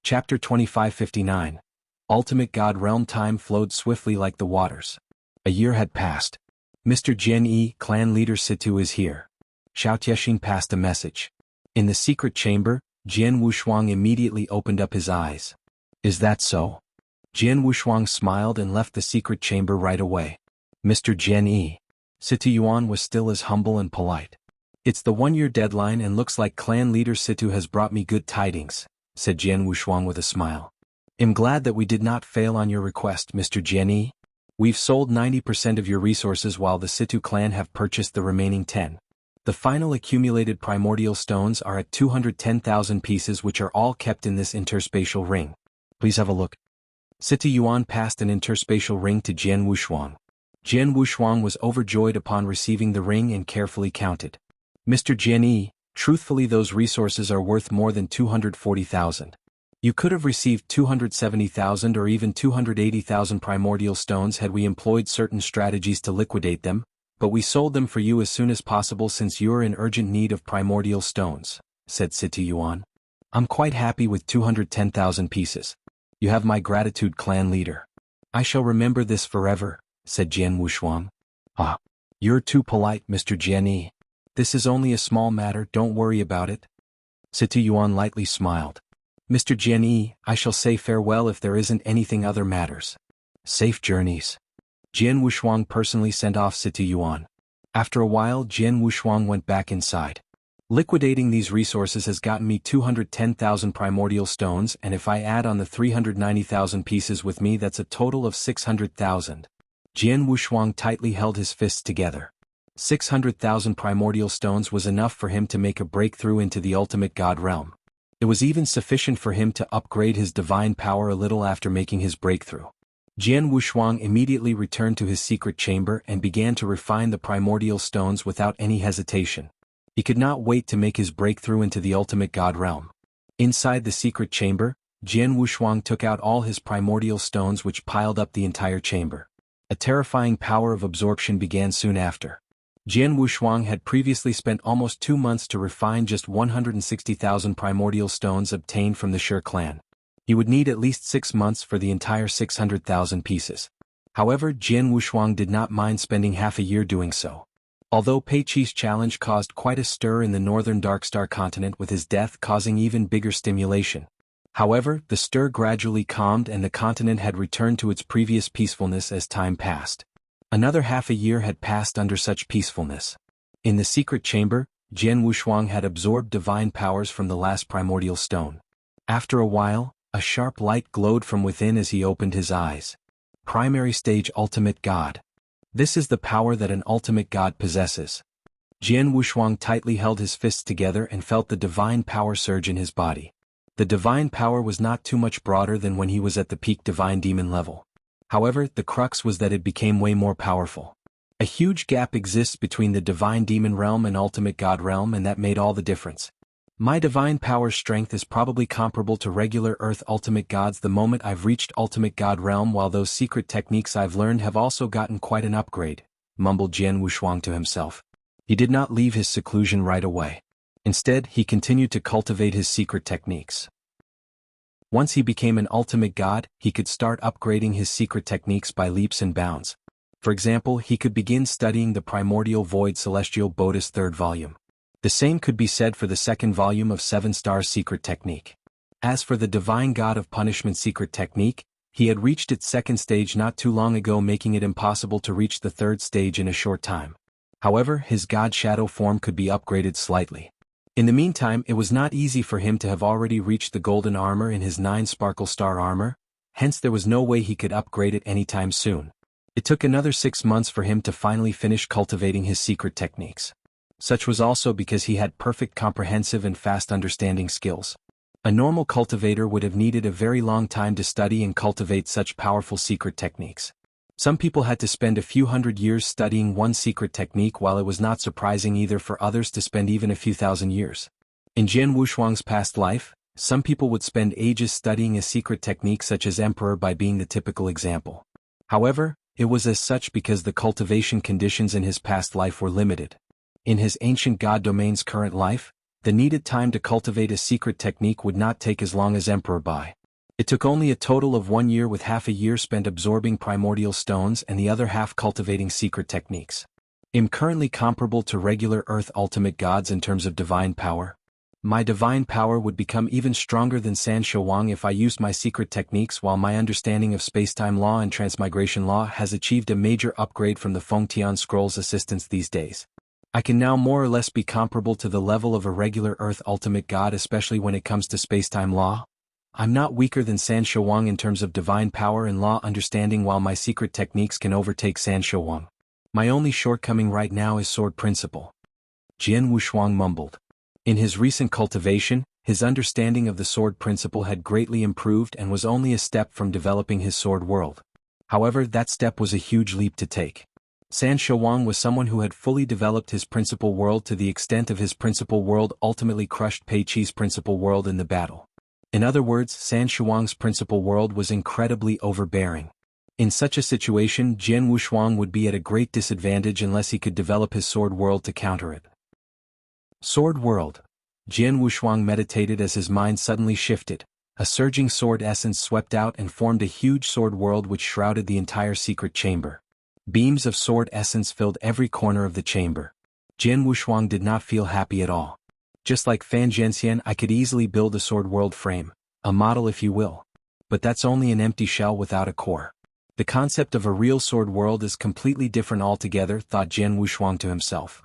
Chapter 2559. Ultimate God Realm. Time flowed swiftly like the waters. A year had passed. Mr. Jian, clan leader Situ is here. Xiao Tiexing passed a message. In the secret chamber, Jian Wushuang immediately opened up his eyes. Is that so? Jian Wushuang smiled and left the secret chamber right away. Mr. Jian, Situ Yuan was still as humble and polite. It's the 1-year deadline and looks like clan leader Situ has brought me good tidings, said Jian Wushuang with a smile. I'm glad that we did not fail on your request, Mr. Jian. We've sold 90% of your resources while the Situ clan have purchased the remaining 10. The final accumulated primordial stones are at 210,000 pieces, which are all kept in this interspatial ring. Please have a look. Situ Yuan passed an interspatial ring to Jian Wushuang. Jian Wushuang was overjoyed upon receiving the ring and carefully counted. Mr. Jian, truthfully those resources are worth more than 240,000. You could have received 270,000 or even 280,000 primordial stones had we employed certain strategies to liquidate them, but we sold them for you as soon as possible since you're in urgent need of primordial stones, said Situ Yuan. I'm quite happy with 210,000 pieces. You have my gratitude, clan leader. I shall remember this forever, said Jian Wushuang. Ah, you're too polite, Mr. Jian. This is only a small matter, don't worry about it. Situ Yuan lightly smiled. Mr. Jian, I shall say farewell if there isn't anything other matters. Safe journeys. Jian Wushuang personally sent off Situ Yuan. After a while, Jian Wushuang went back inside. Liquidating these resources has gotten me 210,000 primordial stones, and if I add on the 390,000 pieces with me, that's a total of 600,000. Jian Wushuang tightly held his fists together. 600,000 primordial stones was enough for him to make a breakthrough into the ultimate God realm. It was even sufficient for him to upgrade his divine power a little after making his breakthrough. Jian Wushuang immediately returned to his secret chamber and began to refine the primordial stones without any hesitation. He could not wait to make his breakthrough into the ultimate God realm. Inside the secret chamber, Jian Wushuang took out all his primordial stones, which piled up the entire chamber. A terrifying power of absorption began soon after. Jian Wushuang had previously spent almost 2 months to refine just 160,000 primordial stones obtained from the Shi clan. He would need at least 6 months for the entire 600,000 pieces. However, Jian Wushuang did not mind spending half a year doing so. Although Pei Qi's challenge caused quite a stir in the northern Darkstar continent, with his death causing even bigger stimulation. However, the stir gradually calmed and the continent had returned to its previous peacefulness as time passed. Another half a year had passed under such peacefulness. In the secret chamber, Jian Wushuang had absorbed divine powers from the last primordial stone. After a while, a sharp light glowed from within as he opened his eyes. Primary stage ultimate God. This is the power that an ultimate God possesses. Jian Wushuang tightly held his fists together and felt the divine power surge in his body. The divine power was not too much broader than when he was at the peak divine demon level. However, the crux was that it became way more powerful. A huge gap exists between the divine demon realm and ultimate God realm, and that made all the difference. My divine power strength is probably comparable to regular Earth ultimate gods the moment I've reached ultimate God realm, while those secret techniques I've learned have also gotten quite an upgrade, mumbled Jian Wushuang to himself. He did not leave his seclusion right away. Instead, he continued to cultivate his secret techniques. Once he became an ultimate god, he could start upgrading his secret techniques by leaps and bounds. For example, he could begin studying the Primordial Void Celestial Bodhis 3rd volume. The same could be said for the 2nd volume of 7 Stars Secret Technique. As for the Divine God of Punishment Secret Technique, he had reached its 2nd stage not too long ago, making it impossible to reach the 3rd stage in a short time. However, his God Shadow form could be upgraded slightly. In the meantime, it was not easy for him to have already reached the golden armor in his 9 Sparkle Star armor, hence there was no way he could upgrade it anytime soon. It took another 6 months for him to finally finish cultivating his secret techniques. Such was also because he had perfect comprehensive and fast understanding skills. A normal cultivator would have needed a very long time to study and cultivate such powerful secret techniques. Some people had to spend a few hundred years studying one secret technique, while it was not surprising either for others to spend even a few thousand years. In Jian Wushuang's past life, some people would spend ages studying a secret technique such as Emperor by being the typical example. However, it was as such because the cultivation conditions in his past life were limited. In his ancient god domain's current life, The needed time to cultivate a secret technique would not take as long as Emperor Bai. It took only a total of 1 year, with half a year spent absorbing primordial stones and the other half cultivating secret techniques. I'm currently comparable to regular Earth ultimate gods in terms of divine power. My divine power would become even stronger than San Shouwang if I used my secret techniques, while my understanding of spacetime law and transmigration law has achieved a major upgrade from the Fengtian Scroll's assistance these days. I can now more or less be comparable to the level of a regular Earth ultimate god, especially when it comes to spacetime law. I'm not weaker than San Shouwang in terms of divine power and law understanding, while my secret techniques can overtake San Shouwang. My only shortcoming right now is sword principle. Jian Wushuang mumbled. In his recent cultivation, his understanding of the sword principle had greatly improved and was only a step from developing his sword world. However, that step was a huge leap to take. San Shouwang was someone who had fully developed his principal world to the extent of his principal world ultimately crushed Pei Qi's principal world in the battle. In other words, San Shouwang's principal world was incredibly overbearing. In such a situation, Jian Wushuang would be at a great disadvantage unless he could develop his sword world to counter it. Sword world. Jian Wushuang meditated as his mind suddenly shifted. A surging sword essence swept out and formed a huge sword world which shrouded the entire secret chamber. Beams of sword essence filled every corner of the chamber. Jian Wushuang did not feel happy at all. Just like Fan Zhenxian, I could easily build a sword world frame, a model if you will. But that's only an empty shell without a core. The concept of a real sword world is completely different altogether, thought Jian Wushuang to himself.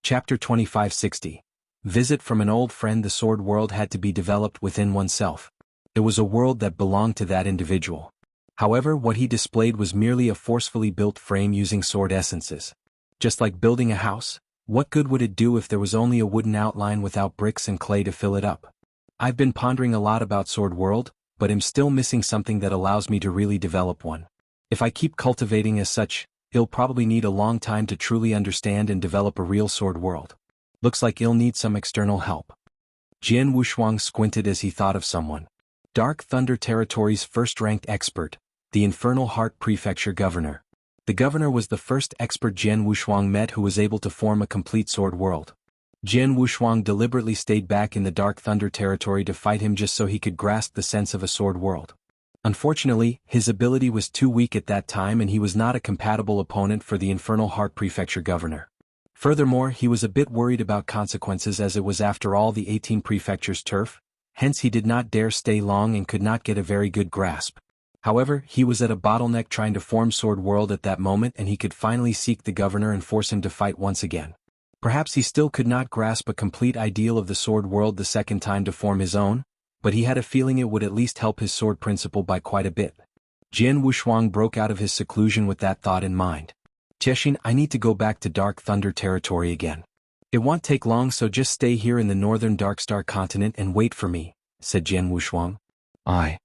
Chapter 2560. Visit from an old friend. The sword world had to be developed within oneself. It was a world that belonged to that individual. However, what he displayed was merely a forcefully built frame using sword essences. Just like building a house, what good would it do if there was only a wooden outline without bricks and clay to fill it up? I've been pondering a lot about sword world, but am still missing something that allows me to really develop one. If I keep cultivating as such, I'll probably need a long time to truly understand and develop a real sword world. Looks like I'll need some external help. Jian Wushuang squinted as he thought of someone. Dark Thunder Territory's first-ranked expert, the Infernal Heart Prefecture Governor. The governor was the first expert Jian Wushuang met who was able to form a complete sword world. Jian Wushuang deliberately stayed back in the Dark Thunder Territory to fight him just so he could grasp the sense of a sword world. Unfortunately, his ability was too weak at that time and he was not a compatible opponent for the Infernal Heart Prefecture Governor. Furthermore, he was a bit worried about consequences as it was after all the 18 prefectures' turf, hence he did not dare stay long and could not get a very good grasp. However, he was at a bottleneck trying to form Sword World at that moment and he could finally seek the governor and force him to fight once again. Perhaps he still could not grasp a complete ideal of the Sword World the second time to form his own, but he had a feeling it would at least help his sword principle by quite a bit. Jian Wushuang broke out of his seclusion with that thought in mind. Tiexin, I need to go back to Dark Thunder Territory again. It won't take long, so just stay here in the northern Darkstar continent and wait for me, said Jian Wushuang. Aye.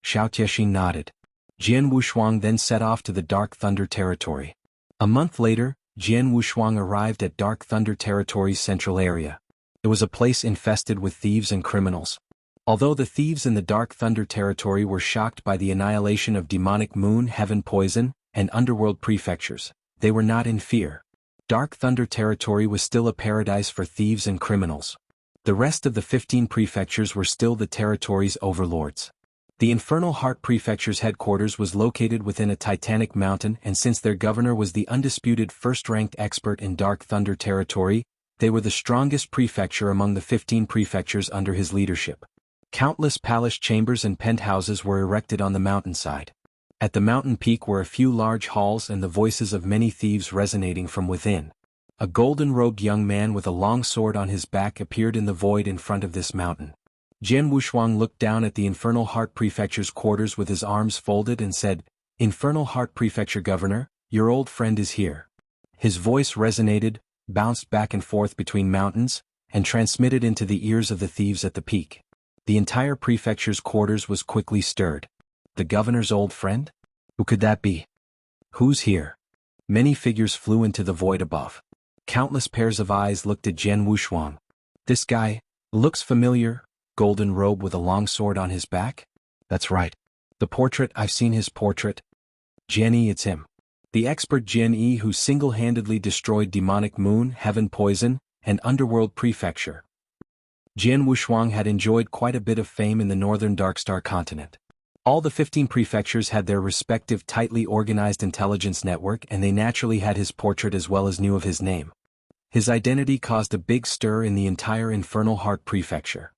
Xiao Tiexin nodded. Jian Wushuang then set off to the Dark Thunder Territory. A month later, Jian Wushuang arrived at Dark Thunder Territory's central area. It was a place infested with thieves and criminals. Although the thieves in the Dark Thunder Territory were shocked by the annihilation of demonic moon, heaven poison, and underworld prefectures, they were not in fear. Dark Thunder Territory was still a paradise for thieves and criminals. The rest of the 15 prefectures were still the territory's overlords. The Infernal Heart Prefecture's headquarters was located within a titanic mountain, and since their governor was the undisputed first-ranked expert in Dark Thunder Territory, they were the strongest prefecture among the 15 prefectures under his leadership. Countless palace chambers and penthouses were erected on the mountainside. At the mountain peak were a few large halls and the voices of many thieves resonating from within. A golden-robed young man with a long sword on his back appeared in the void in front of this mountain. Jian Wushuang looked down at the Infernal Heart Prefecture's quarters with his arms folded and said, "Infernal Heart Prefecture Governor, your old friend is here." His voice resonated, bounced back and forth between mountains, and transmitted into the ears of the thieves at the peak. The entire prefecture's quarters was quickly stirred. The governor's old friend? Who could that be? Who's here? Many figures flew into the void above. Countless pairs of eyes looked at Jian Wushuang. This guy looks familiar, golden robe with a long sword on his back? That's right. The portrait, I've seen his portrait. Jian, it's him. The expert Jian who single-handedly destroyed demonic moon, heaven poison, and Underworld Prefecture. Jian Wushuang had enjoyed quite a bit of fame in the northern Darkstar continent. All the 15 prefectures had their respective tightly organized intelligence network, and they naturally had his portrait as well as knew of his name. His identity caused a big stir in the entire Infernal Heart Prefecture.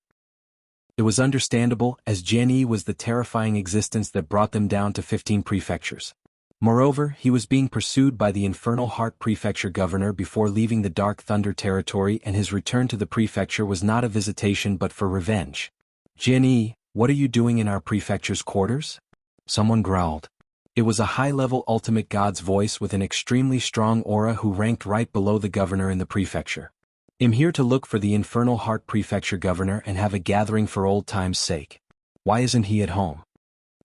It was understandable, as Jian Yi was the terrifying existence that brought them down to 15 prefectures. Moreover, he was being pursued by the Infernal Heart Prefecture governor before leaving the Dark Thunder territory, and his return to the prefecture was not a visitation but for revenge. "Jian Yi, what are you doing in our prefecture's quarters?" someone growled. It was a high-level ultimate god's voice with an extremely strong aura who ranked right below the governor in the prefecture. "I'm here to look for the Infernal Heart Prefecture governor and have a gathering for old time's sake. Why isn't he at home?"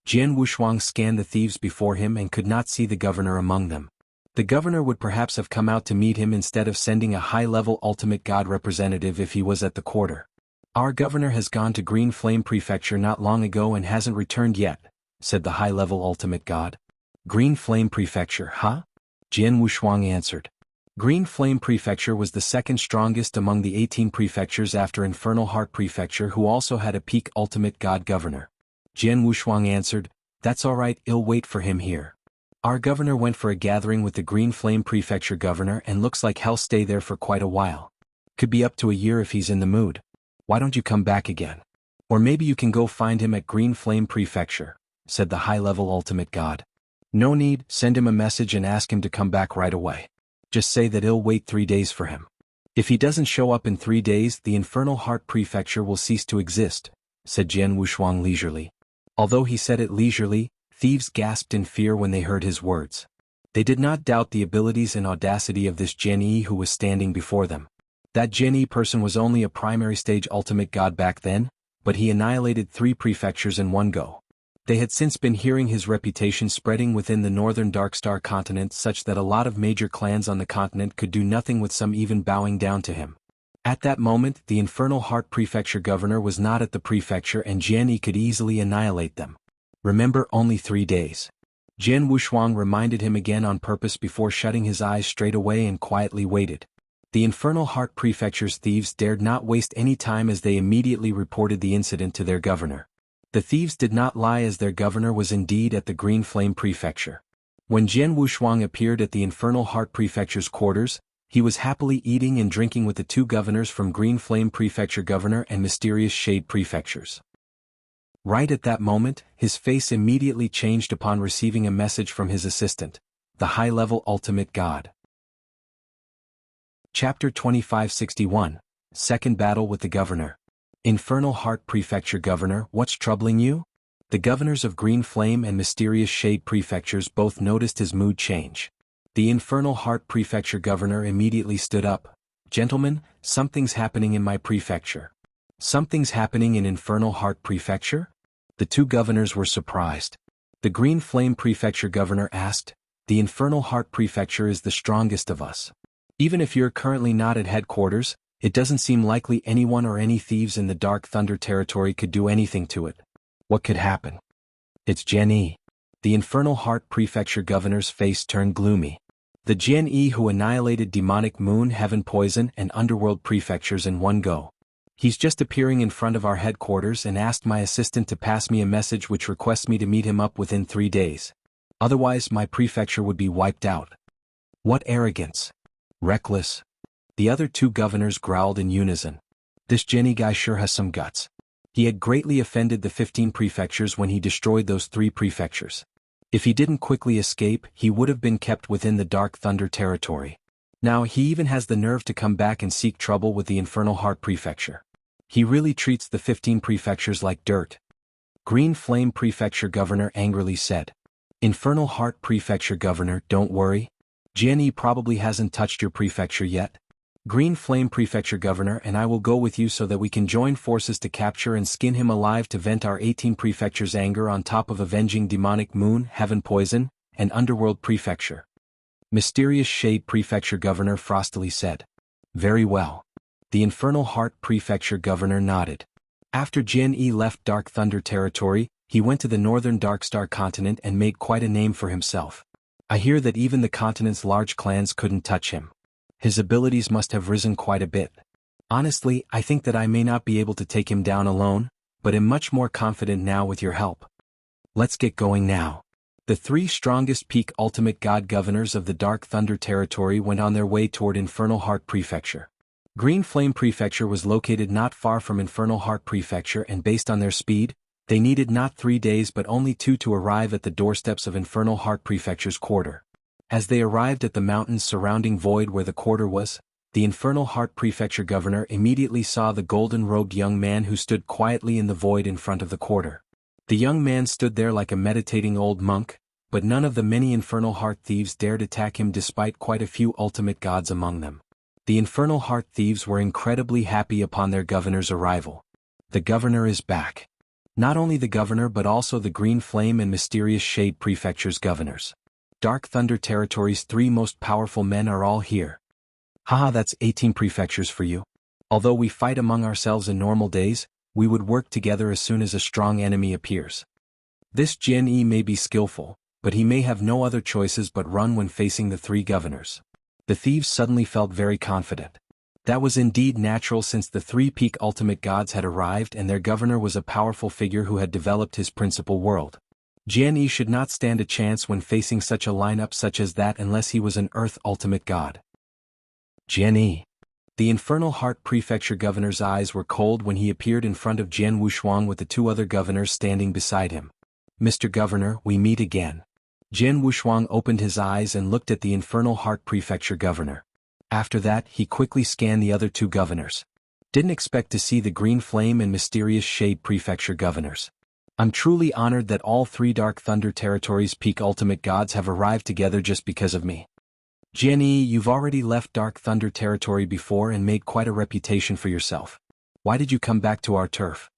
Jian Wushuang scanned the thieves before him and could not see the governor among them. The governor would perhaps have come out to meet him instead of sending a high-level ultimate god representative if he was at the quarter. "Our governor has gone to Green Flame Prefecture not long ago and hasn't returned yet," said the high-level ultimate god. "Green Flame Prefecture, huh?" Jian Wushuang answered. Green Flame Prefecture was the second strongest among the 18 prefectures after Infernal Heart Prefecture, who also had a peak ultimate god governor. Jian Wushuang answered, "That's all right, I'll wait for him here. Our governor went for a gathering with the Green Flame Prefecture governor and looks like he'll stay there for quite a while. Could be up to a year if he's in the mood. Why don't you come back again? Or maybe you can go find him at Green Flame Prefecture," said the high-level ultimate god. "No need, send him a message and ask him to come back right away. Just say that I'll wait 3 days for him. If he doesn't show up in 3 days, the Infernal Heart Prefecture will cease to exist," said Jian Wushuang leisurely. Although he said it leisurely, thieves gasped in fear when they heard his words. They did not doubt the abilities and audacity of this Jian Yi who was standing before them. That Jian Yi person was only a primary stage ultimate god back then, but he annihilated 3 prefectures in one go. They had since been hearing his reputation spreading within the northern Darkstar continent such that a lot of major clans on the continent could do nothing with some even bowing down to him. At that moment, the Infernal Heart Prefecture governor was not at the prefecture and Jian Yi could easily annihilate them. "Remember, only 3 days. Jian Wushuang reminded him again on purpose before shutting his eyes straight away and quietly waited. The Infernal Heart Prefecture's thieves dared not waste any time as they immediately reported the incident to their governor. The thieves did not lie, as their governor was indeed at the Green Flame Prefecture. When Jian Wushuang appeared at the Infernal Heart Prefecture's quarters, he was happily eating and drinking with the 2 governors from Green Flame Prefecture governor and Mysterious Shade Prefectures. Right at that moment, his face immediately changed upon receiving a message from his assistant, the high-level ultimate god. Chapter 2561, Second Battle with the Governor. Infernal Heart Prefecture Governor, what's troubling you? The governors of Green Flame and Mysterious Shade Prefectures both noticed his mood change. The Infernal Heart Prefecture governor immediately stood up. "Gentlemen, something's happening in my prefecture." "Something's happening in Infernal Heart Prefecture?" The 2 governors were surprised. The Green Flame Prefecture governor asked, "The Infernal Heart Prefecture is the strongest of us. Even if you're currently not at headquarters, it doesn't seem likely anyone or any thieves in the Dark Thunder territory could do anything to it. What could happen?" "It's Jian Yi." The Infernal Heart Prefecture governor's face turned gloomy. The Jian Yi who annihilated Demonic Moon, Heaven Poison, and Underworld prefectures in one go. He's just appearing in front of our headquarters and asked my assistant to pass me a message which requests me to meet him up within 3 days. Otherwise my prefecture would be wiped out. What arrogance! Reckless! The other 2 governors growled in unison. This Jian Yi guy sure has some guts. He had greatly offended the 15 prefectures when he destroyed those 3 prefectures. If he didn't quickly escape, he would have been kept within the Dark Thunder territory. Now he even has the nerve to come back and seek trouble with the Infernal Heart Prefecture. He really treats the 15 prefectures like dirt. Green Flame Prefecture governor angrily said. Infernal Heart Prefecture governor, don't worry. Jian Yi probably hasn't touched your prefecture yet. Green Flame Prefecture governor and I will go with you so that we can join forces to capture and skin him alive to vent our 18 prefectures' anger on top of avenging Demonic Moon, Heaven Poison, and Underworld Prefecture. Mysterious Shade Prefecture governor frostily said. Very well. The Infernal Heart Prefecture governor nodded. After Jian Yi left Dark Thunder territory, he went to the northern Darkstar continent and made quite a name for himself. I hear that even the continent's large clans couldn't touch him. His abilities must have risen quite a bit. Honestly, I think that I may not be able to take him down alone, but am much more confident now with your help. Let's get going now. The three strongest peak ultimate god governors of the Dark Thunder territory went on their way toward Infernal Heart Prefecture. Green Flame Prefecture was located not far from Infernal Heart Prefecture, and based on their speed, they needed not 3 days but only 2 to arrive at the doorsteps of Infernal Heart Prefecture's quarter. As they arrived at the mountains surrounding Void where the quarter was, the Infernal Heart Prefecture governor immediately saw the golden-robed young man who stood quietly in the void in front of the quarter. The young man stood there like a meditating old monk, but none of the many Infernal Heart thieves dared attack him despite quite a few ultimate gods among them. The Infernal Heart thieves were incredibly happy upon their governor's arrival. The governor is back. Not only the governor but also the Green Flame and Mysterious Shade Prefecture's governors. Dark Thunder Territory's 3 most powerful men are all here. Haha, that's 18 prefectures for you. Although we fight among ourselves in normal days, we would work together as soon as a strong enemy appears. This Jianghu may be skillful, but he may have no other choices but run when facing the 3 governors. The thieves suddenly felt very confident. That was indeed natural since the 3 peak ultimate gods had arrived and their governor was a powerful figure who had developed his principal world. Jianghu should not stand a chance when facing such a lineup such as that unless he was an Earth ultimate god. Jianghu. The Infernal Heart Prefecture governor's eyes were cold when he appeared in front of Jian Wushuang with the 2 other governors standing beside him. Mr. Governor, we meet again. Jian Wushuang opened his eyes and looked at the Infernal Heart Prefecture governor. After that, he quickly scanned the other 2 governors. Didn't expect to see the Green Flame and Mysterious Shade Prefecture governors. I'm truly honored that all 3 Dark Thunder Territories' peak ultimate gods have arrived together just because of me. Jianghu, you've already left Dark Thunder Territory before and made quite a reputation for yourself. Why did you come back to our turf?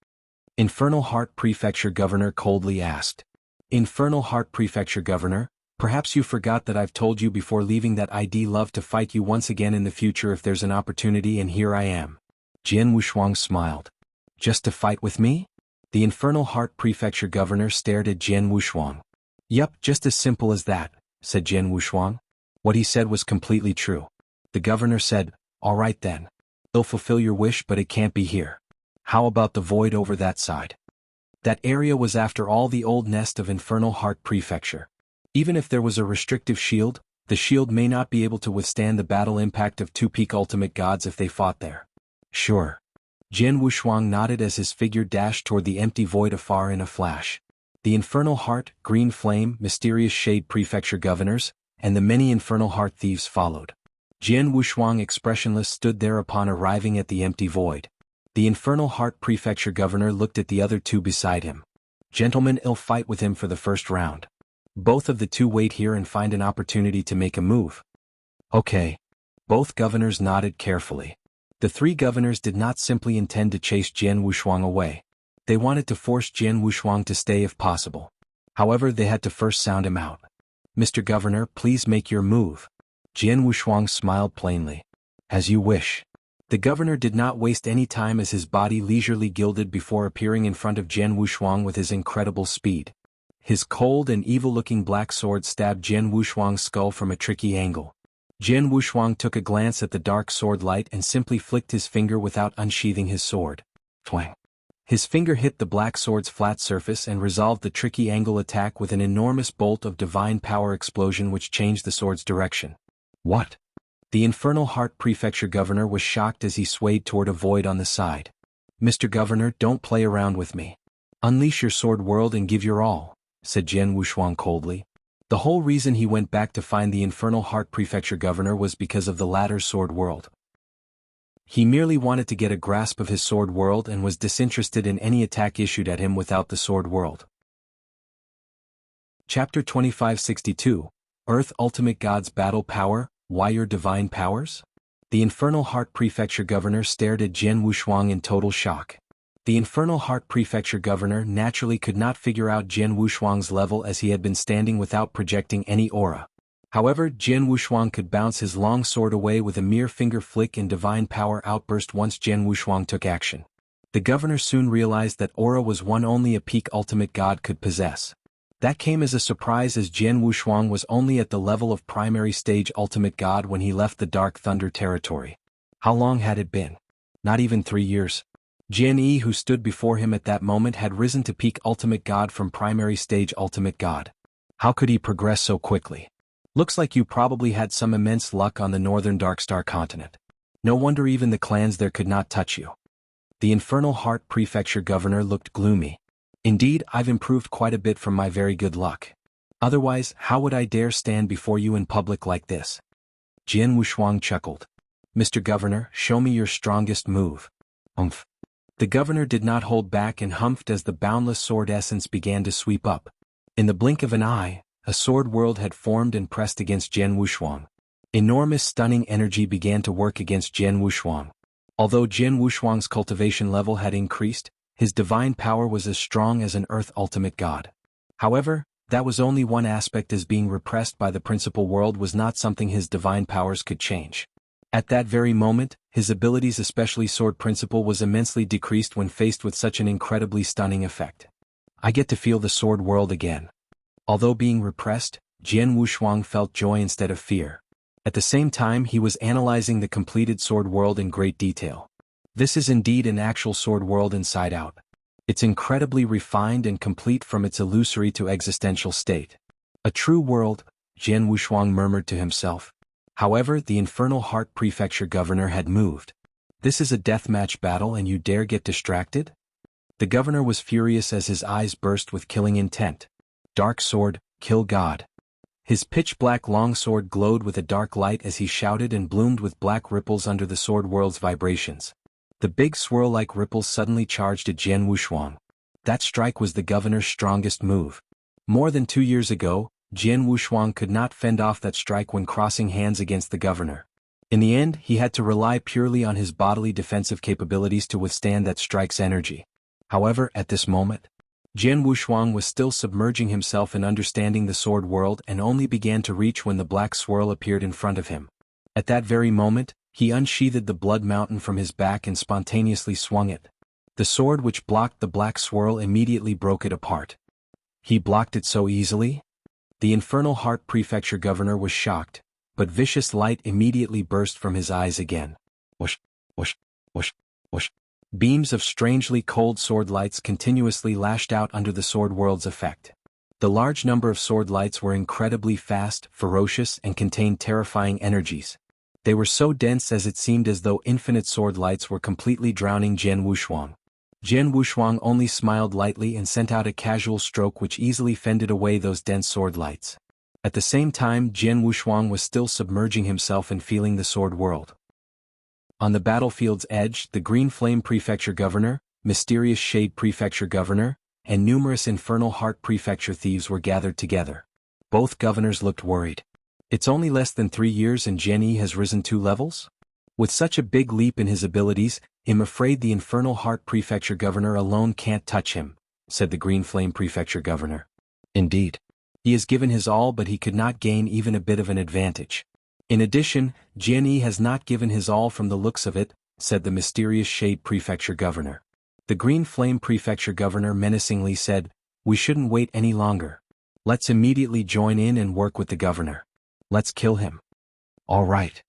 Infernal Heart Prefecture Governor coldly asked. Infernal Heart Prefecture Governor, perhaps you forgot that I've told you before leaving that I'd love to fight you once again in the future if there's an opportunity, and here I am. Jian Wushuang smiled. Just to fight with me? The Infernal Heart Prefecture Governor stared at Jian Wushuang. Yup, just as simple as that, said Jian Wushuang. What he said was completely true. The governor said, all right then. I'll fulfill your wish, but it can't be here. How about the void over that side? That area was after all the old nest of Infernal Heart Prefecture. Even if there was a restrictive shield, the shield may not be able to withstand the battle impact of 2 peak ultimate gods if they fought there. Sure. Jian Wushuang nodded as his figure dashed toward the empty void afar in a flash. The Infernal Heart, Green Flame, Mysterious Shade Prefecture governors, and the many Infernal Heart thieves followed. Jian Wushuang expressionless stood there upon arriving at the empty void. The Infernal Heart Prefecture governor looked at the other 2 beside him. Gentlemen, I'll fight with him for the first round. Both of the 2 wait here and find an opportunity to make a move. Okay. Both governors nodded carefully. The 3 governors did not simply intend to chase Jian Wushuang away. They wanted to force Jian Wushuang to stay if possible. However, they had to first sound him out. Mr. Governor, please make your move. Jian Wushuang smiled plainly. As you wish. The governor did not waste any time as his body leisurely gilded before appearing in front of Jian Wushuang with his incredible speed. His cold and evil-looking black sword stabbed Jian Wushuang's skull from a tricky angle. Jian Wushuang took a glance at the dark sword light and simply flicked his finger without unsheathing his sword. Twang. His finger hit the black sword's flat surface and resolved the tricky angle attack with an enormous bolt of divine power explosion which changed the sword's direction. What? The Infernal Heart Prefecture governor was shocked as he swayed toward a void on the side. Mr. Governor, don't play around with me. Unleash your sword world and give your all, said Jian Wushuang coldly. The whole reason he went back to find the Infernal Heart Prefecture governor was because of the latter's sword world. He merely wanted to get a grasp of his sword world and was disinterested in any attack issued at him without the sword world. Chapter 2562, Earth Ultimate Gods Battle Power, Why Your Divine Powers? The Infernal Heart Prefecture governor stared at Jian Wushuang in total shock. The Infernal Heart Prefecture governor naturally could not figure out Jian Wushuang's level as he had been standing without projecting any aura. However, Jian Wushuang could bounce his long sword away with a mere finger flick and divine power outburst once Jian Wushuang took action. The governor soon realized that aura was one only a peak ultimate god could possess. That came as a surprise as Jian Wushuang was only at the level of primary stage ultimate god when he left the Dark Thunder territory. How long had it been? Not even 3 years. Jian Yi, who stood before him at that moment, had risen to peak ultimate god from primary stage ultimate god. How could he progress so quickly? Looks like you probably had some immense luck on the northern Darkstar continent. No wonder even the clans there could not touch you. The Infernal Heart Prefecture governor looked gloomy. Indeed, I've improved quite a bit from my very good luck. Otherwise, how would I dare stand before you in public like this? Jian Wushuang chuckled. Mr. Governor, show me your strongest move. Humph. The governor did not hold back and humphed as the boundless sword essence began to sweep up. In the blink of an eye, a sword world had formed and pressed against Jian Wushuang. Enormous stunning energy began to work against Jian Wushuang. Although Jian Wushuang's cultivation level had increased, his divine power was as strong as an earth ultimate god. However, that was only one aspect, as being repressed by the principal world was not something his divine powers could change. At that very moment, his abilities, especially Sword Principle, was immensely decreased when faced with such an incredibly stunning effect. I get to feel the sword world again. Although being repressed, Jian Wushuang felt joy instead of fear. At the same time, he was analyzing the completed sword world in great detail. This is indeed an actual sword world inside out. It's incredibly refined and complete from its illusory to existential state. A true world, Jian Wushuang murmured to himself. However, the Infernal Heart Prefecture governor had moved. This is a deathmatch battle and you dare get distracted? The governor was furious as his eyes burst with killing intent. Dark sword, kill God. His pitch-black longsword glowed with a dark light as he shouted and bloomed with black ripples under the sword world's vibrations. The big swirl-like ripples suddenly charged at Jian Wushuang. That strike was the governor's strongest move. More than 2 years ago, Jian Wushuang could not fend off that strike when crossing hands against the governor. In the end, he had to rely purely on his bodily defensive capabilities to withstand that strike's energy. However, at this moment, Jian Wushuang was still submerging himself in understanding the sword world and only began to reach when the black swirl appeared in front of him. At that very moment, he unsheathed the blood mountain from his back and spontaneously swung it. The sword which blocked the black swirl immediately broke it apart. He blocked it so easily? The Infernal Heart Prefecture governor was shocked, but vicious light immediately burst from his eyes again. Whoosh, whoosh, whoosh, whoosh. Beams of strangely cold sword lights continuously lashed out under the sword world's effect. The large number of sword lights were incredibly fast, ferocious, and contained terrifying energies. They were so dense as it seemed as though infinite sword lights were completely drowning Jian Wushuang. Jian Wushuang only smiled lightly and sent out a casual stroke which easily fended away those dense sword lights. At the same time, Jian Wushuang was still submerging himself and feeling the sword world. On the battlefield's edge, the Green Flame Prefecture governor, Mysterious Shade Prefecture governor, and numerous Infernal Heart Prefecture thieves were gathered together. Both governors looked worried. It's only less than 3 years and Jian Yi has risen 2 levels? With such a big leap in his abilities, I'm afraid the Infernal Heart Prefecture governor alone can't touch him, said the Green Flame Prefecture governor. Indeed. He has given his all, but he could not gain even a bit of an advantage. In addition, Jian Yi has not given his all from the looks of it, said the Mysterious Shade Prefecture governor. The Green Flame Prefecture governor menacingly said, we shouldn't wait any longer. Let's immediately join in and work with the governor. Let's kill him. All right.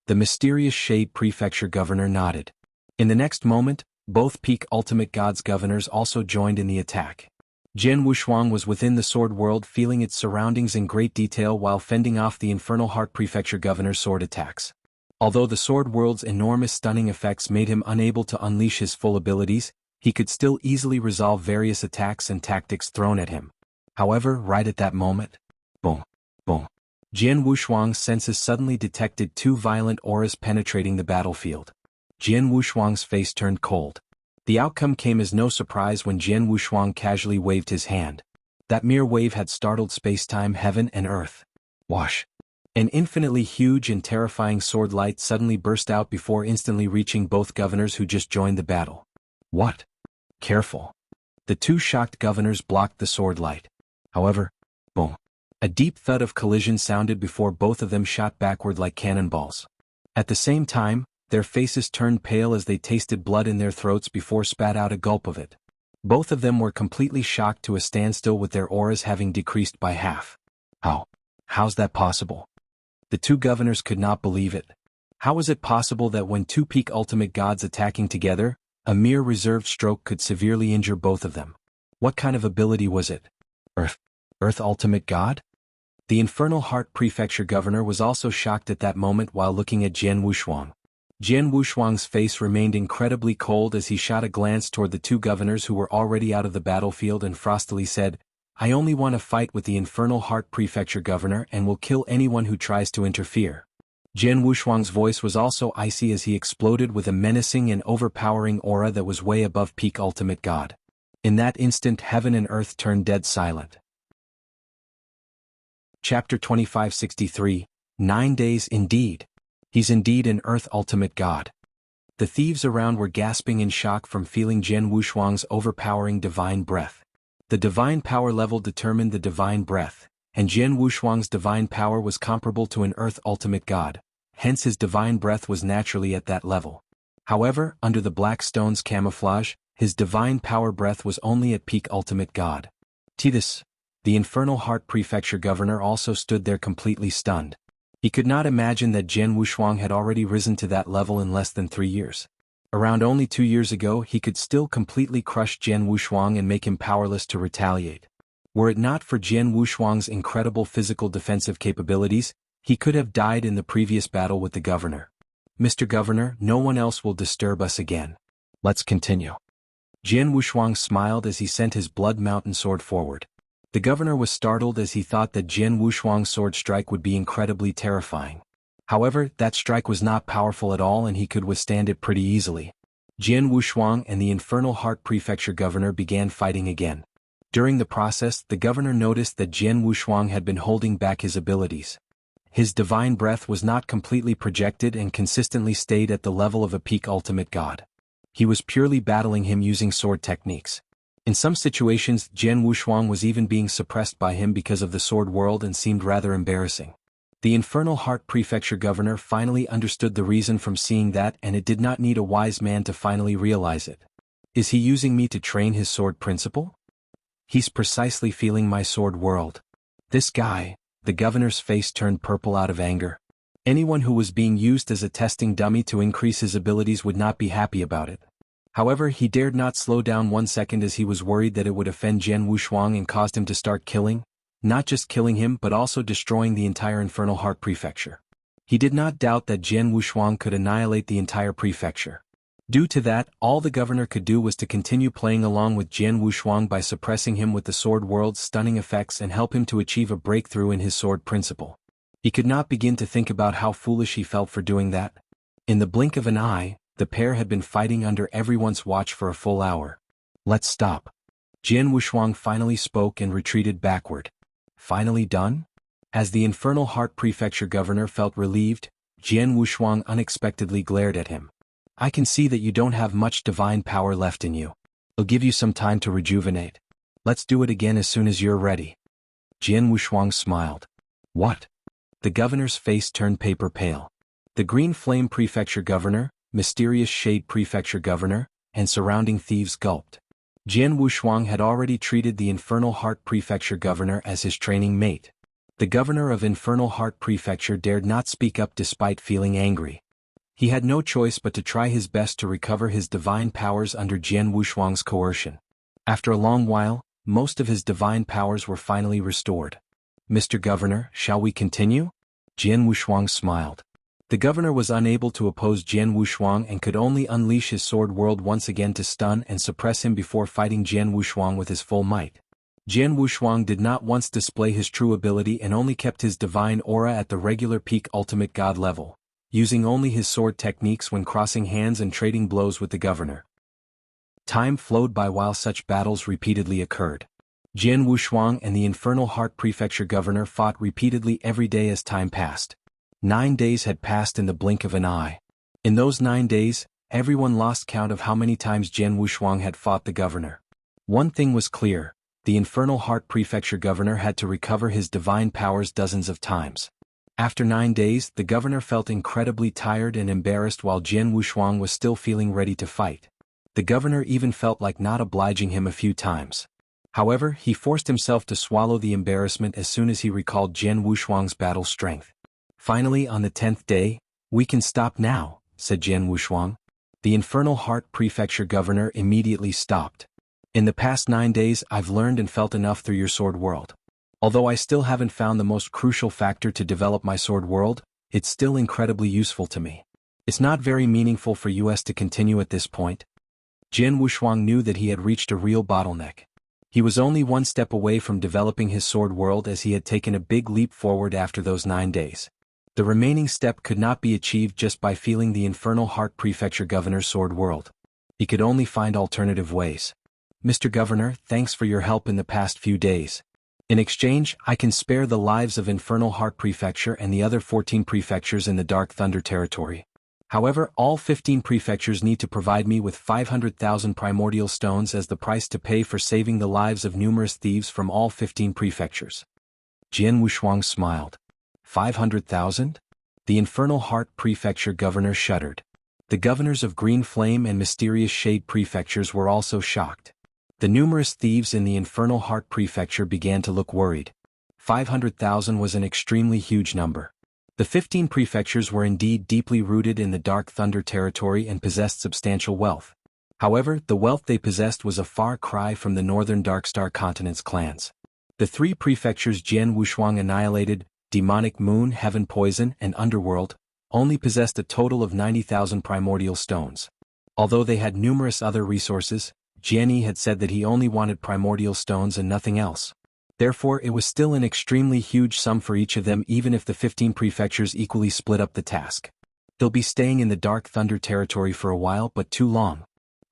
The Mysterious Shade Prefecture governor nodded. In the next moment, both peak ultimate gods governors also joined in the attack. Jian Wushuang was within the sword world, feeling its surroundings in great detail while fending off the Infernal Heart Prefecture governor's sword attacks. Although the sword world's enormous stunning effects made him unable to unleash his full abilities, he could still easily resolve various attacks and tactics thrown at him. However, right at that moment, boom, boom. Jian Wushuang's senses suddenly detected 2 violent auras penetrating the battlefield. Jian Wushuang's face turned cold. The outcome came as no surprise when Jian Wushuang casually waved his hand. That mere wave had startled space-time, heaven and earth. Wash. An infinitely huge and terrifying sword light suddenly burst out before instantly reaching both governors who just joined the battle. What? Careful. The 2 shocked governors blocked the sword light. However, boom. A deep thud of collision sounded before both of them shot backward like cannonballs. At the same time, their faces turned pale as they tasted blood in their throats before spat out a gulp of it. Both of them were completely shocked to a standstill with their auras having decreased by half. How's that possible? The two governors could not believe it. How was it possible that when two peak ultimate gods attacking together, a mere reserved stroke could severely injure both of them? What kind of ability was it? Earth ultimate god? The Infernal Heart Prefecture governor was also shocked at that moment while looking at Jian Wushuang. Jian Wushuang's face remained incredibly cold as he shot a glance toward the two governors who were already out of the battlefield and frostily said, "I only want to fight with the Infernal Heart Prefecture governor and will kill anyone who tries to interfere." Jian Wushuang's voice was also icy as he exploded with a menacing and overpowering aura that was way above peak ultimate god. In that instant, heaven and earth turned dead silent. Chapter 2563, 9 days indeed. He's indeed an Earth ultimate god. The thieves around were gasping in shock from feeling Jian Wushuang's overpowering divine breath. The divine power level determined the divine breath, and Jian Wushuang's divine power was comparable to an Earth ultimate god, hence his divine breath was naturally at that level. However, under the black stone's camouflage, his divine power breath was only at peak ultimate god. Titus, the Infernal Heart Prefecture governor, also stood there completely stunned. He could not imagine that Jian Wushuang had already risen to that level in less than 3 years. Around only 2 years ago he could still completely crush Jian Wushuang and make him powerless to retaliate. Were it not for Jian Wushuang's incredible physical defensive capabilities, he could have died in the previous battle with the governor. "Mr. Governor, no one else will disturb us again. Let's continue." Jian Wushuang smiled as he sent his Blood Mountain sword forward. The governor was startled as he thought that Jian Wushuang's sword strike would be incredibly terrifying. However, that strike was not powerful at all and he could withstand it pretty easily. Jian Wushuang and the Infernal Heart Prefecture governor began fighting again. During the process, the governor noticed that Jian Wushuang had been holding back his abilities. His divine breath was not completely projected and consistently stayed at the level of a peak ultimate god. He was purely battling him using sword techniques. In some situations, Jian Wushuang was even being suppressed by him because of the sword world and seemed rather embarrassing. The Infernal Heart Prefecture governor finally understood the reason from seeing that, and it did not need a wise man to finally realize it. Is he using me to train his sword principle? He's precisely feeling my sword world. This guy. The governor's face turned purple out of anger. Anyone who was being used as a testing dummy to increase his abilities would not be happy about it. However, he dared not slow down 1 second as he was worried that it would offend Jian Wushuang and caused him to start killing, not just killing him but also destroying the entire Infernal Heart Prefecture. He did not doubt that Jian Wushuang could annihilate the entire prefecture. Due to that, all the governor could do was to continue playing along with Jian Wushuang by suppressing him with the sword world's stunning effects and help him to achieve a breakthrough in his sword principle. He could not begin to think about how foolish he felt for doing that. In the blink of an eye, the pair had been fighting under everyone's watch for a full hour. "Let's stop." Jian Wushuang finally spoke and retreated backward. "Finally done?" As the Infernal Heart Prefecture governor felt relieved, Jian Wushuang unexpectedly glared at him. "I can see that you don't have much divine power left in you. I'll give you some time to rejuvenate. Let's do it again as soon as you're ready." Jian Wushuang smiled. "What?" The governor's face turned paper pale. The Green Flame Prefecture governor, Mysterious Shade Prefecture governor, and surrounding thieves gulped. Jian Wushuang had already treated the Infernal Heart Prefecture governor as his training mate. The governor of Infernal Heart Prefecture dared not speak up despite feeling angry. He had no choice but to try his best to recover his divine powers under Jian Wushuang's coercion. After a long while, most of his divine powers were finally restored. "Mr. Governor, shall we continue?" Jian Wushuang smiled. The governor was unable to oppose Jian Wushuang and could only unleash his sword world once again to stun and suppress him before fighting Jian Wushuang with his full might. Jian Wushuang did not once display his true ability and only kept his divine aura at the regular peak ultimate god level, using only his sword techniques when crossing hands and trading blows with the governor. Time flowed by while such battles repeatedly occurred. Jian Wushuang and the Infernal Heart Prefecture governor fought repeatedly every day as time passed. 9 days had passed in the blink of an eye. In those 9 days, everyone lost count of how many times Jian Wushuang had fought the governor. One thing was clear: the Infernal Heart Prefecture governor had to recover his divine powers dozens of times. After 9 days, the governor felt incredibly tired and embarrassed while Jian Wushuang was still feeling ready to fight. The governor even felt like not obliging him a few times. However, he forced himself to swallow the embarrassment as soon as he recalled Jian Wushuang's battle strength. Finally, on the 10th day, "We can stop now," said Jian Wushuang. The Infernal Heart Prefecture governor immediately stopped. "In the past 9 days I've learned and felt enough through your sword world. Although I still haven't found the most crucial factor to develop my sword world, it's still incredibly useful to me. It's not very meaningful for us to continue at this point." Jian Wushuang knew that he had reached a real bottleneck. He was only one step away from developing his sword world, as he had taken a big leap forward after those 9 days. The remaining step could not be achieved just by feeling the Infernal Heart Prefecture governor's sword world. He could only find alternative ways. "Mr. Governor, thanks for your help in the past few days. In exchange, I can spare the lives of Infernal Heart Prefecture and the other 14 prefectures in the Dark Thunder territory. However, all 15 prefectures need to provide me with 500,000 primordial stones as the price to pay for saving the lives of numerous thieves from all 15 prefectures." Jian Wushuang smiled. 500,000? The Infernal Heart Prefecture governor shuddered. The governors of Green Flame and Mysterious Shade prefectures were also shocked. The numerous thieves in the Infernal Heart Prefecture began to look worried. 500,000 was an extremely huge number. The 15 prefectures were indeed deeply rooted in the Dark Thunder territory and possessed substantial wealth. However, the wealth they possessed was a far cry from the northern Darkstar continent's clans. The 3 prefectures Jian Wushuang annihilated, Demonic Moon, Heaven Poison, and Underworld, only possessed a total of 90,000 primordial stones. Although they had numerous other resources, Jian Yi had said that he only wanted primordial stones and nothing else. Therefore, it was still an extremely huge sum for each of them, even if the 15 prefectures equally split up the task. "They'll be staying in the Dark Thunder territory for a while, but too long.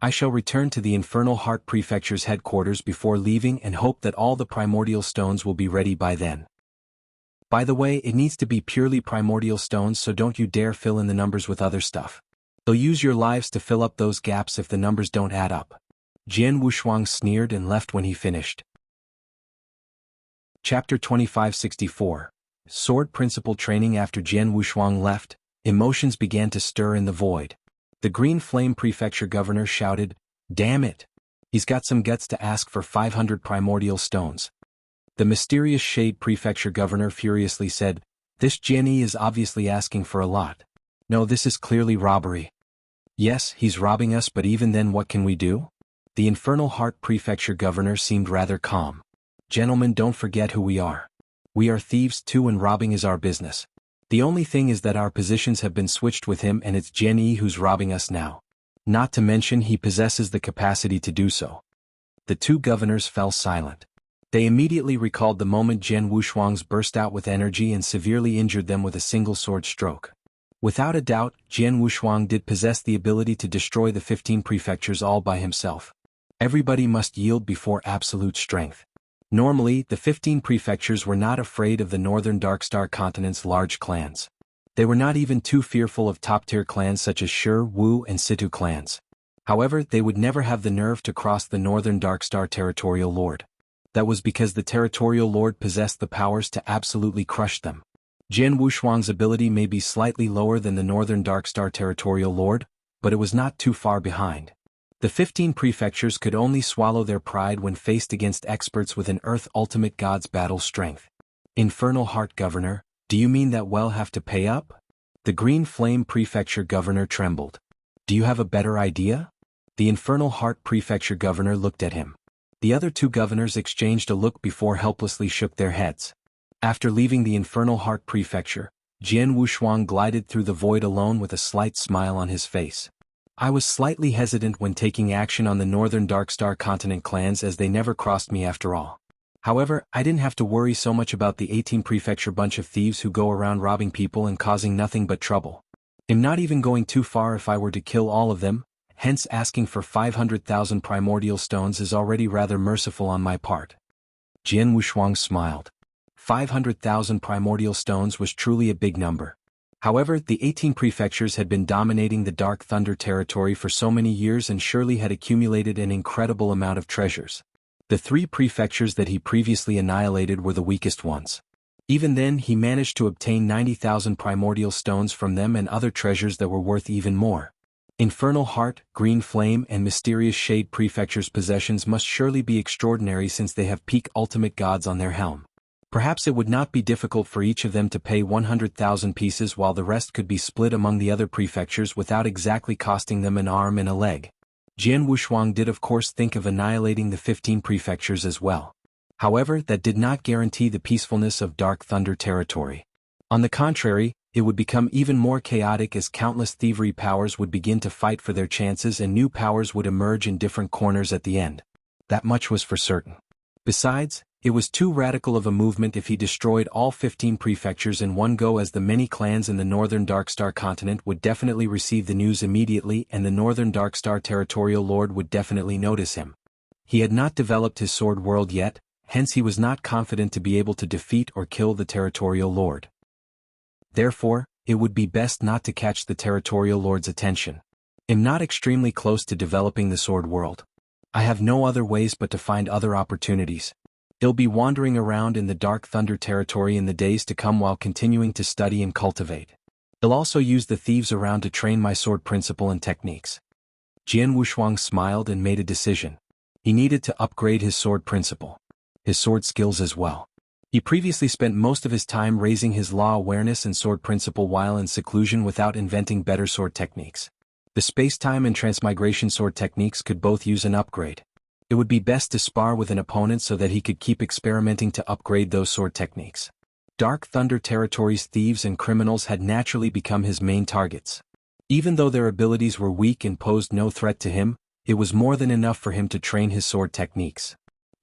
I shall return to the Infernal Heart Prefecture's headquarters before leaving and hope that all the primordial stones will be ready by then. By the way, it needs to be purely primordial stones, so don't you dare fill in the numbers with other stuff. They'll use your lives to fill up those gaps if the numbers don't add up." Jian Wushuang sneered and left when he finished. Chapter 2564. Sword Principle Training. After Jian Wushuang left, emotions began to stir in the void. The Green Flame Prefecture governor shouted, "Damn it! He's got some guts to ask for 500 primordial stones." The Mysterious Shade Prefecture governor furiously said, "This Jian Yi is obviously asking for a lot. No, this is clearly robbery." "Yes, he's robbing us, but even then what can we do?" The Infernal Heart Prefecture governor seemed rather calm. "Gentlemen, don't forget who we are. We are thieves too, and robbing is our business. The only thing is that our positions have been switched with him, and it's Jian Yi who's robbing us now. Not to mention he possesses the capacity to do so." The 2 governors fell silent. They immediately recalled the moment Jian Wushuang's burst out with energy and severely injured them with a single sword stroke. Without a doubt, Jian Wushuang did possess the ability to destroy the 15 prefectures all by himself. Everybody must yield before absolute strength. Normally, the 15 prefectures were not afraid of the northern Darkstar continent's large clans. They were not even too fearful of top-tier clans such as Shi, Wu, and Situ clans. However, they would never have the nerve to cross the northern Darkstar territorial lord. That was because the territorial lord possessed the powers to absolutely crush them. Jian Wushuang's ability may be slightly lower than the northern Darkstar territorial lord, but it was not too far behind. The 15 prefectures could only swallow their pride when faced against experts with an Earth Ultimate God's battle strength. "Infernal Heart Governor, do you mean that we'll have to pay up?" The Green Flame Prefecture governor trembled. "Do you have a better idea?" The Infernal Heart Prefecture governor looked at him. The other 2 governors exchanged a look before helplessly shook their heads. After leaving the Infernal Heart Prefecture, Jian Wushuang glided through the void alone with a slight smile on his face. "I was slightly hesitant when taking action on the northern Darkstar continent clans, as they never crossed me after all. However, I didn't have to worry so much about the 18 prefecture bunch of thieves who go around robbing people and causing nothing but trouble. I'm not even going too far if I were to kill all of them, hence asking for 500,000 primordial stones is already rather merciful on my part." Jian Wushuang smiled. 500,000 primordial stones was truly a big number. However, the 18 prefectures had been dominating the Dark Thunder territory for so many years and surely had accumulated an incredible amount of treasures. The 3 prefectures that he previously annihilated were the weakest ones. Even then, he managed to obtain 90,000 primordial stones from them and other treasures that were worth even more. Infernal Heart, Green Flame and Mysterious Shade Prefecture's possessions must surely be extraordinary since they have peak ultimate gods on their helm. Perhaps it would not be difficult for each of them to pay 100,000 pieces while the rest could be split among the other prefectures without exactly costing them an arm and a leg. Jian Wushuang did of course think of annihilating the 15 prefectures as well. However, that did not guarantee the peacefulness of Dark Thunder territory. On the contrary, it would become even more chaotic as countless thievery powers would begin to fight for their chances and new powers would emerge in different corners at the end. That much was for certain. Besides, it was too radical of a movement if he destroyed all 15 prefectures in one go, as the many clans in the northern Darkstar continent would definitely receive the news immediately and the northern Darkstar territorial lord would definitely notice him. He had not developed his sword world yet, hence he was not confident to be able to defeat or kill the territorial lord. Therefore, it would be best not to catch the territorial lord's attention. I'm not extremely close to developing the sword world. I have no other ways but to find other opportunities. I'll be wandering around in the Dark Thunder territory in the days to come while continuing to study and cultivate. I'll also use the thieves around to train my sword principle and techniques. Jian Wushuang smiled and made a decision. He needed to upgrade his sword principle. His sword skills as well. He previously spent most of his time raising his law awareness and sword principle while in seclusion without inventing better sword techniques. The space-time and transmigration sword techniques could both use an upgrade. It would be best to spar with an opponent so that he could keep experimenting to upgrade those sword techniques. Dark Thunder territory's thieves and criminals had naturally become his main targets. Even though their abilities were weak and posed no threat to him, it was more than enough for him to train his sword techniques.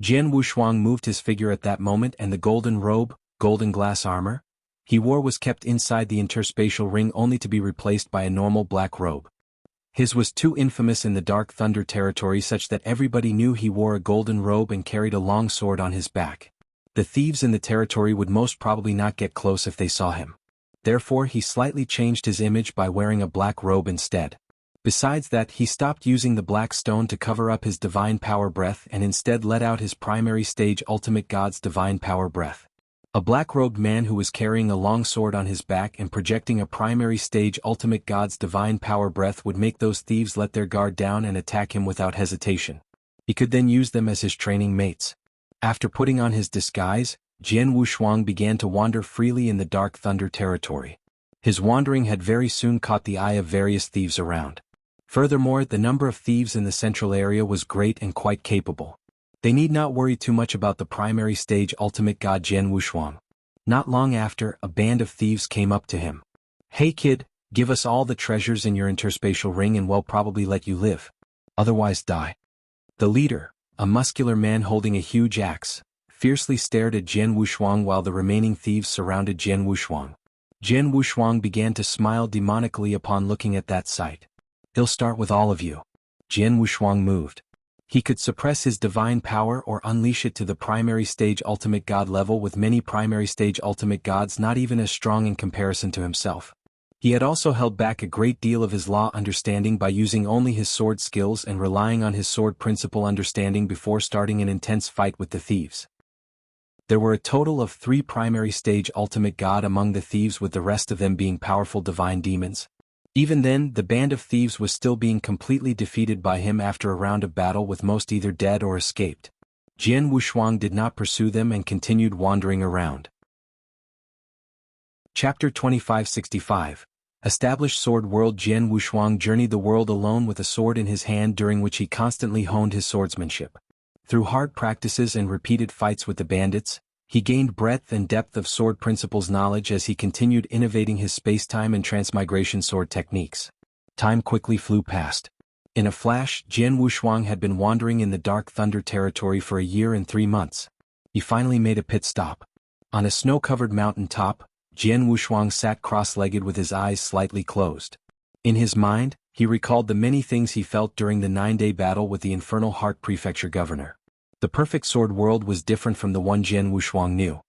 Jian Wushuang moved his figure at that moment and the golden robe, golden glass armor, he wore was kept inside the interspatial ring only to be replaced by a normal black robe. His was too infamous in the Dark Thunder territory such that everybody knew he wore a golden robe and carried a long sword on his back. The thieves in the territory would most probably not get close if they saw him. Therefore he slightly changed his image by wearing a black robe instead. Besides that, he stopped using the black stone to cover up his divine power breath and instead let out his primary stage ultimate god's divine power breath. A black-robed man who was carrying a long sword on his back and projecting a primary stage ultimate god's divine power breath would make those thieves let their guard down and attack him without hesitation. He could then use them as his training mates. After putting on his disguise, Jian Wushuang began to wander freely in the Dark Thunder territory. His wandering had very soon caught the eye of various thieves around. Furthermore, the number of thieves in the central area was great and quite capable. They need not worry too much about the primary stage ultimate god Jian Wushuang. Not long after, a band of thieves came up to him. "Hey kid, give us all the treasures in your interspatial ring and we'll probably let you live. Otherwise die." The leader, a muscular man holding a huge axe, fiercely stared at Jian Wushuang while the remaining thieves surrounded Jian Wushuang. Jian Wushuang began to smile demonically upon looking at that sight. "He'll start with all of you." Jian Wushuang moved. He could suppress his divine power or unleash it to the primary stage ultimate god level with many primary stage ultimate gods not even as strong in comparison to himself. He had also held back a great deal of his law understanding by using only his sword skills and relying on his sword principle understanding before starting an intense fight with the thieves. There were a total of 3 primary stage ultimate god among the thieves, with the rest of them being powerful divine demons. Even then, the band of thieves was still being completely defeated by him after a round of battle, with most either dead or escaped. Jian Wushuang did not pursue them and continued wandering around. Chapter 2565. Established Sword World. Jian Wushuang journeyed the world alone with a sword in his hand, during which he constantly honed his swordsmanship. Through hard practices and repeated fights with the bandits, he gained breadth and depth of sword principles knowledge as he continued innovating his space-time and transmigration sword techniques. Time quickly flew past. In a flash, Jian Wushuang had been wandering in the Dark Thunder territory for a year and 3 months. He finally made a pit stop. On a snow-covered mountain top, Jian Wushuang sat cross-legged with his eyes slightly closed. In his mind, he recalled the many things he felt during the 9-day battle with the Infernal Heart Prefecture governor. The perfect sword world was different from the one Jian Wushuang knew.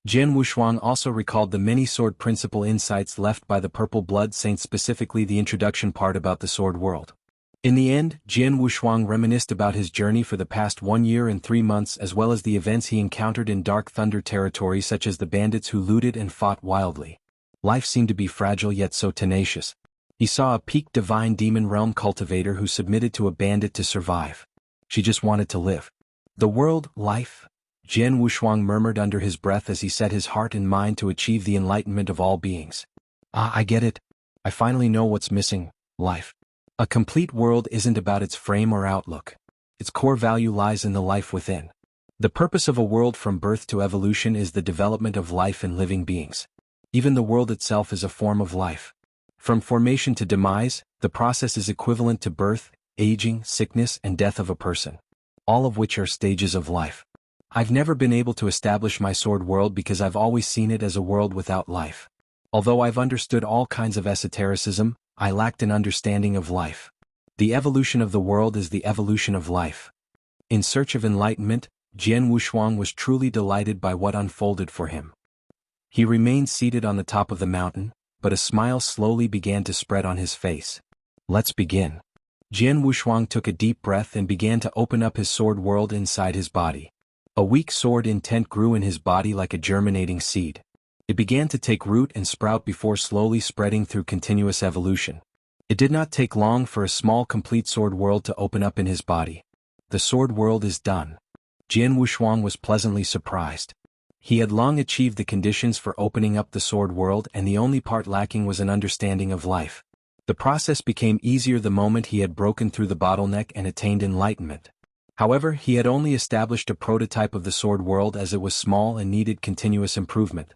Jian Wushuang also recalled the many sword principle insights left by the Purple Blood Saints, specifically the introduction part about the sword world. In the end, Jian Wushuang reminisced about his journey for the past 1 year and 3 months, as well as the events he encountered in Dark Thunder territory, such as the bandits who looted and fought wildly. Life seemed to be fragile yet so tenacious. He saw a peak divine demon realm cultivator who submitted to a bandit to survive. She just wanted to live. The world, life? Jian Wushuang murmured under his breath as he set his heart and mind to achieve the enlightenment of all beings. Ah, I get it. I finally know what's missing, life. A complete world isn't about its frame or outlook. Its core value lies in the life within. The purpose of a world from birth to evolution is the development of life and living beings. Even the world itself is a form of life. From formation to demise, the process is equivalent to birth, aging, sickness, and death of a person. All of which are stages of life. I've never been able to establish my sword world because I've always seen it as a world without life. Although I've understood all kinds of esotericism, I lacked an understanding of life. The evolution of the world is the evolution of life. In search of enlightenment, Jian Wushuang was truly delighted by what unfolded for him. He remained seated on the top of the mountain, but a smile slowly began to spread on his face. Let's begin. Jian Wushuang took a deep breath and began to open up his sword world inside his body. A weak sword intent grew in his body like a germinating seed. It began to take root and sprout before slowly spreading through continuous evolution. It did not take long for a small complete sword world to open up in his body. The sword world is done. Jian Wushuang was pleasantly surprised. He had long achieved the conditions for opening up the sword world, and the only part lacking was an understanding of life. The process became easier the moment he had broken through the bottleneck and attained enlightenment. However, he had only established a prototype of the sword world as it was small and needed continuous improvement.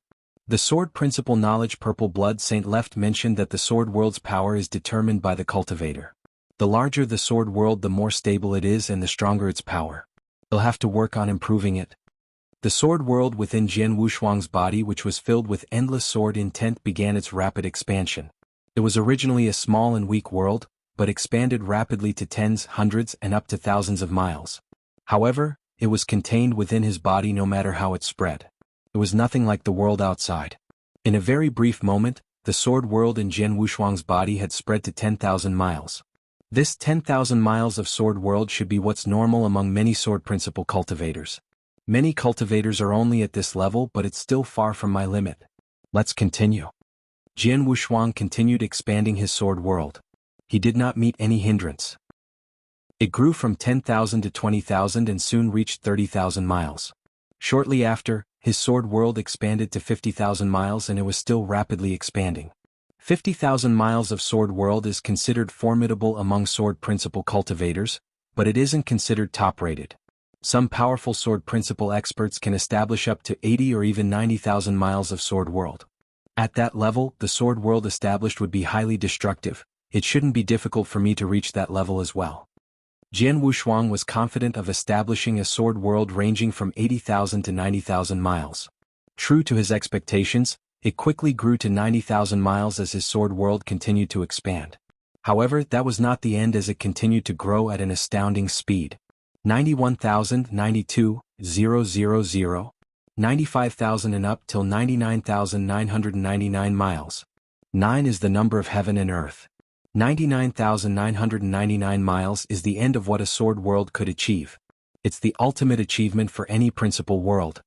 The sword principle knowledge Purple Blood Saint left mentioned that the sword world's power is determined by the cultivator. The larger the sword world, the more stable it is and the stronger its power. He'll have to work on improving it. The sword world within Jian Wushuang's body, which was filled with endless sword intent, began its rapid expansion. It was originally a small and weak world, but expanded rapidly to tens, hundreds, and up to thousands of miles. However, it was contained within his body no matter how it spread. It was nothing like the world outside. In a very brief moment, the sword world in Jian Wushuang's body had spread to 10,000 miles. This 10,000 miles of sword world should be what's normal among many sword principle cultivators. Many cultivators are only at this level, but it's still far from my limit. Let's continue. Jian Wushuang continued expanding his sword world. He did not meet any hindrance. It grew from 10,000 to 20,000 and soon reached 30,000 miles. Shortly after, his sword world expanded to 50,000 miles, and it was still rapidly expanding. 50,000 miles of sword world is considered formidable among sword principle cultivators, but it isn't considered top-rated. Some powerful sword principle experts can establish up to 80 or even 90,000 miles of sword world. At that level, the sword world established would be highly destructive. It shouldn't be difficult for me to reach that level as well. Jian Wushuang was confident of establishing a sword world ranging from 80,000 to 90,000 miles. True to his expectations, it quickly grew to 90,000 miles as his sword world continued to expand. However, that was not the end, as it continued to grow at an astounding speed. 91,000, 92,000, 95,000 and up till 99,999 miles. 9 is the number of heaven and earth. 99,999 miles is the end of what a sword world could achieve. It's the ultimate achievement for any principle world.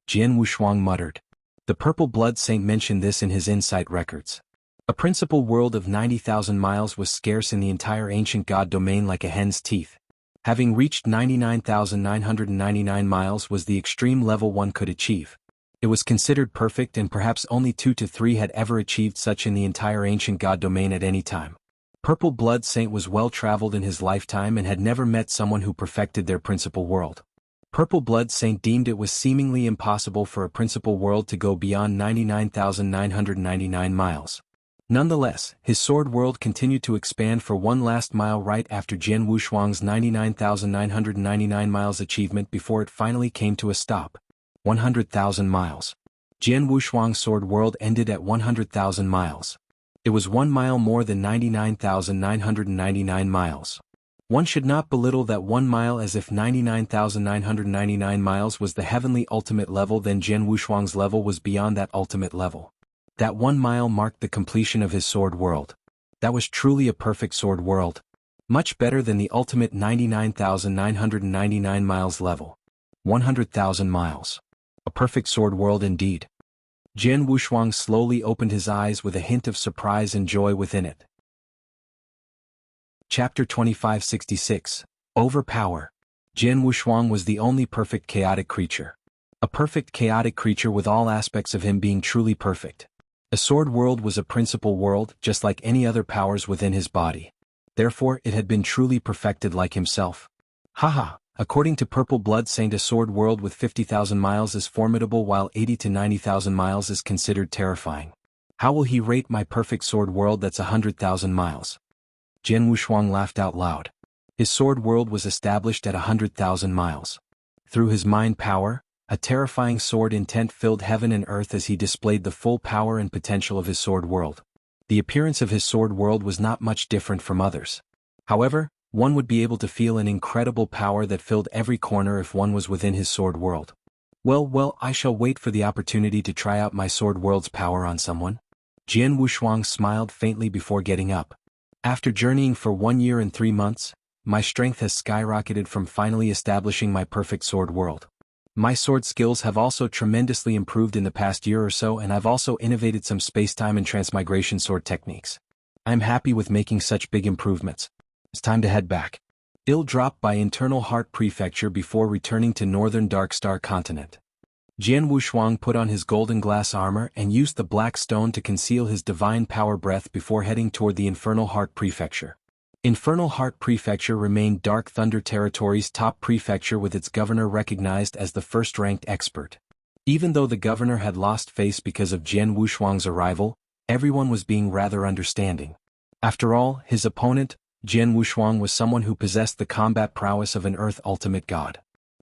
Jian Wushuang muttered. The Purple Blood Saint mentioned this in his insight records. A principle world of 90,000 miles was scarce in the entire ancient god domain like a hen's teeth. Having reached 99,999 miles was the extreme level one could achieve. It was considered perfect, and perhaps only 2 to 3 had ever achieved such in the entire ancient god domain at any time. Purple Blood Saint was well-traveled in his lifetime and had never met someone who perfected their principle world. Purple Blood Saint deemed it was seemingly impossible for a principle world to go beyond 99,999 miles. Nonetheless, his sword world continued to expand for one last mile right after Jian Wushuang's 99,999 miles achievement before it finally came to a stop. 100,000 miles. Jian Wushuang's sword world ended at 100,000 miles. It was 1 mile more than 99,999 miles. One should not belittle that 1 mile, as if 99,999 miles was the heavenly ultimate level, then Jian Wushuang's level was beyond that ultimate level. That 1 mile marked the completion of his sword world. That was truly a perfect sword world. Much better than the ultimate 99,999 miles level. 100,000 miles. A perfect sword world indeed. Jian Wushuang slowly opened his eyes with a hint of surprise and joy within it. Chapter 2566. Overpower. Jian Wushuang was the only perfect chaotic creature. A perfect chaotic creature with all aspects of him being truly perfect. A sword world was a principal world, just like any other powers within his body. Therefore, it had been truly perfected like himself. Haha, according to Purple Blood Saint, a sword world with 50,000 miles is formidable while 80 to 90,000 miles is considered terrifying. How will he rate my perfect sword world that's 100,000 miles? Jian Wushuang laughed out loud. His sword world was established at 100,000 miles. Through his mind power, a terrifying sword intent filled heaven and earth as he displayed the full power and potential of his sword world. The appearance of his sword world was not much different from others. However, one would be able to feel an incredible power that filled every corner if one was within his sword world. Well, I shall wait for the opportunity to try out my sword world's power on someone. Jian Wushuang smiled faintly before getting up. After journeying for 1 year and 3 months, my strength has skyrocketed from finally establishing my perfect sword world. My sword skills have also tremendously improved in the past year or so, and I've also innovated some space-time and transmigration sword techniques. I'm happy with making such big improvements. It's time to head back. Il dropped by Internal Heart Prefecture before returning to Northern Dark Star Continent. Jian Wushuang put on his golden glass armor and used the black stone to conceal his divine power breath before heading toward the Infernal Heart Prefecture. Infernal Heart Prefecture remained Dark Thunder Territory's top prefecture, with its governor recognized as the first-ranked expert. Even though the governor had lost face because of Jian Wushuang's arrival, everyone was being rather understanding. After all, his opponent, Jian Wushuang, was someone who possessed the combat prowess of an Earth ultimate god.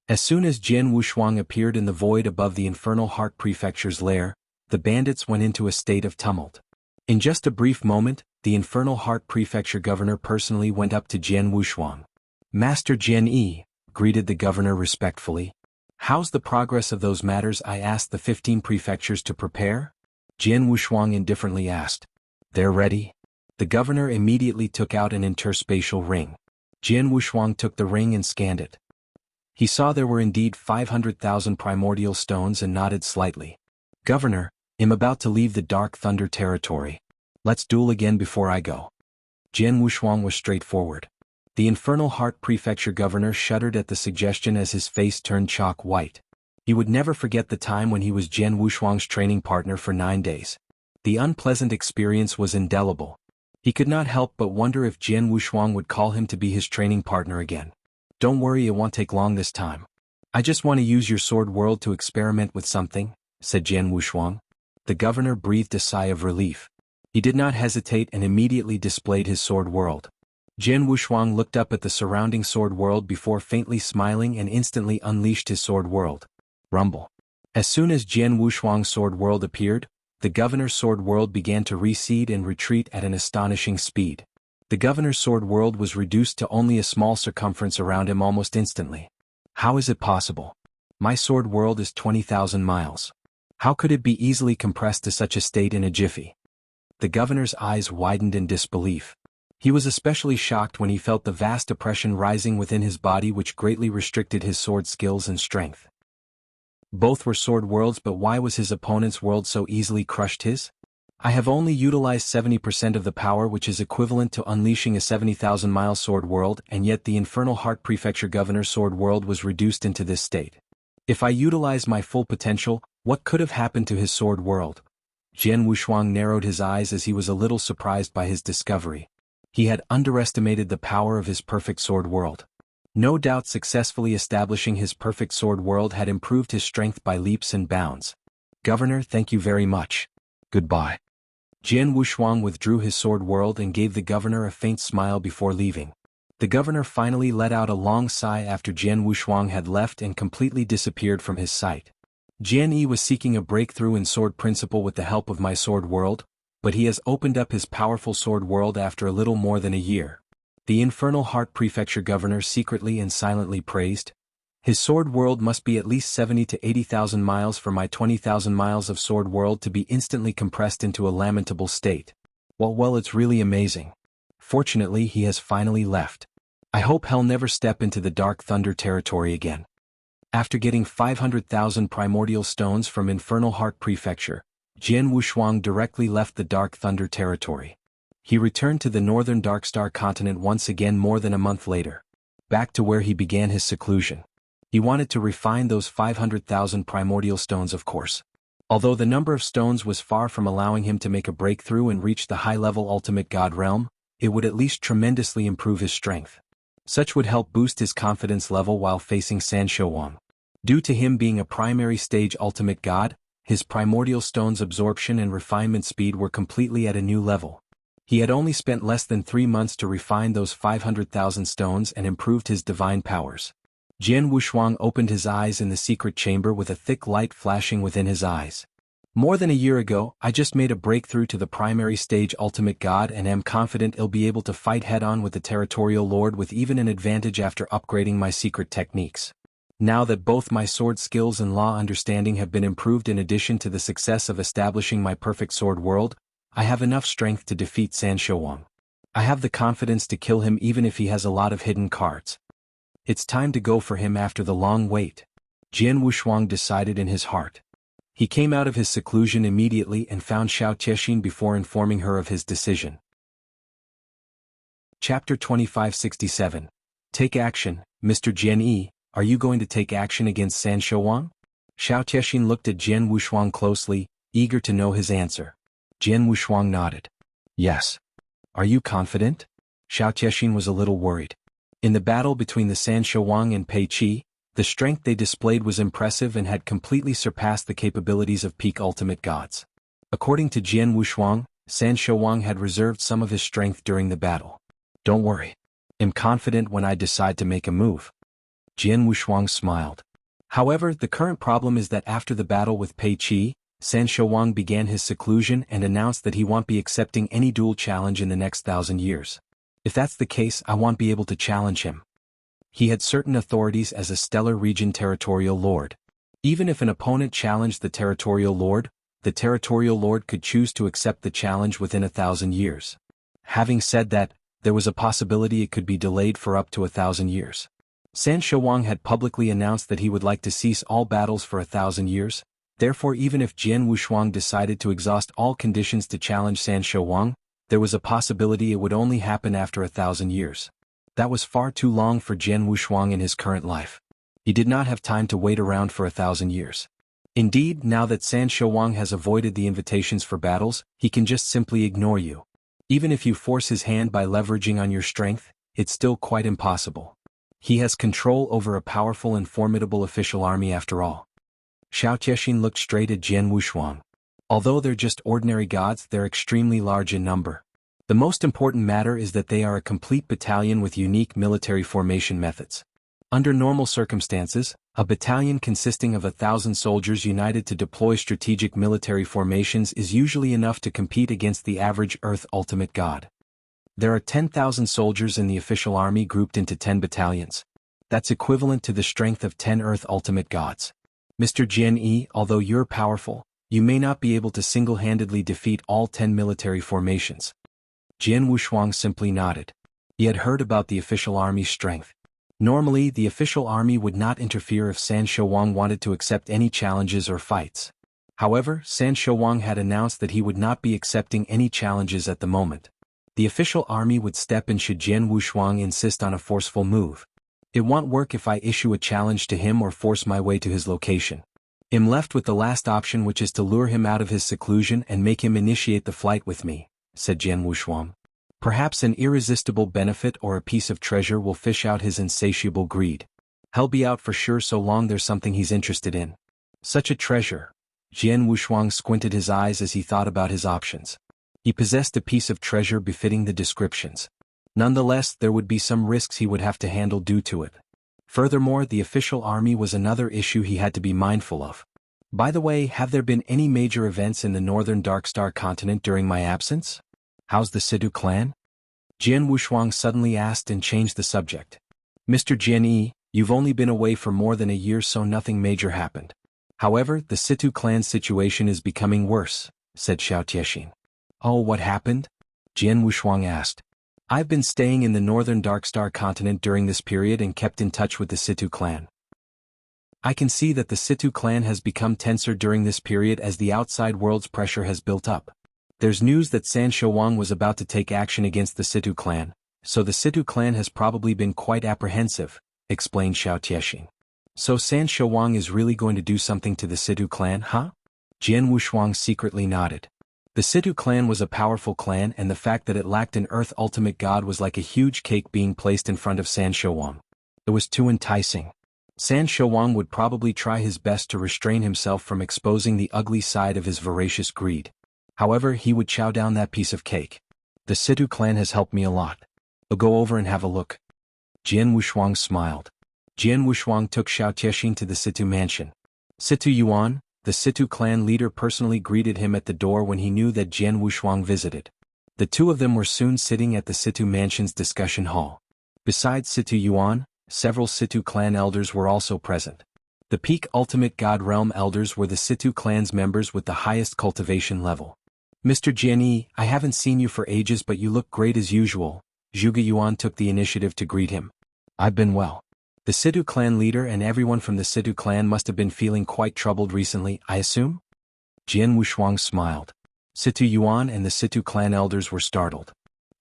As soon as Jian Wushuang appeared in the void above the Infernal Heart Prefecture's lair, the bandits went into a state of tumult. In just a brief moment, the Infernal Heart Prefecture governor personally went up to Jian Wushuang. Master Jian Yi, greeted the governor respectfully. How's the progress of those matters I asked the 15 prefectures to prepare? Jian Wushuang indifferently asked. They're ready. The governor immediately took out an interspatial ring. Jian Wushuang took the ring and scanned it. He saw there were indeed 500,000 primordial stones and nodded slightly. Governor, I'm about to leave the Dark Thunder Territory. Let's duel again before I go. Jian Wushuang was straightforward. The Infernal Heart Prefecture governor shuddered at the suggestion as his face turned chalk white. He would never forget the time when he was Jian Wushuang's training partner for 9 days. The unpleasant experience was indelible. He could not help but wonder if Jian Wushuang would call him to be his training partner again. Don't worry, it won't take long this time. I just want to use your sword world to experiment with something, said Jian Wushuang. The governor breathed a sigh of relief. He did not hesitate and immediately displayed his sword world. Jian Wushuang looked up at the surrounding sword world before faintly smiling and instantly unleashed his sword world. Rumble. As soon as Jian Wushuang's sword world appeared, the governor's sword world began to recede and retreat at an astonishing speed. The governor's sword world was reduced to only a small circumference around him almost instantly. How is it possible? My sword world is 20,000 miles. How could it be easily compressed to such a state in a jiffy? The governor's eyes widened in disbelief. He was especially shocked when he felt the vast oppression rising within his body, which greatly restricted his sword skills and strength. Both were sword worlds, but why was his opponent's world so easily crushed his? I have only utilized 70% of the power, which is equivalent to unleashing a 70,000-mile sword world, and yet the Infernal Heart Prefecture governor's sword world was reduced into this state. If I utilized my full potential, what could have happened to his sword world? Jian Wushuang narrowed his eyes as he was a little surprised by his discovery. He had underestimated the power of his perfect sword world. No doubt successfully establishing his perfect sword world had improved his strength by leaps and bounds. Governor, thank you very much. Goodbye. Jian Wushuang withdrew his sword world and gave the governor a faint smile before leaving. The governor finally let out a long sigh after Jian Wushuang had left and completely disappeared from his sight. Jian Yi was seeking a breakthrough in sword principle with the help of my sword world, but he has opened up his powerful sword world after a little more than a year. The Infernal Heart Prefecture governor secretly and silently praised. His sword world must be at least 70 to 80,000 miles for my 20,000 miles of sword world to be instantly compressed into a lamentable state. Well, it's really amazing. Fortunately, he has finally left. I hope he'll never step into the Dark Thunder Territory again. After getting 500,000 primordial stones from Infernal Heart Prefecture, Jian Wushuang directly left the Dark Thunder Territory. He returned to the northern Darkstar continent once again more than a month later, back to where he began his seclusion. He wanted to refine those 500,000 primordial stones, of course. Although the number of stones was far from allowing him to make a breakthrough and reach the high-level ultimate god realm, it would at least tremendously improve his strength. Such would help boost his confidence level while facing San Shouwang. Due to him being a primary stage ultimate god, his primordial stones absorption and refinement speed were completely at a new level. He had only spent less than 3 months to refine those 500,000 stones and improved his divine powers. Jian Wushuang opened his eyes in the secret chamber with a thick light flashing within his eyes. More than a year ago, I just made a breakthrough to the primary stage ultimate god and am confident I'll be able to fight head-on with the territorial lord with even an advantage after upgrading my secret techniques. Now that both my sword skills and law understanding have been improved in addition to the success of establishing my perfect sword world, I have enough strength to defeat San Shouwang. I have the confidence to kill him even if he has a lot of hidden cards. It's time to go for him after the long wait. Jian Wushuang decided in his heart. He came out of his seclusion immediately and found Xiao Tiexin before informing her of his decision. Chapter 2567. Take action, Mr. Jian Yi, are you going to take action against San Shouwang? Xiao Tiexin looked at Jian Wushuang closely, eager to know his answer. Jian Wushuang nodded. Yes. Are you confident? Xiao Tiexin was a little worried. In the battle between the San Shouwang and Pei Qi, the strength they displayed was impressive and had completely surpassed the capabilities of peak ultimate gods. According to Jian Wushuang, San Shouwang had reserved some of his strength during the battle. Don't worry. I'm confident when I decide to make a move. Jian Wushuang smiled. However, the current problem is that after the battle with Pei Qi, San Shouwang began his seclusion and announced that he won't be accepting any duel challenge in the next 1,000 years. If that's the case, I won't be able to challenge him. He had certain authorities as a stellar region territorial lord. Even if an opponent challenged the territorial lord could choose to accept the challenge within 1,000 years. Having said that, there was a possibility it could be delayed for up to 1,000 years. San Shouwang had publicly announced that he would like to cease all battles for 1,000 years, therefore even if Jian Wushuang decided to exhaust all conditions to challenge San Shouwang, there was a possibility it would only happen after 1,000 years. That was far too long for Jian Wushuang in his current life. He did not have time to wait around for 1,000 years. Indeed, now that San Shouwang has avoided the invitations for battles, he can just simply ignore you. Even if you force his hand by leveraging on your strength, it's still quite impossible. He has control over a powerful and formidable official army after all. Xiao Tiexin looked straight at Jian Wushuang. Although they're just ordinary gods, they're extremely large in number. The most important matter is that they are a complete battalion with unique military formation methods. Under normal circumstances, a battalion consisting of 1,000 soldiers united to deploy strategic military formations is usually enough to compete against the average Earth ultimate god. There are 10,000 soldiers in the official army grouped into 10 battalions. That's equivalent to the strength of 10 Earth ultimate gods. Mr. Jian Yi, although you're powerful, you may not be able to single-handedly defeat all 10 military formations. Jian Wushuang simply nodded. He had heard about the official army's strength. Normally, the official army would not interfere if San Shouwang wanted to accept any challenges or fights. However, San Shouwang had announced that he would not be accepting any challenges at the moment. The official army would step in should Jian Wushuang insist on a forceful move. It won't work if I issue a challenge to him or force my way to his location. I'm left with the last option, which is to lure him out of his seclusion and make him initiate the flight with me, said Jian Wushuang. Perhaps an irresistible benefit or a piece of treasure will fish out his insatiable greed. He'll be out for sure so long there's something he's interested in. Such a treasure. Jian Wushuang squinted his eyes as he thought about his options. He possessed a piece of treasure befitting the descriptions. Nonetheless, there would be some risks he would have to handle due to it. Furthermore, the official army was another issue he had to be mindful of. By the way, have there been any major events in the northern Darkstar continent during my absence? How's the Sidu clan? Jian Wushuang suddenly asked and changed the subject. Mr. Jian Yi, you've only been away for more than a year, so nothing major happened. However, the Situ clan situation is becoming worse, said Xiao Tiexin. Oh, what happened? Jian Wushuang asked. I've been staying in the northern Darkstar continent during this period and kept in touch with the Situ clan. I can see that the Situ clan has become tenser during this period as the outside world's pressure has built up. There's news that San Shouwang was about to take action against the Situ clan, so the Situ clan has probably been quite apprehensive, explained Xiao Tiexing. So San Shouwang is really going to do something to the Situ clan, huh? Jian Wushuang secretly nodded. The Situ clan was a powerful clan, and the fact that it lacked an Earth Ultimate God was like a huge cake being placed in front of San Shouwang. It was too enticing. San Shouwang would probably try his best to restrain himself from exposing the ugly side of his voracious greed. However, he would chow down that piece of cake. The Situ clan has helped me a lot. I'll go over and have a look. Jian Wushuang smiled. Jian Wushuang took Xiao Tiexing to the Situ mansion. Situ Yuan, the Situ clan leader, personally greeted him at the door when he knew that Jian Wushuang visited. The two of them were soon sitting at the Situ mansion's discussion hall. Besides Situ Yuan, several Situ clan elders were also present. The peak Ultimate God Realm elders were the Situ clan's members with the highest cultivation level. Mr. Jianyi, I haven't seen you for ages, but you look great as usual. Zhuge Yuan took the initiative to greet him. I've been well. The Situ clan leader and everyone from the Situ clan must have been feeling quite troubled recently, I assume? Jian Wushuang smiled. Situ Yuan and the Situ clan elders were startled.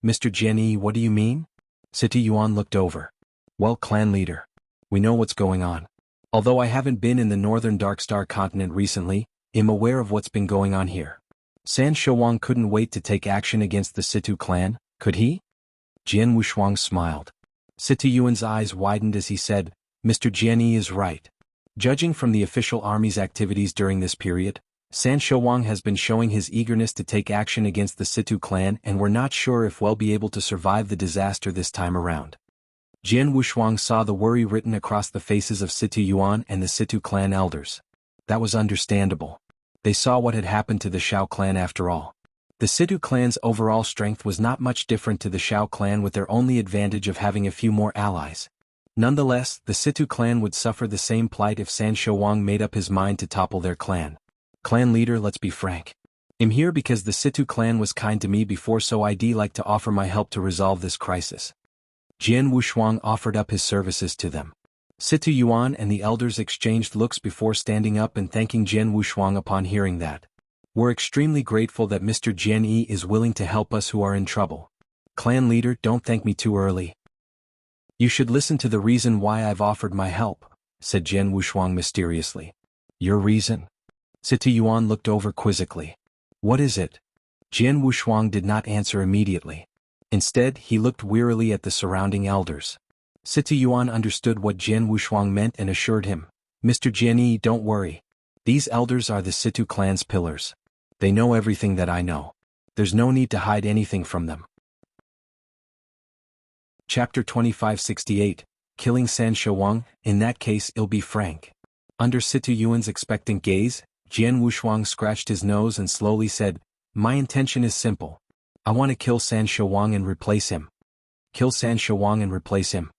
Mr. Jianyi, what do you mean? Situ Yuan looked over. Well, clan leader. We know what's going on. Although I haven't been in the northern Darkstar continent recently, I'm aware of what's been going on here. San Shouwang couldn't wait to take action against the Situ clan, could he? Jian Wushuang smiled. Situ Yuan's eyes widened as he said, Mr. Jianyi is right. Judging from the official army's activities during this period, San Shouwang has been showing his eagerness to take action against the Situ clan, and we're not sure if we'll be able to survive the disaster this time around. Jian Wushuang saw the worry written across the faces of Situ Yuan and the Situ clan elders. That was understandable. They saw what had happened to the Shao clan after all. The Situ clan's overall strength was not much different to the Shao clan, with their only advantage of having a few more allies. Nonetheless, the Situ clan would suffer the same plight if San Shouwang made up his mind to topple their clan. Clan leader, let's be frank. I'm here because the Situ clan was kind to me before, so I'd like to offer my help to resolve this crisis. Jian Wushuang offered up his services to them. Situ Yuan and the elders exchanged looks before standing up and thanking Jian Wushuang upon hearing that. We're extremely grateful that Mr. Jianyi is willing to help us who are in trouble. Clan leader, don't thank me too early. You should listen to the reason why I've offered my help, said Jian Wushuang mysteriously. Your reason? Situ Yuan looked over quizzically. What is it? Jian Wushuang did not answer immediately. Instead, he looked wearily at the surrounding elders. Situ Yuan understood what Jian Wushuang meant and assured him, Mr. Jianyi, don't worry. These elders are the Situ clan's pillars. They know everything that I know. There's no need to hide anything from them. Chapter 2568, Killing San Shouwang. In that case, I'll be frank. Under Situ Yuan's expectant gaze, Jian Wushuang scratched his nose and slowly said, My intention is simple. I want to kill San Shouwang and replace him. Kill San Shouwang and replace him.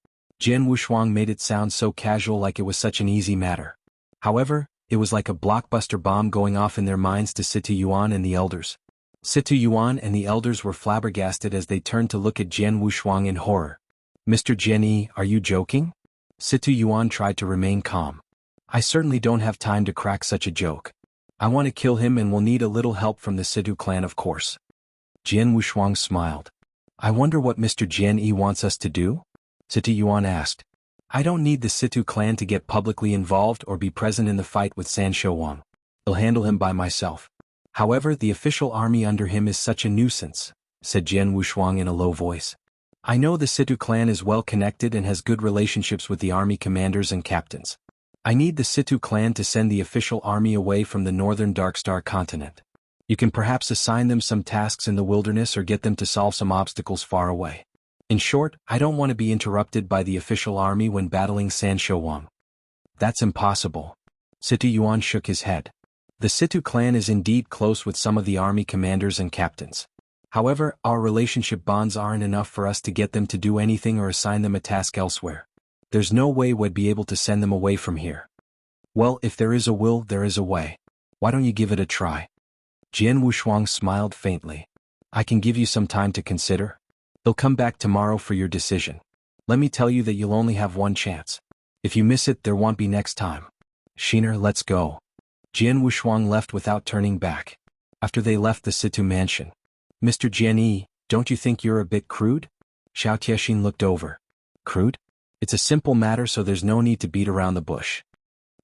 Jian Wushuang made it sound so casual, like it was such an easy matter. However, it was like a blockbuster bomb going off in their minds to Situ Yuan and the elders. Situ Yuan and the elders were flabbergasted as they turned to look at Jian Wushuang in horror. Mr. Jianyi, are you joking? Situ Yuan tried to remain calm. I certainly don't have time to crack such a joke. I want to kill him and will need a little help from the Situ clan, of course. Jian Wushuang smiled. I wonder what Mr. Jianyi wants us to do? Situ Yuan asked. I don't need the Situ clan to get publicly involved or be present in the fight with San Shouwang. I'll handle him by myself. However, the official army under him is such a nuisance, said Jian Wushuang in a low voice. I know the Situ clan is well connected and has good relationships with the army commanders and captains. I need the Situ clan to send the official army away from the northern Darkstar continent. You can perhaps assign them some tasks in the wilderness or get them to solve some obstacles far away. In short, I don't want to be interrupted by the official army when battling San Shouwang. That's impossible. Situ Yuan shook his head. The Situ clan is indeed close with some of the army commanders and captains. However, our relationship bonds aren't enough for us to get them to do anything or assign them a task elsewhere. There's no way we'd be able to send them away from here. Well, if there is a will, there is a way. Why don't you give it a try? Jian Wushuang smiled faintly. I can give you some time to consider. They'll come back tomorrow for your decision. Let me tell you that you'll only have one chance. If you miss it, there won't be next time. Shiner, let's go. Jian Wushuang left without turning back. after they left the Situ mansion. Mr. Jianghu, don't you think you're a bit crude? Xiao Tiexin looked over. Crude? It's a simple matter, so there's no need to beat around the bush.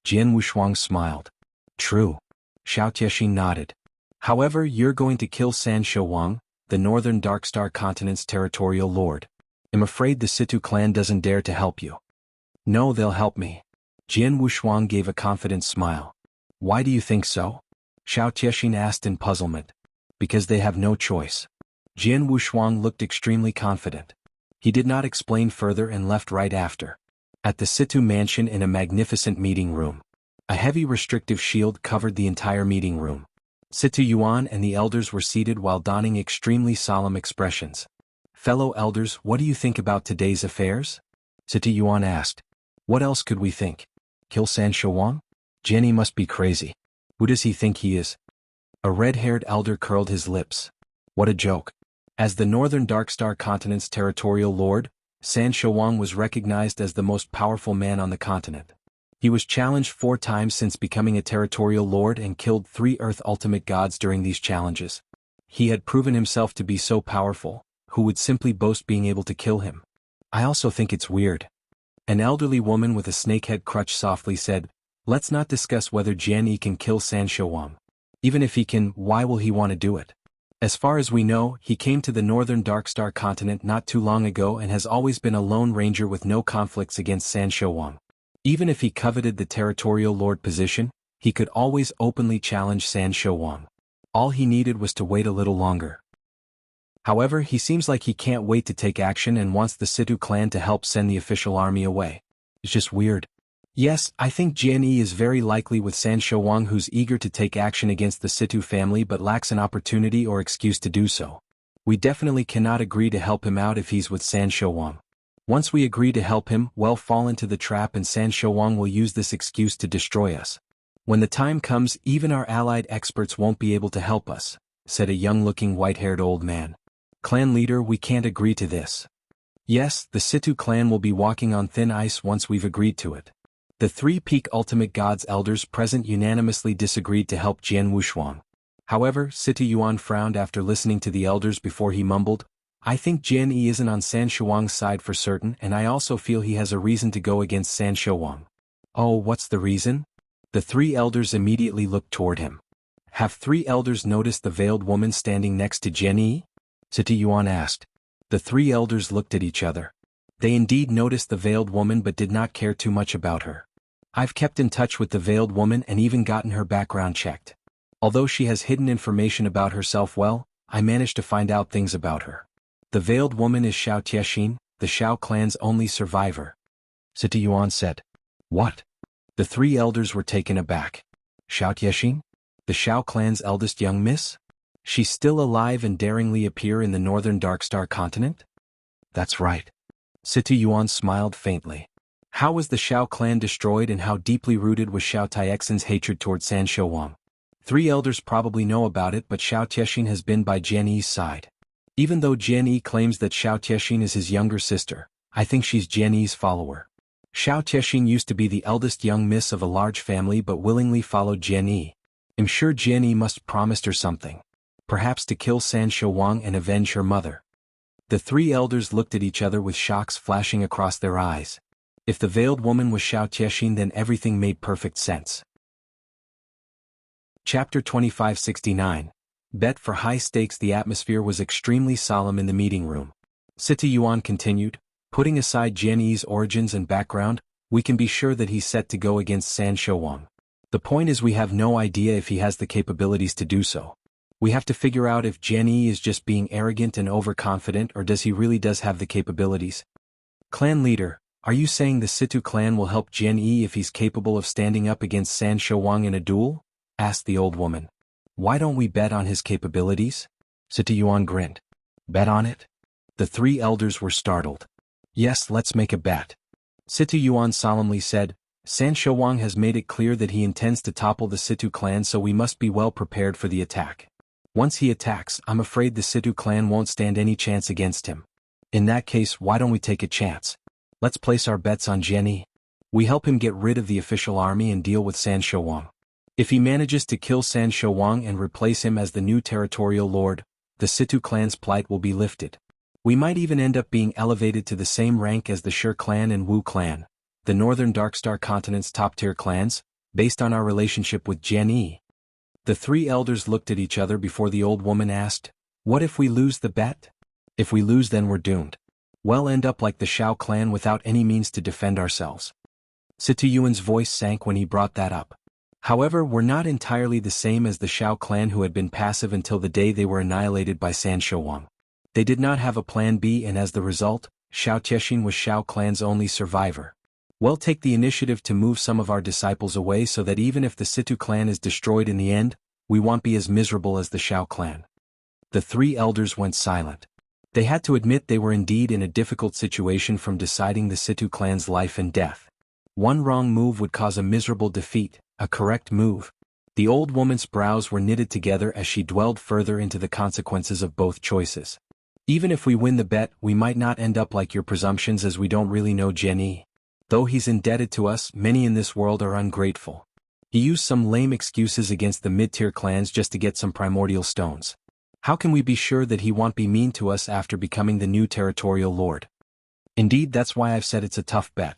Jian Wushuang smiled. True. Xiao Tiexin nodded. However, you're going to kill San Shouwang, the Northern Darkstar Continent's territorial lord. I'm afraid the Situ clan doesn't dare to help you. No, they'll help me. Jian Wushuang gave a confident smile. Why do you think so? Xiao Tiexin asked in puzzlement. Because they have no choice. Jian Wushuang looked extremely confident. He did not explain further and left right after. At the Situ mansion in a magnificent meeting room. A heavy restrictive shield covered the entire meeting room. Situ Yuan and the elders were seated while donning extremely solemn expressions. Fellow elders, what do you think about today's affairs? Situ Yuan asked. What else could we think? Kill San Shouwang? Jianghu must be crazy. Who does he think he is? A red-haired elder curled his lips. What a joke. As the Northern Darkstar Continent's territorial lord, San Shouwang was recognized as the most powerful man on the continent. He was challenged 4 times since becoming a territorial lord and killed 3 Earth ultimate gods during these challenges. He had proven himself to be so powerful, who would simply boast being able to kill him? I also think it's weird. An elderly woman with a snakehead crutch softly said, Let's not discuss whether Jianghu can kill San Shouwang. Even if he can, why will he want to do it? As far as we know, he came to the Northern Darkstar Continent not too long ago and has always been a lone ranger with no conflicts against San Shouwang. Even if he coveted the territorial lord position, he could always openly challenge San Shouwang. All he needed was to wait a little longer. However, he seems like he can't wait to take action and wants the Situ clan to help send the official army away. It's just weird. Yes, I think Jianghu is very likely with San Shouwang, who's eager to take action against the Situ family but lacks an opportunity or excuse to do so. We definitely cannot agree to help him out if he's with San Shouwang. Once we agree to help him, we'll fall into the trap and San Shouwang will use this excuse to destroy us. When the time comes, even our allied experts won't be able to help us, said a young-looking white-haired old man. Clan leader, we can't agree to this. Yes, the Situ clan will be walking on thin ice once we've agreed to it. The 3 peak ultimate gods elders present unanimously disagreed to help Jian Wushuang. However, Situ Yuan frowned after listening to the elders before he mumbled, I think Jianghu isn't on San Shouwang's side for certain, and I also feel he has a reason to go against San Shouwang. Oh, what's the reason? The 3 elders immediately looked toward him. Have 3 elders noticed the veiled woman standing next to Jianghu? Situ Yuan asked. The 3 elders looked at each other. They indeed noticed the veiled woman but did not care too much about her. I've kept in touch with the veiled woman and even gotten her background checked. Although she has hidden information about herself well, I managed to find out things about her. The veiled woman is Xiao Tiexin, the Xiao clan's only survivor. Situ Yuan said. What? The 3 elders were taken aback. Xiao Tiexin? The Xiao clan's eldest young miss? She's still alive and daringly appear in the Northern Darkstar Continent? That's right. Situ Yuan smiled faintly. How was the Xiao clan destroyed and how deeply rooted was Xiao Tiexin's hatred toward San Shouwang? 3 elders probably know about it, but Xiao Tiexin has been by Jianghu's side. Even though Jianghu claims that Xiao Tiexin is his younger sister, I think she's Jianghu's follower. Xiao Tiexin used to be the eldest young miss of a large family but willingly followed Jianghu. I'm sure Jianghu must promised her something. Perhaps to kill San Shouwang and avenge her mother. The 3 elders looked at each other with shocks flashing across their eyes. If the veiled woman was Xiao Tiexin, then everything made perfect sense. Chapter 2569. Bet for high stakes. The atmosphere was extremely solemn in the meeting room. Situ Yuan continued, putting aside Jianghu's origins and background, we can be sure that he's set to go against San Shouwang. The point is we have no idea if he has the capabilities to do so. We have to figure out if Jianghu is just being arrogant and overconfident or does he really does have the capabilities. Clan leader, are you saying the Situ clan will help Jianghu if he's capable of standing up against San Shouwang in a duel? Asked the old woman. Why don't we bet on his capabilities? Situ Yuan grinned. Bet on it? The 3 elders were startled. Yes, let's make a bet. Situ Yuan solemnly said, San Shouwang has made it clear that he intends to topple the Situ clan, so we must be well prepared for the attack. Once he attacks, I'm afraid the Situ clan won't stand any chance against him. In that case, why don't we take a chance? Let's place our bets on Jianghu. We help him get rid of the official army and deal with San Shouwang. If he manages to kill San Shouwang and replace him as the new territorial lord, the Situ clan's plight will be lifted. We might even end up being elevated to the same rank as the Shi clan and Wu clan, the northern Darkstar continent's top-tier clans, based on our relationship with Jian Yi. The three elders looked at each other before the old woman asked, "What if we lose the bet?" "If we lose, then we're doomed. We'll end up like the Shao clan without any means to defend ourselves." Situ Yuan's voice sank when he brought that up. "However, we're not entirely the same as the Shao clan, who had been passive until the day they were annihilated by San Shouwang. They did not have a plan B, and as the result, Shao Tiexin was Shao clan's only survivor. We'll take the initiative to move some of our disciples away so that even if the Situ clan is destroyed in the end, we won't be as miserable as the Shao clan." The three elders went silent. They had to admit they were indeed in a difficult situation from deciding the Situ clan's life and death. One wrong move would cause a miserable defeat, a correct move. The old woman's brows were knitted together as she dwelled further into the consequences of both choices. "Even if we win the bet, we might not end up like your presumptions, as we don't really know Jian Yi. Though he's indebted to us, many in this world are ungrateful. He used some lame excuses against the mid-tier clans just to get some primordial stones. How can we be sure that he won't be mean to us after becoming the new territorial lord? Indeed, that's why I've said it's a tough bet.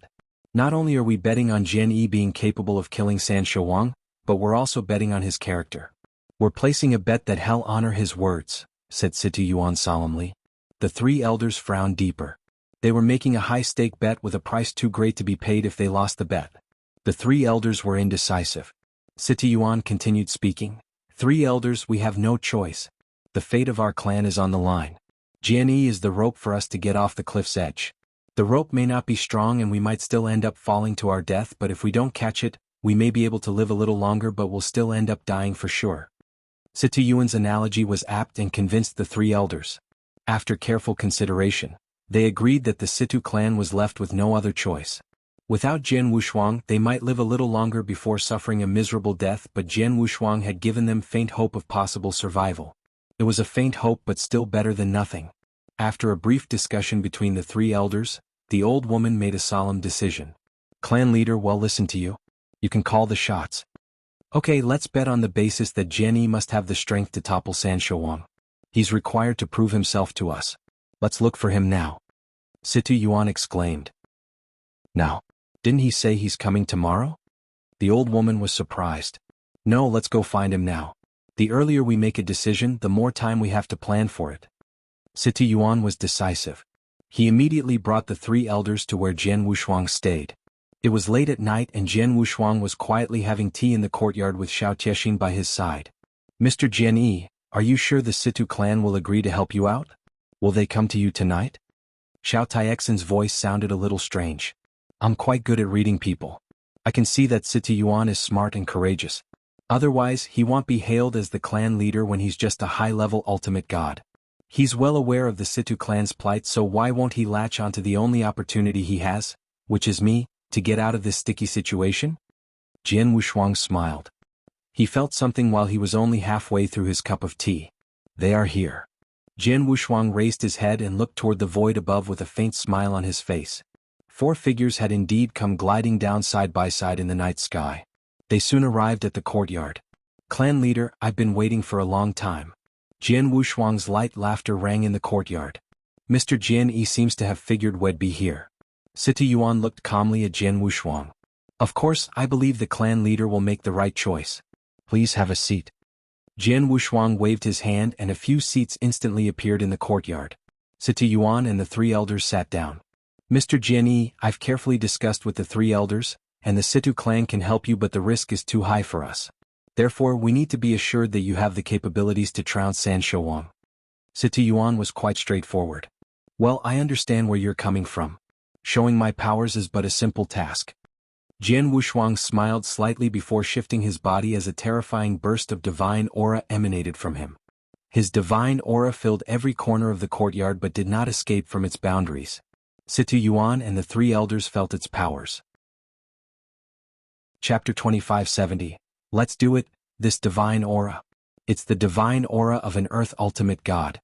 Not only are we betting on Jian Yi being capable of killing San Shouwang, but we're also betting on his character. We're placing a bet that he'll honor his words," said Situ Yuan solemnly. The three elders frowned deeper. They were making a high-stake bet with a price too great to be paid if they lost the bet. The three elders were indecisive. Situ Yuan continued speaking. "Three elders, we have no choice. The fate of our clan is on the line. Jian Yi is the rope for us to get off the cliff's edge. The rope may not be strong and we might still end up falling to our death, but if we don't catch it, we may be able to live a little longer, but we'll still end up dying for sure." Situ Yuan's analogy was apt and convinced the three elders. After careful consideration, they agreed that the Situ clan was left with no other choice. Without Jian Wushuang, they might live a little longer before suffering a miserable death, but Jian Wushuang had given them faint hope of possible survival. It was a faint hope, but still better than nothing. After a brief discussion between the three elders, the old woman made a solemn decision. "Clan leader, well, listen to you. You can call the shots. Okay, let's bet on the basis that Jian Yi must have the strength to topple San Shouwang. He's required to prove himself to us. Let's look for him now." Situ Yuan exclaimed. "Now, didn't he say he's coming tomorrow?" The old woman was surprised. "No, let's go find him now. The earlier we make a decision, the more time we have to plan for it." Situ Yuan was decisive. He immediately brought the three elders to where Jian Wushuang stayed. It was late at night and Jian Wushuang was quietly having tea in the courtyard with Shao Tiexin by his side. "Mr. Jian Yi, are you sure the Situ clan will agree to help you out? Will they come to you tonight?" Shao Tiexin's voice sounded a little strange. "I'm quite good at reading people. I can see that Situ Yuan is smart and courageous. Otherwise, he won't be hailed as the clan leader when he's just a high-level ultimate god. He's well aware of the Situ clan's plight, so why won't he latch onto the only opportunity he has, which is me, to get out of this sticky situation?" Jian Wushuang smiled. He felt something while he was only halfway through his cup of tea. "They are here." Jian Wushuang raised his head and looked toward the void above with a faint smile on his face. Four figures had indeed come gliding down side by side in the night sky. They soon arrived at the courtyard. "Clan leader, I've been waiting for a long time." Jian Wushuang's light laughter rang in the courtyard. "Mr. Jian Yi seems to have figured we'd be here." Situ Yuan looked calmly at Jian Wushuang. "Of course, I believe the clan leader will make the right choice. Please have a seat." Jian Wushuang waved his hand and a few seats instantly appeared in the courtyard. Situ Yuan and the three elders sat down. "Mr. Jian Yi, I've carefully discussed with the three elders, and the Situ clan can help you, but the risk is too high for us. Therefore, we need to be assured that you have the capabilities to trounce San Shouwang." Situ Yuan was quite straightforward. "Well, I understand where you're coming from. Showing my powers is but a simple task." Jian Wushuang smiled slightly before shifting his body as a terrifying burst of divine aura emanated from him. His divine aura filled every corner of the courtyard but did not escape from its boundaries. Situ Yuan and the three elders felt its powers. Chapter 2570. Let's do it, this divine aura. It's the divine aura of an Earth Ultimate God.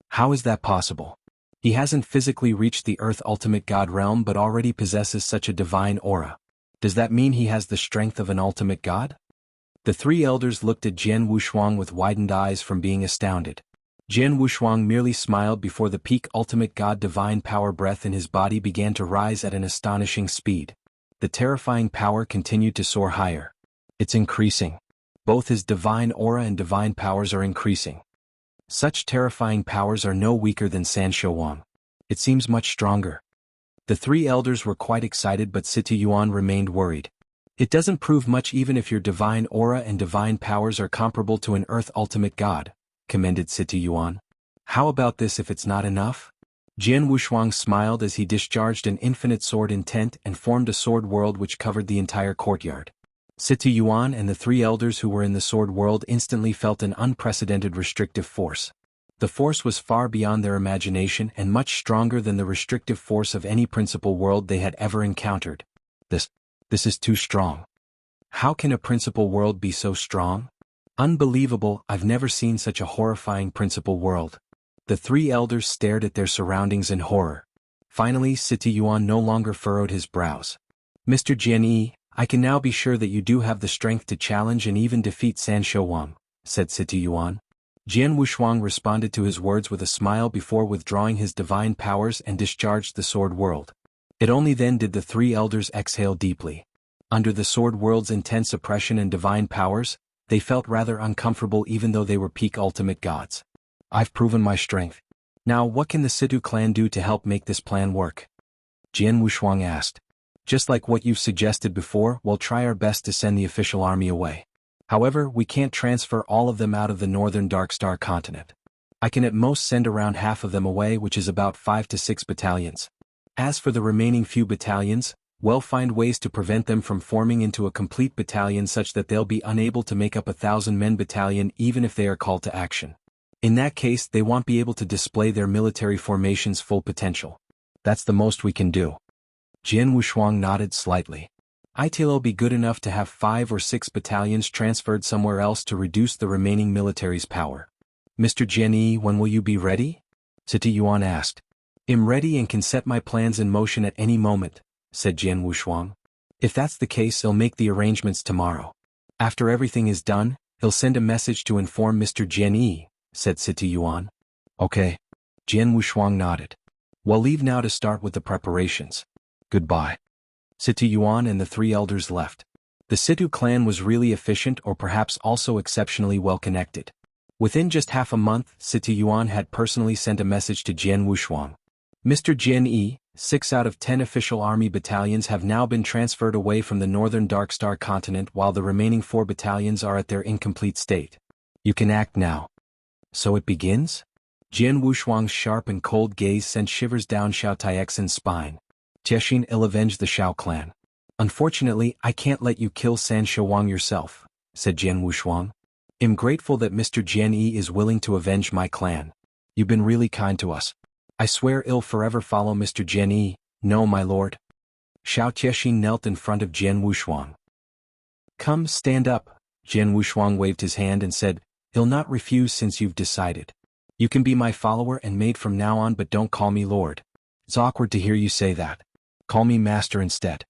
How is that possible? He hasn't physically reached the Earth Ultimate God realm but already possesses such a divine aura. Does that mean he has the strength of an ultimate god? The three elders looked at Jian Wushuang with widened eyes from being astounded. Jian Wushuang merely smiled before the peak ultimate god divine power breath in his body began to rise at an astonishing speed. The terrifying power continued to soar higher. It's increasing. Both his divine aura and divine powers are increasing. Such terrifying powers are no weaker than San Shouwang. It seems much stronger. The three elders were quite excited, but Situ Yuan remained worried. It doesn't prove much even if your divine aura and divine powers are comparable to an earth ultimate god, commended Situ Yuan. How about this if it's not enough? Jian Wushuang smiled as he discharged an infinite sword intent and formed a sword world which covered the entire courtyard. Situ Yuan and the three elders who were in the sword world instantly felt an unprecedented restrictive force. The force was far beyond their imagination and much stronger than the restrictive force of any principal world they had ever encountered. This is too strong. How can a principal world be so strong? Unbelievable, I've never seen such a horrifying principal world. The three elders stared at their surroundings in horror. Finally, Situ Yuan no longer furrowed his brows. Mr. Jian, I can now be sure that you do have the strength to challenge and even defeat San Shouwang, said Situ Yuan. Jian Wushuang responded to his words with a smile before withdrawing his divine powers and discharged the sword world. It only then did the three elders exhale deeply. Under the sword world's intense oppression and divine powers, they felt rather uncomfortable even though they were peak ultimate gods. I've proven my strength. Now what can the Situ clan do to help make this plan work? Jian Wushuang asked. Just like what you've suggested before, we'll try our best to send the official army away. However, we can't transfer all of them out of the northern Darkstar continent. I can at most send around half of them away, which is about 5 to 6 battalions. As for the remaining few battalions, we'll find ways to prevent them from forming into a complete battalion such that they'll be unable to make up a 1,000-men battalion even if they are called to action. In that case, they won't be able to display their military formation's full potential. That's the most we can do. Jian Wushuang nodded slightly. It'll be good enough to have 5 or 6 battalions transferred somewhere else to reduce the remaining military's power. Mr. Jian, when will you be ready? Situ Yuan asked. I'm ready and can set my plans in motion at any moment, said Jian Wushuang. If that's the case, I'll make the arrangements tomorrow. After everything is done, he'll send a message to inform Mr. Jian, said Situ Yuan. Okay. Jian Wushuang nodded. We'll leave now to start with the preparations. Goodbye. Situ Yuan and the three elders left. The Situ clan was really efficient, or perhaps also exceptionally well connected. Within just half a month, Situ Yuan had personally sent a message to Jian Wushuang. Mr. Jian, 6 out of 10 official army battalions have now been transferred away from the northern Darkstar continent while the remaining 4 battalions are at their incomplete state. You can act now. So it begins? Jian Wushuang's sharp and cold gaze sent shivers down Xiao Taixin's spine. Tiexin will avenge the Xiao clan. Unfortunately, I can't let you kill San Shouwang yourself, said Jian Wushuang. I'm grateful that Mr. Jian is willing to avenge my clan. You've been really kind to us. I swear I'll forever follow Mr. Jian. No, my lord. Xiao Tiexin knelt in front of Jian Wushuang. Come, stand up. Jian Wushuang waved his hand and said, I'll not refuse since you've decided. You can be my follower and maid from now on, but don't call me lord. It's awkward to hear you say that. Call me master instead.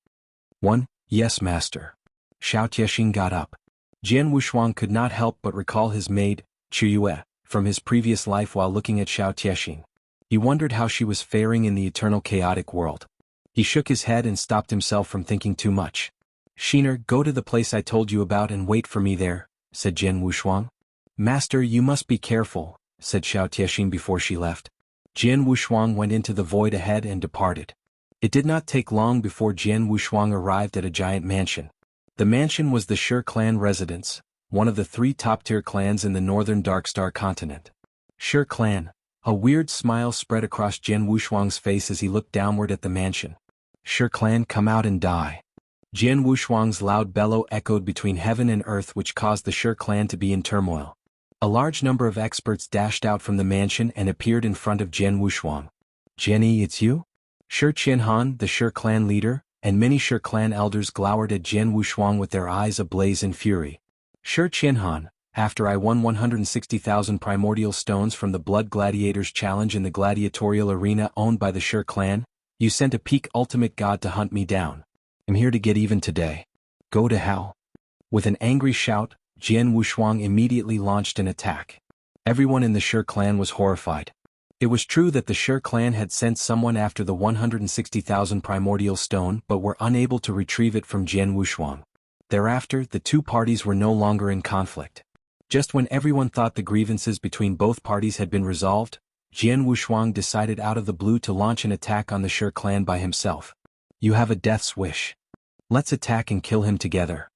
Yes, master. Xiao Tiexin got up. Jian Wushuang could not help but recall his maid, Chuyue, from his previous life while looking at Xiao Tiexin. He wondered how she was faring in the eternal chaotic world. He shook his head and stopped himself from thinking too much. Shiner, go to the place I told you about and wait for me there, said Jian Wushuang. Master, you must be careful, said Xiao Tiexin before she left. Jian Wushuang went into the void ahead and departed. It did not take long before Jian Wushuang arrived at a giant mansion. The mansion was the Shi clan residence, one of the 3 top-tier clans in the northern Darkstar continent. Shi clan. A weird smile spread across Jian Wushuang's face as he looked downward at the mansion. Shi clan, come out and die. Jian Wushuang's loud bellow echoed between heaven and earth, which caused the Shi clan to be in turmoil. A large number of experts dashed out from the mansion and appeared in front of Jian Wushuang. Jian, it's you? Shi Qianhan, the Shi clan leader, and many Shi clan elders glowered at Jian Wushuang with their eyes ablaze in fury. Shi Qianhan, after I won 160,000 primordial stones from the Blood Gladiators Challenge in the gladiatorial arena owned by the Shi clan, you sent a peak ultimate god to hunt me down. I'm here to get even today. Go to hell. With an angry shout, Jian Wushuang immediately launched an attack. Everyone in the Shi clan was horrified. It was true that the Shi clan had sent someone after the 160,000 primordial stone but were unable to retrieve it from Jian Wushuang. Thereafter, the two parties were no longer in conflict. Just when everyone thought the grievances between both parties had been resolved, Jian Wushuang decided out of the blue to launch an attack on the Shi clan by himself. You have a death's wish. Let's attack and kill him together.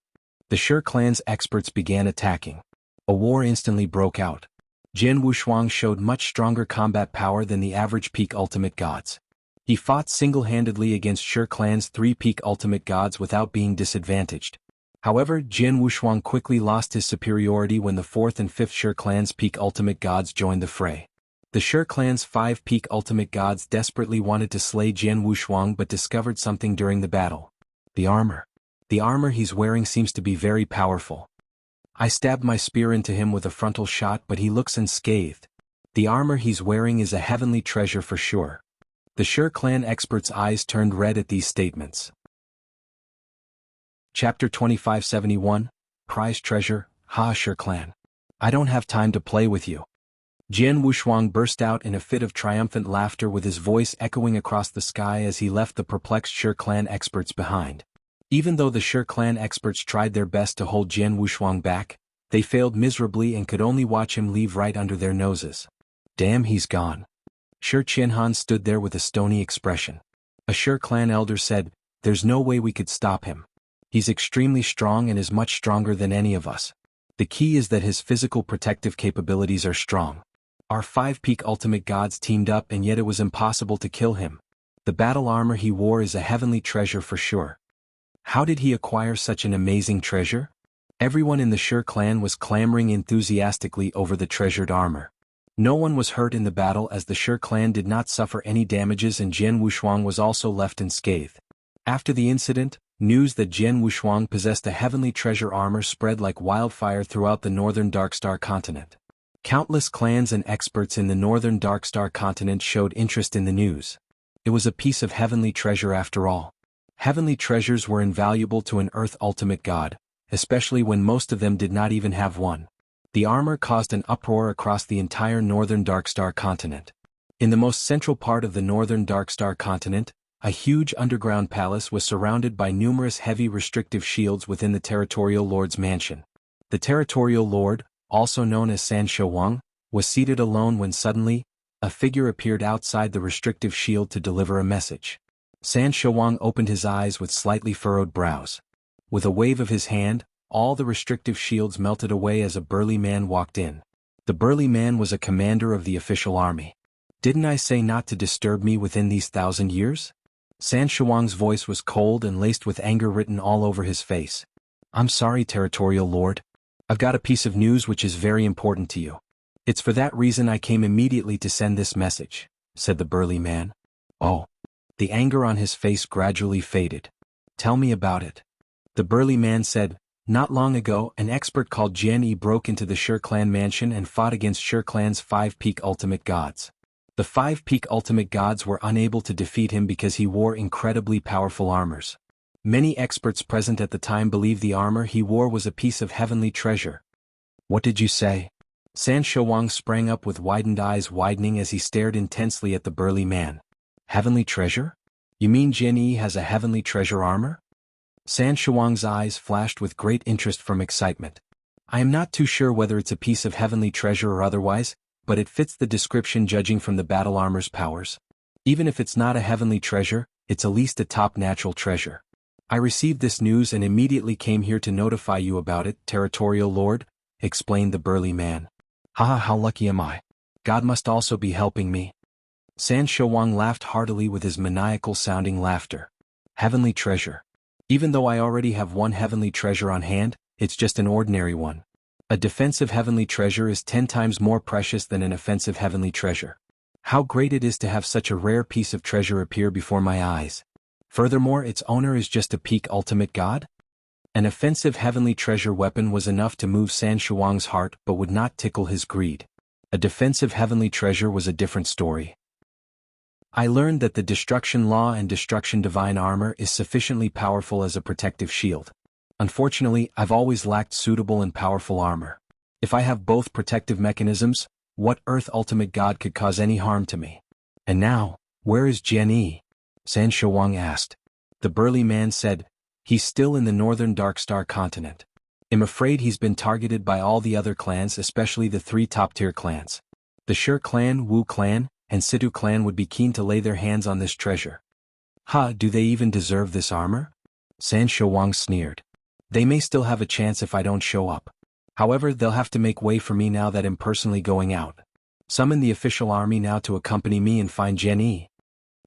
The Shi clan's experts began attacking. A war instantly broke out. Jian Wushuang showed much stronger combat power than the average peak ultimate gods. He fought single-handedly against Shi clan's 3 peak ultimate gods without being disadvantaged. However, Jian Wushuang quickly lost his superiority when the 4th and 5th Shi clan's peak ultimate gods joined the fray. The Shi clan's 5 peak ultimate gods desperately wanted to slay Jian Wushuang but discovered something during the battle. The armor. The armor he's wearing seems to be very powerful. I stabbed my spear into him with a frontal shot but he looks unscathed. The armor he's wearing is a heavenly treasure for sure. The Shi clan expert's eyes turned red at these statements. Chapter 2571, Prize Treasure, Ha Shi clan. I don't have time to play with you. Jian Wushuang burst out in a fit of triumphant laughter with his voice echoing across the sky as he left the perplexed Shi clan experts behind. Even though the Shi clan experts tried their best to hold Jian Wushuang back, they failed miserably and could only watch him leave right under their noses. Damn, he's gone. Shi Qianhan stood there with a stony expression. A Shi clan elder said, there's no way we could stop him. He's extremely strong and is much stronger than any of us. The key is that his physical protective capabilities are strong. Our 5 peak ultimate gods teamed up and yet it was impossible to kill him. The battle armor he wore is a heavenly treasure for sure. How did he acquire such an amazing treasure? Everyone in the Shi clan was clamoring enthusiastically over the treasured armor. No one was hurt in the battle as the Shi clan did not suffer any damages and Jian Wushuang was also left unscathed. After the incident, news that Jian Wushuang possessed a heavenly treasure armor spread like wildfire throughout the northern Darkstar continent. Countless clans and experts in the northern Darkstar continent showed interest in the news. It was a piece of heavenly treasure after all. Heavenly treasures were invaluable to an Earth ultimate god, especially when most of them did not even have one. The armor caused an uproar across the entire northern Darkstar continent. In the most central part of the northern Darkstar continent, a huge underground palace was surrounded by numerous heavy restrictive shields within the territorial lord's mansion. The territorial lord, also known as San Shouwang, was seated alone when suddenly, a figure appeared outside the restrictive shield to deliver a message. San Shouwang opened his eyes with slightly furrowed brows. With a wave of his hand, all the restrictive shields melted away as a burly man walked in. The burly man was a commander of the official army. Didn't I say not to disturb me within these 1,000 years? San Shouwang's voice was cold and laced with anger written all over his face. I'm sorry, territorial lord. I've got a piece of news which is very important to you. It's for that reason I came immediately to send this message, said the burly man. Oh. The anger on his face gradually faded. Tell me about it. The burly man said, not long ago an expert called Jian Yi broke into the Shi clan mansion and fought against Shi clan's 5 peak ultimate gods. The 5 peak ultimate gods were unable to defeat him because he wore incredibly powerful armors. Many experts present at the time believed the armor he wore was a piece of heavenly treasure. What did you say? San Shouwang sprang up with widened eyes widening as he stared intensely at the burly man. Heavenly treasure? You mean Jian Yi has a heavenly treasure armor? San Shouwang's eyes flashed with great interest from excitement. I am not too sure whether it's a piece of heavenly treasure or otherwise, but it fits the description judging from the battle armor's powers. Even if it's not a heavenly treasure, it's at least a top natural treasure. I received this news and immediately came here to notify you about it, territorial lord, explained the burly man. Haha, how lucky am I. God must also be helping me. San Shouwang laughed heartily with his maniacal-sounding laughter. Heavenly treasure. Even though I already have one heavenly treasure on hand, it's just an ordinary one. A defensive heavenly treasure is 10 times more precious than an offensive heavenly treasure. How great it is to have such a rare piece of treasure appear before my eyes. Furthermore, its owner is just a peak ultimate god? An offensive heavenly treasure weapon was enough to move San Shouwang's heart but would not tickle his greed. A defensive heavenly treasure was a different story. I learned that the Destruction Law and Destruction Divine Armor is sufficiently powerful as a protective shield. Unfortunately, I've always lacked suitable and powerful armor. If I have both protective mechanisms, what Earth Ultimate God could cause any harm to me? And now, where is Jianghu? San Shouwang asked. The burly man said, he's still in the northern Darkstar continent. I'm afraid he's been targeted by all the other clans, especially the 3 top-tier clans. The Shi clan, Wu clan, and Situ clan would be keen to lay their hands on this treasure. Do they even deserve this armor? San Shouwang sneered. They may still have a chance if I don't show up. However, they'll have to make way for me now that I'm personally going out. Summon the official army now to accompany me and find Jianghu.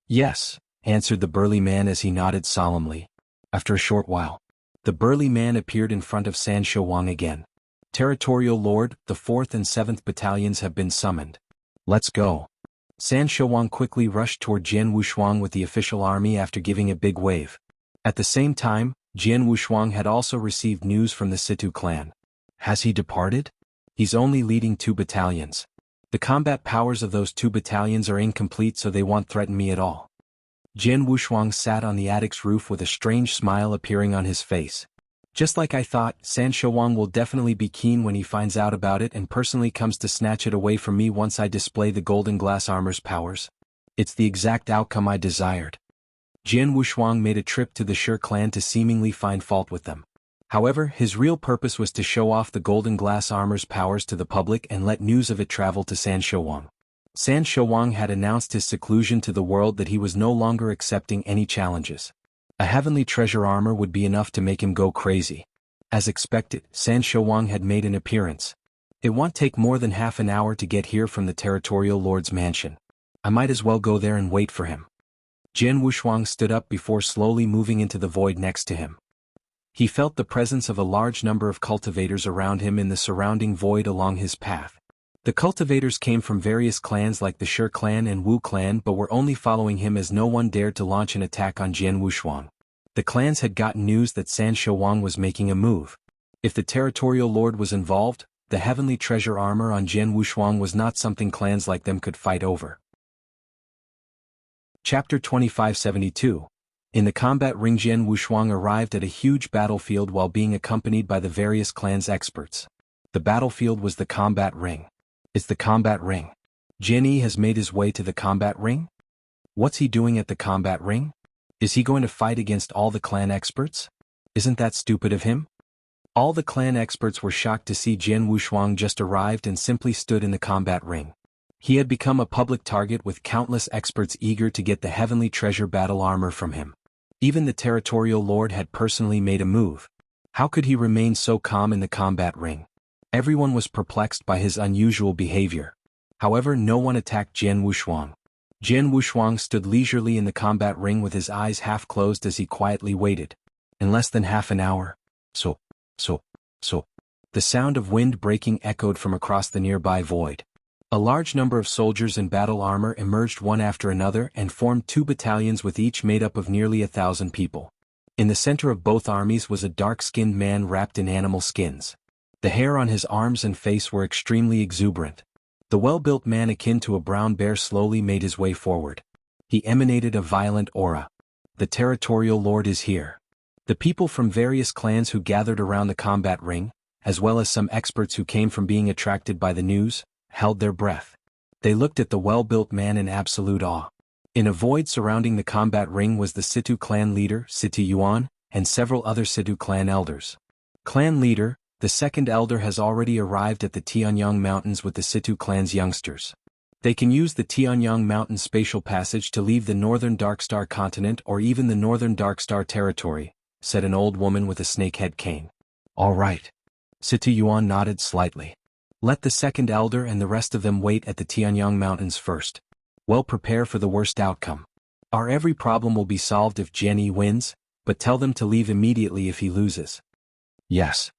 Yes, answered the burly man as he nodded solemnly. After a short while, the burly man appeared in front of San Shouwang again. Territorial Lord, the 4th and 7th battalions have been summoned. Let's go. San Shouwang quickly rushed toward Jian Wushuang with the official army after giving a big wave. At the same time, Jian Wushuang had also received news from the Situ clan. Has he departed? He's only leading 2 battalions. The combat powers of those 2 battalions are incomplete, so they won't threaten me at all. Jian Wushuang sat on the attic's roof with a strange smile appearing on his face. Just like I thought, San Shouwang will definitely be keen when he finds out about it and personally comes to snatch it away from me once I display the golden glass armor's powers. It's the exact outcome I desired. Jian Wushuang made a trip to the Shi clan to seemingly find fault with them. However, his real purpose was to show off the golden glass armor's powers to the public and let news of it travel to San Shouwang. San Shouwang had announced his seclusion to the world that he was no longer accepting any challenges. A heavenly treasure armor would be enough to make him go crazy. As expected, San Shouwang had made an appearance. It won't take more than half an hour to get here from the Territorial Lord's mansion. I might as well go there and wait for him. Jian Wushuang stood up before slowly moving into the void next to him. He felt the presence of a large number of cultivators around him in the surrounding void along his path. The cultivators came from various clans like the Shi clan and Wu clan, but were only following him as no one dared to launch an attack on Jian Wushuang. The clans had gotten news that San Shouwang was making a move. If the Territorial Lord was involved, the heavenly treasure armor on Jian Wushuang was not something clans like them could fight over. Chapter 2572. In the combat ring, Jian Wushuang arrived at a huge battlefield while being accompanied by the various clans' experts. The battlefield was the combat ring. It's the combat ring. Jianghu has made his way to the combat ring? What's he doing at the combat ring? Is he going to fight against all the clan experts? Isn't that stupid of him? All the clan experts were shocked to see Jian Wushuang just arrived and simply stood in the combat ring. He had become a public target with countless experts eager to get the heavenly treasure battle armor from him. Even the Territorial Lord had personally made a move. How could he remain so calm in the combat ring? Everyone was perplexed by his unusual behavior. However, no one attacked Jian Wushuang. Jian Wushuang stood leisurely in the combat ring with his eyes half closed as he quietly waited. In less than half an hour. So. The sound of wind breaking echoed from across the nearby void. A large number of soldiers in battle armor emerged one after another and formed 2 battalions with each made up of nearly 1,000 people. In the center of both armies was a dark-skinned man wrapped in animal skins. The hair on his arms and face were extremely exuberant. The well-built man akin to a brown bear slowly made his way forward. He emanated a violent aura. The Territorial Lord is here. The people from various clans who gathered around the combat ring, as well as some experts who came from being attracted by the news, held their breath. They looked at the well-built man in absolute awe. In a void surrounding the combat ring was the Situ clan leader, Situ Yuan, and several other Situ clan elders. Clan leader, the second elder, has already arrived at the Tianyang Mountains with the Situ clan's youngsters. They can use the Tianyang Mountain spatial passage to leave the northern Darkstar continent or even the northern Darkstar territory, said an old woman with a snakehead cane. All right. Situ Yuan nodded slightly. Let the second elder and the rest of them wait at the Tianyang Mountains first. Well, prepare for the worst outcome. Our every problem will be solved if Jianghu wins, but tell them to leave immediately if he loses. Yes.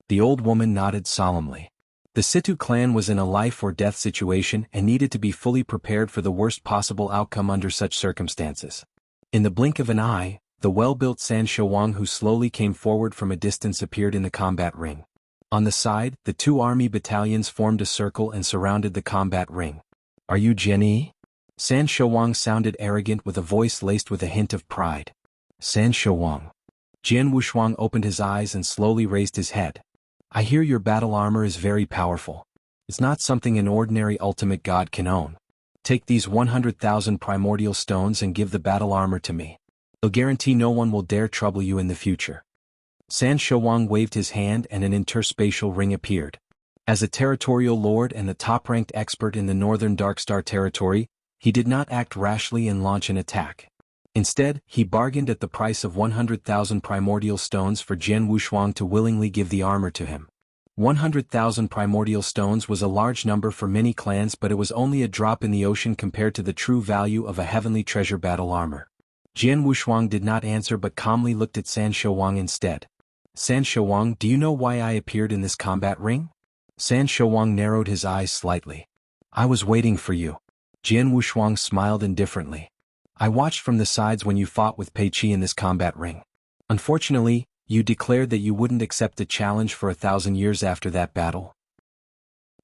The old woman nodded solemnly. The Situ clan was in a life-or-death situation and needed to be fully prepared for the worst possible outcome under such circumstances. In the blink of an eye, the well-built San Shouwang who slowly came forward from a distance appeared in the combat ring. On the side, the 2 army battalions formed a circle and surrounded the combat ring. Are you Jianghu? San Shouwang sounded arrogant with a voice laced with a hint of pride. San Shouwang. Jian Wushuang opened his eyes and slowly raised his head. I hear your battle armor is very powerful. It's not something an ordinary ultimate god can own. Take these 100,000 primordial stones and give the battle armor to me. I'll guarantee no one will dare trouble you in the future. San Shouwang waved his hand and an interspatial ring appeared. As a territorial lord and the top-ranked expert in the northern Darkstar territory, he did not act rashly and launch an attack. Instead, he bargained at the price of 100,000 primordial stones for Jian Wushuang to willingly give the armor to him. 100,000 primordial stones was a large number for many clans, but it was only a drop in the ocean compared to the true value of a heavenly treasure battle armor. Jian Wushuang did not answer but calmly looked at San Shouwang instead. San Shouwang, do you know why I appeared in this combat ring? San Shouwang narrowed his eyes slightly. I was waiting for you. Jian Wushuang smiled indifferently. I watched from the sides when you fought with Pei Qi in this combat ring. Unfortunately, you declared that you wouldn't accept the challenge for 1,000 years after that battle.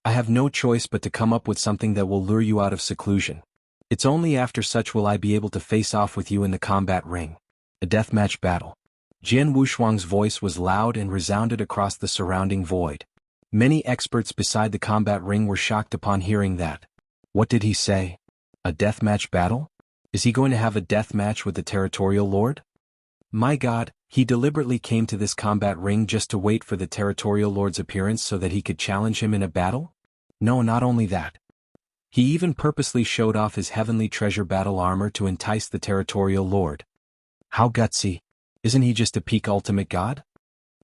I have no choice but to come up with something that will lure you out of seclusion. It's only after such will I be able to face off with you in the combat ring. A deathmatch battle. Jian Wushuang's voice was loud and resounded across the surrounding void. Many experts beside the combat ring were shocked upon hearing that. What did he say? A deathmatch battle? Is he going to have a death match with the territorial lord? My god, he deliberately came to this combat ring just to wait for the territorial lord's appearance so that he could challenge him in a battle? No, not only that. He even purposely showed off his heavenly treasure battle armor to entice the territorial lord. How gutsy. Isn't he just a peak ultimate god?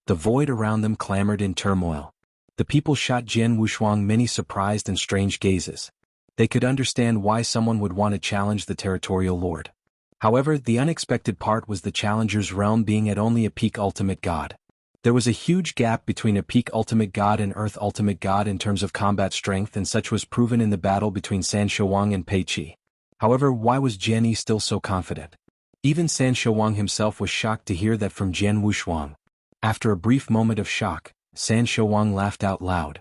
The void around them clamored in turmoil. The people shot Jian Wushuang many surprised and strange gazes. They could understand why someone would want to challenge the territorial lord. However, the unexpected part was the challenger's realm being at only a peak ultimate god. There was a huge gap between a peak ultimate god and earth ultimate god in terms of combat strength, and such was proven in the battle between San Shouwang and Pei Qi. However, why was Jian Yi still so confident? Even San Shouwang himself was shocked to hear that from Jian Wushuang. After a brief moment of shock, San Shouwang laughed out loud.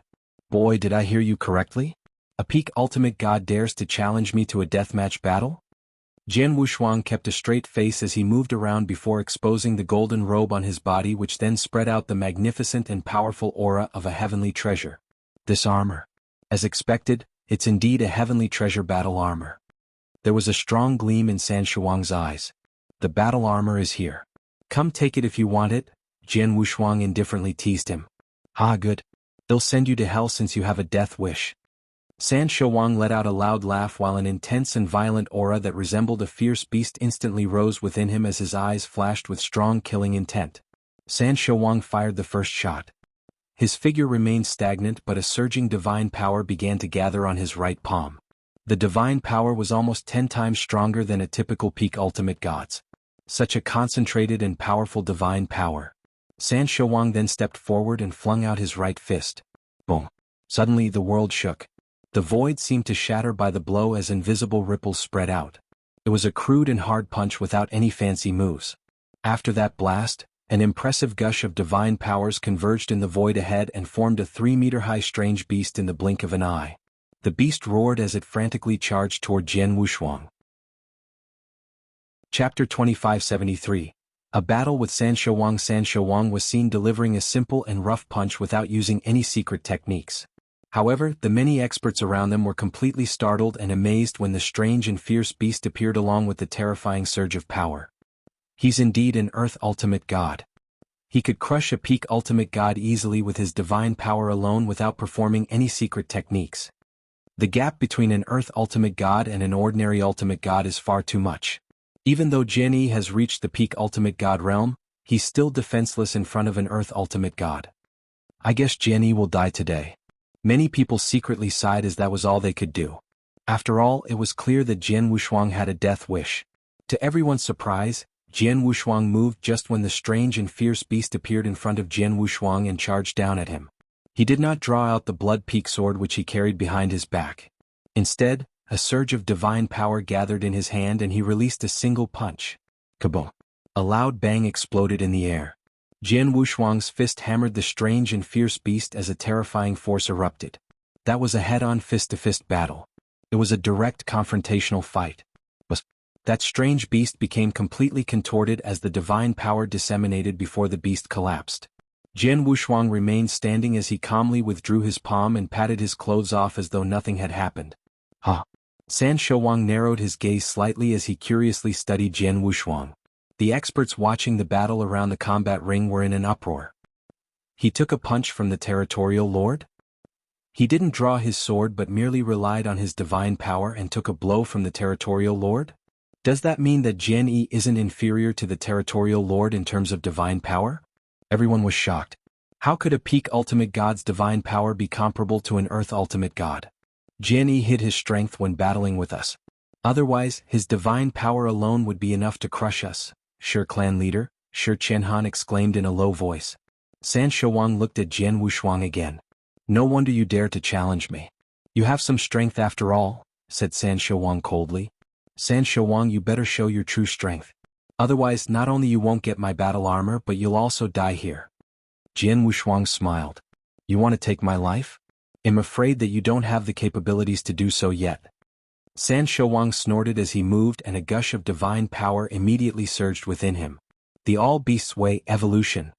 Boy, did I hear you correctly? A peak ultimate god dares to challenge me to a deathmatch battle? Jian Wushuang kept a straight face as he moved around before exposing the golden robe on his body, which then spread out the magnificent and powerful aura of a heavenly treasure. This armor. As expected, it's indeed a heavenly treasure battle armor. There was a strong gleam in San Shouwang's eyes. The battle armor is here. Come take it if you want it, Jian Wushuang indifferently teased him. Ah, good. They'll send you to hell since you have a death wish. San Shouwang let out a loud laugh while an intense and violent aura that resembled a fierce beast instantly rose within him as his eyes flashed with strong killing intent. San Shouwang fired the first shot. His figure remained stagnant, but a surging divine power began to gather on his right palm. The divine power was almost 10 times stronger than a typical peak ultimate god's. Such a concentrated and powerful divine power. San Shouwang then stepped forward and flung out his right fist. Boom. Suddenly the world shook. The void seemed to shatter by the blow as invisible ripples spread out. It was a crude and hard punch without any fancy moves. After that blast, an impressive gush of divine powers converged in the void ahead and formed a 3-meter-high strange beast in the blink of an eye. The beast roared as it frantically charged toward Jian Wushuang. Chapter 2573. A battle with San Shouwang. San Shouwang was seen delivering a simple and rough punch without using any secret techniques. However, the many experts around them were completely startled and amazed when the strange and fierce beast appeared along with the terrifying surge of power. He's indeed an Earth Ultimate God. He could crush a peak Ultimate God easily with his divine power alone without performing any secret techniques. The gap between an Earth Ultimate God and an ordinary Ultimate God is far too much. Even though Jian Yi has reached the peak Ultimate God realm, he's still defenseless in front of an Earth Ultimate God. I guess Jian Yi will die today. Many people secretly sighed as that was all they could do. After all, it was clear that Jian Wushuang had a death wish. To everyone's surprise, Jian Wushuang moved just when the strange and fierce beast appeared in front of Jian Wushuang and charged down at him. He did not draw out the blood peak sword which he carried behind his back. Instead, a surge of divine power gathered in his hand and he released a single punch. Kaboom! A loud bang exploded in the air. Jian Wushuang's fist hammered the strange and fierce beast as a terrifying force erupted. That was a head-on fist-to-fist battle. It was a direct confrontational fight. That strange beast became completely contorted as the divine power disseminated before the beast collapsed. Jian Wushuang remained standing as he calmly withdrew his palm and patted his clothes off as though nothing had happened. Huh. San Shouwang narrowed his gaze slightly as he curiously studied Jian Wushuang. The experts watching the battle around the combat ring were in an uproar. He took a punch from the territorial lord? He didn't draw his sword but merely relied on his divine power and took a blow from the territorial lord? Does that mean that Jian Yi isn't inferior to the territorial lord in terms of divine power? Everyone was shocked. How could a peak ultimate god's divine power be comparable to an earth ultimate god? Jian Yi hid his strength when battling with us. Otherwise, his divine power alone would be enough to crush us, Shi clan leader, Shi Qianhan exclaimed in a low voice. San Shouwang looked at Jian Wushuang again. No wonder you dare to challenge me. You have some strength after all, said San Shouwang coldly. San Shouwang, you better show your true strength. Otherwise, not only you won't get my battle armor but you'll also die here. Jian Wushuang smiled. You want to take my life? I'm afraid that you don't have the capabilities to do so yet. San Shouwang snorted as he moved and a gush of divine power immediately surged within him. The All Beasts Way evolution.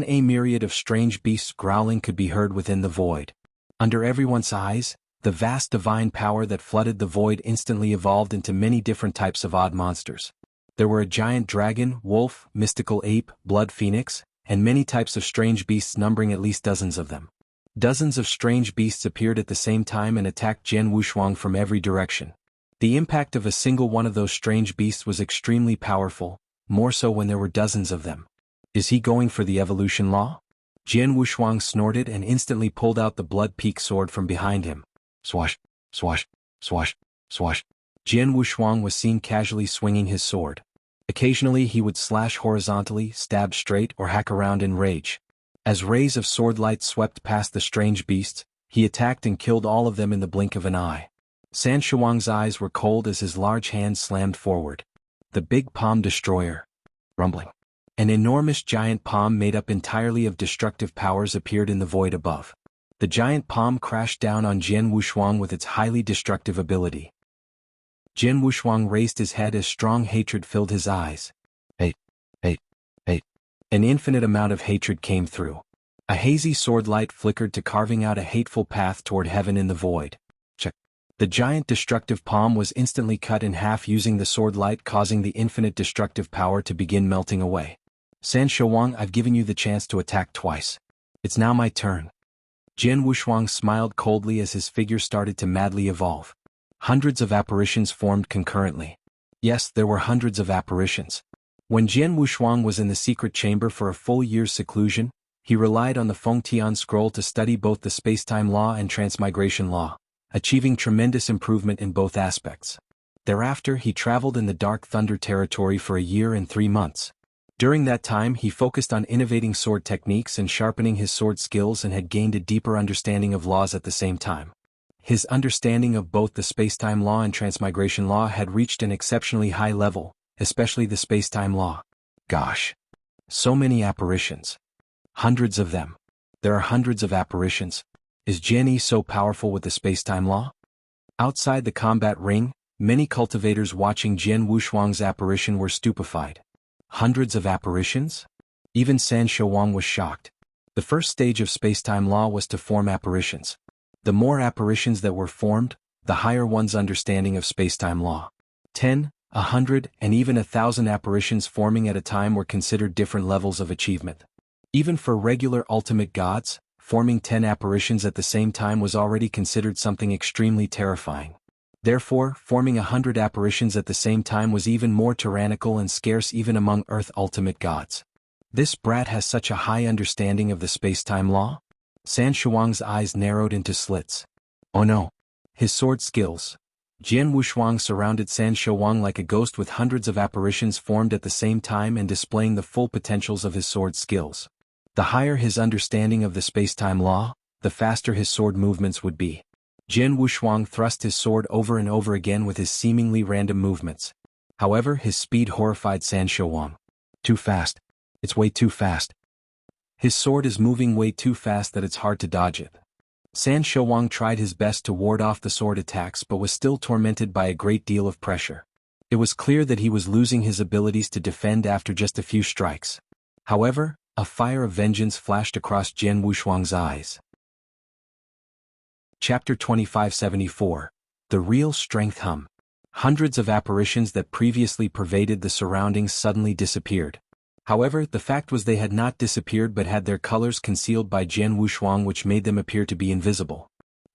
A myriad of strange beasts growling could be heard within the void. Under everyone's eyes, the vast divine power that flooded the void instantly evolved into many different types of odd monsters. There were a giant dragon, wolf, mystical ape, blood phoenix, and many types of strange beasts numbering at least dozens of them. Dozens of strange beasts appeared at the same time and attacked Jian Wushuang from every direction. The impact of a single one of those strange beasts was extremely powerful, more so when there were dozens of them. Is he going for the evolution law? Jian Wushuang snorted and instantly pulled out the blood peak sword from behind him. Swash, swash, swash, swash. Jian Wushuang was seen casually swinging his sword. Occasionally he would slash horizontally, stab straight, or hack around in rage. As rays of sword light swept past the strange beasts, he attacked and killed all of them in the blink of an eye. San Shouwang's eyes were cold as his large hand slammed forward. The big palm destroyer. Rumbling. An enormous giant palm made up entirely of destructive powers appeared in the void above. The giant palm crashed down on Jian Wushuang with its highly destructive ability. Jian Wushuang raised his head as strong hatred filled his eyes. Hate. An infinite amount of hatred came through. A hazy sword light flickered to carving out a hateful path toward heaven in the void. Check. The giant destructive palm was instantly cut in half using the sword light, causing the infinite destructive power to begin melting away. San Shouwang, I've given you the chance to attack twice. It's now my turn. Jian Wushuang smiled coldly as his figure started to madly evolve. Hundreds of apparitions formed concurrently. Yes, there were hundreds of apparitions. When Jian Wushuang was in the secret chamber for a full year's seclusion, he relied on the Fengtian scroll to study both the spacetime law and transmigration law, achieving tremendous improvement in both aspects. Thereafter he traveled in the Dark Thunder territory for a year and 3 months. During that time he focused on innovating sword techniques and sharpening his sword skills and had gained a deeper understanding of laws at the same time. His understanding of both the spacetime law and transmigration law had reached an exceptionally high level, especially the spacetime law. Gosh. So many apparitions. Hundreds of them. There are hundreds of apparitions. Is Jian Yi so powerful with the spacetime law? Outside the combat ring, many cultivators watching Jian Wushuang's apparition were stupefied. Hundreds of apparitions? Even San Shouwang was shocked. The first stage of spacetime law was to form apparitions. The more apparitions that were formed, the higher one's understanding of spacetime law. 10, 100, and even 1,000 apparitions forming at a time were considered different levels of achievement. Even for regular ultimate gods, forming 10 apparitions at the same time was already considered something extremely terrifying. Therefore, forming 100 apparitions at the same time was even more tyrannical and scarce even among Earth ultimate gods. This brat has such a high understanding of the spacetime law? San Shouwang's eyes narrowed into slits. Oh no. His sword skills. Jian Wushuang surrounded San Shouwang like a ghost with hundreds of apparitions formed at the same time and displaying the full potentials of his sword skills. The higher his understanding of the spacetime law, the faster his sword movements would be. Jian Wushuang thrust his sword over and over again with his seemingly random movements. However, his speed horrified San Shouwang. Too fast. It's way too fast. His sword is moving way too fast that it's hard to dodge it. San Shouwang tried his best to ward off the sword attacks but was still tormented by a great deal of pressure. It was clear that he was losing his abilities to defend after just a few strikes. However, a fire of vengeance flashed across Jian Wushuang's eyes. Chapter 2574. The Real Strength Hum. Hundreds of apparitions that previously pervaded the surroundings suddenly disappeared. However, the fact was they had not disappeared but had their colors concealed by Jian Wushuang, which made them appear to be invisible.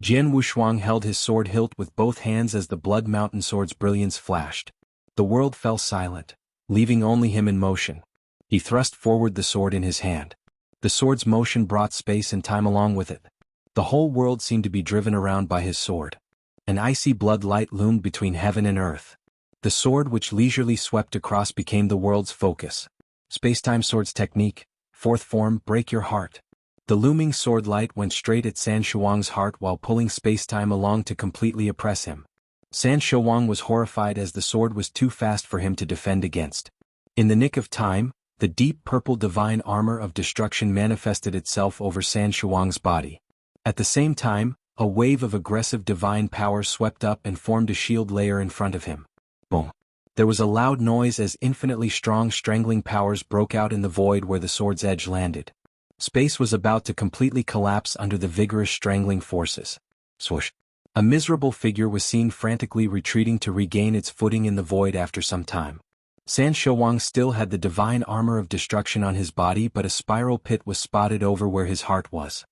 Jian Wushuang held his sword hilt with both hands as the Blood Mountain Sword's brilliance flashed. The world fell silent, leaving only him in motion. He thrust forward the sword in his hand. The sword's motion brought space and time along with it. The whole world seemed to be driven around by his sword. An icy blood light loomed between heaven and earth. The sword which leisurely swept across became the world's focus. Spacetime Sword's technique, fourth form, break your heart. The looming sword light went straight at San Shouwang's heart while pulling spacetime along to completely oppress him. San Shouwang was horrified as the sword was too fast for him to defend against. In the nick of time, the deep purple divine armor of destruction manifested itself over San Shouwang's body. At the same time, a wave of aggressive divine power swept up and formed a shield layer in front of him. Boom! There was a loud noise as infinitely strong strangling powers broke out in the void where the sword's edge landed. Space was about to completely collapse under the vigorous strangling forces. Swoosh! A miserable figure was seen frantically retreating to regain its footing in the void after some time. San Shouwang still had the divine armor of destruction on his body, but a spiral pit was spotted over where his heart was.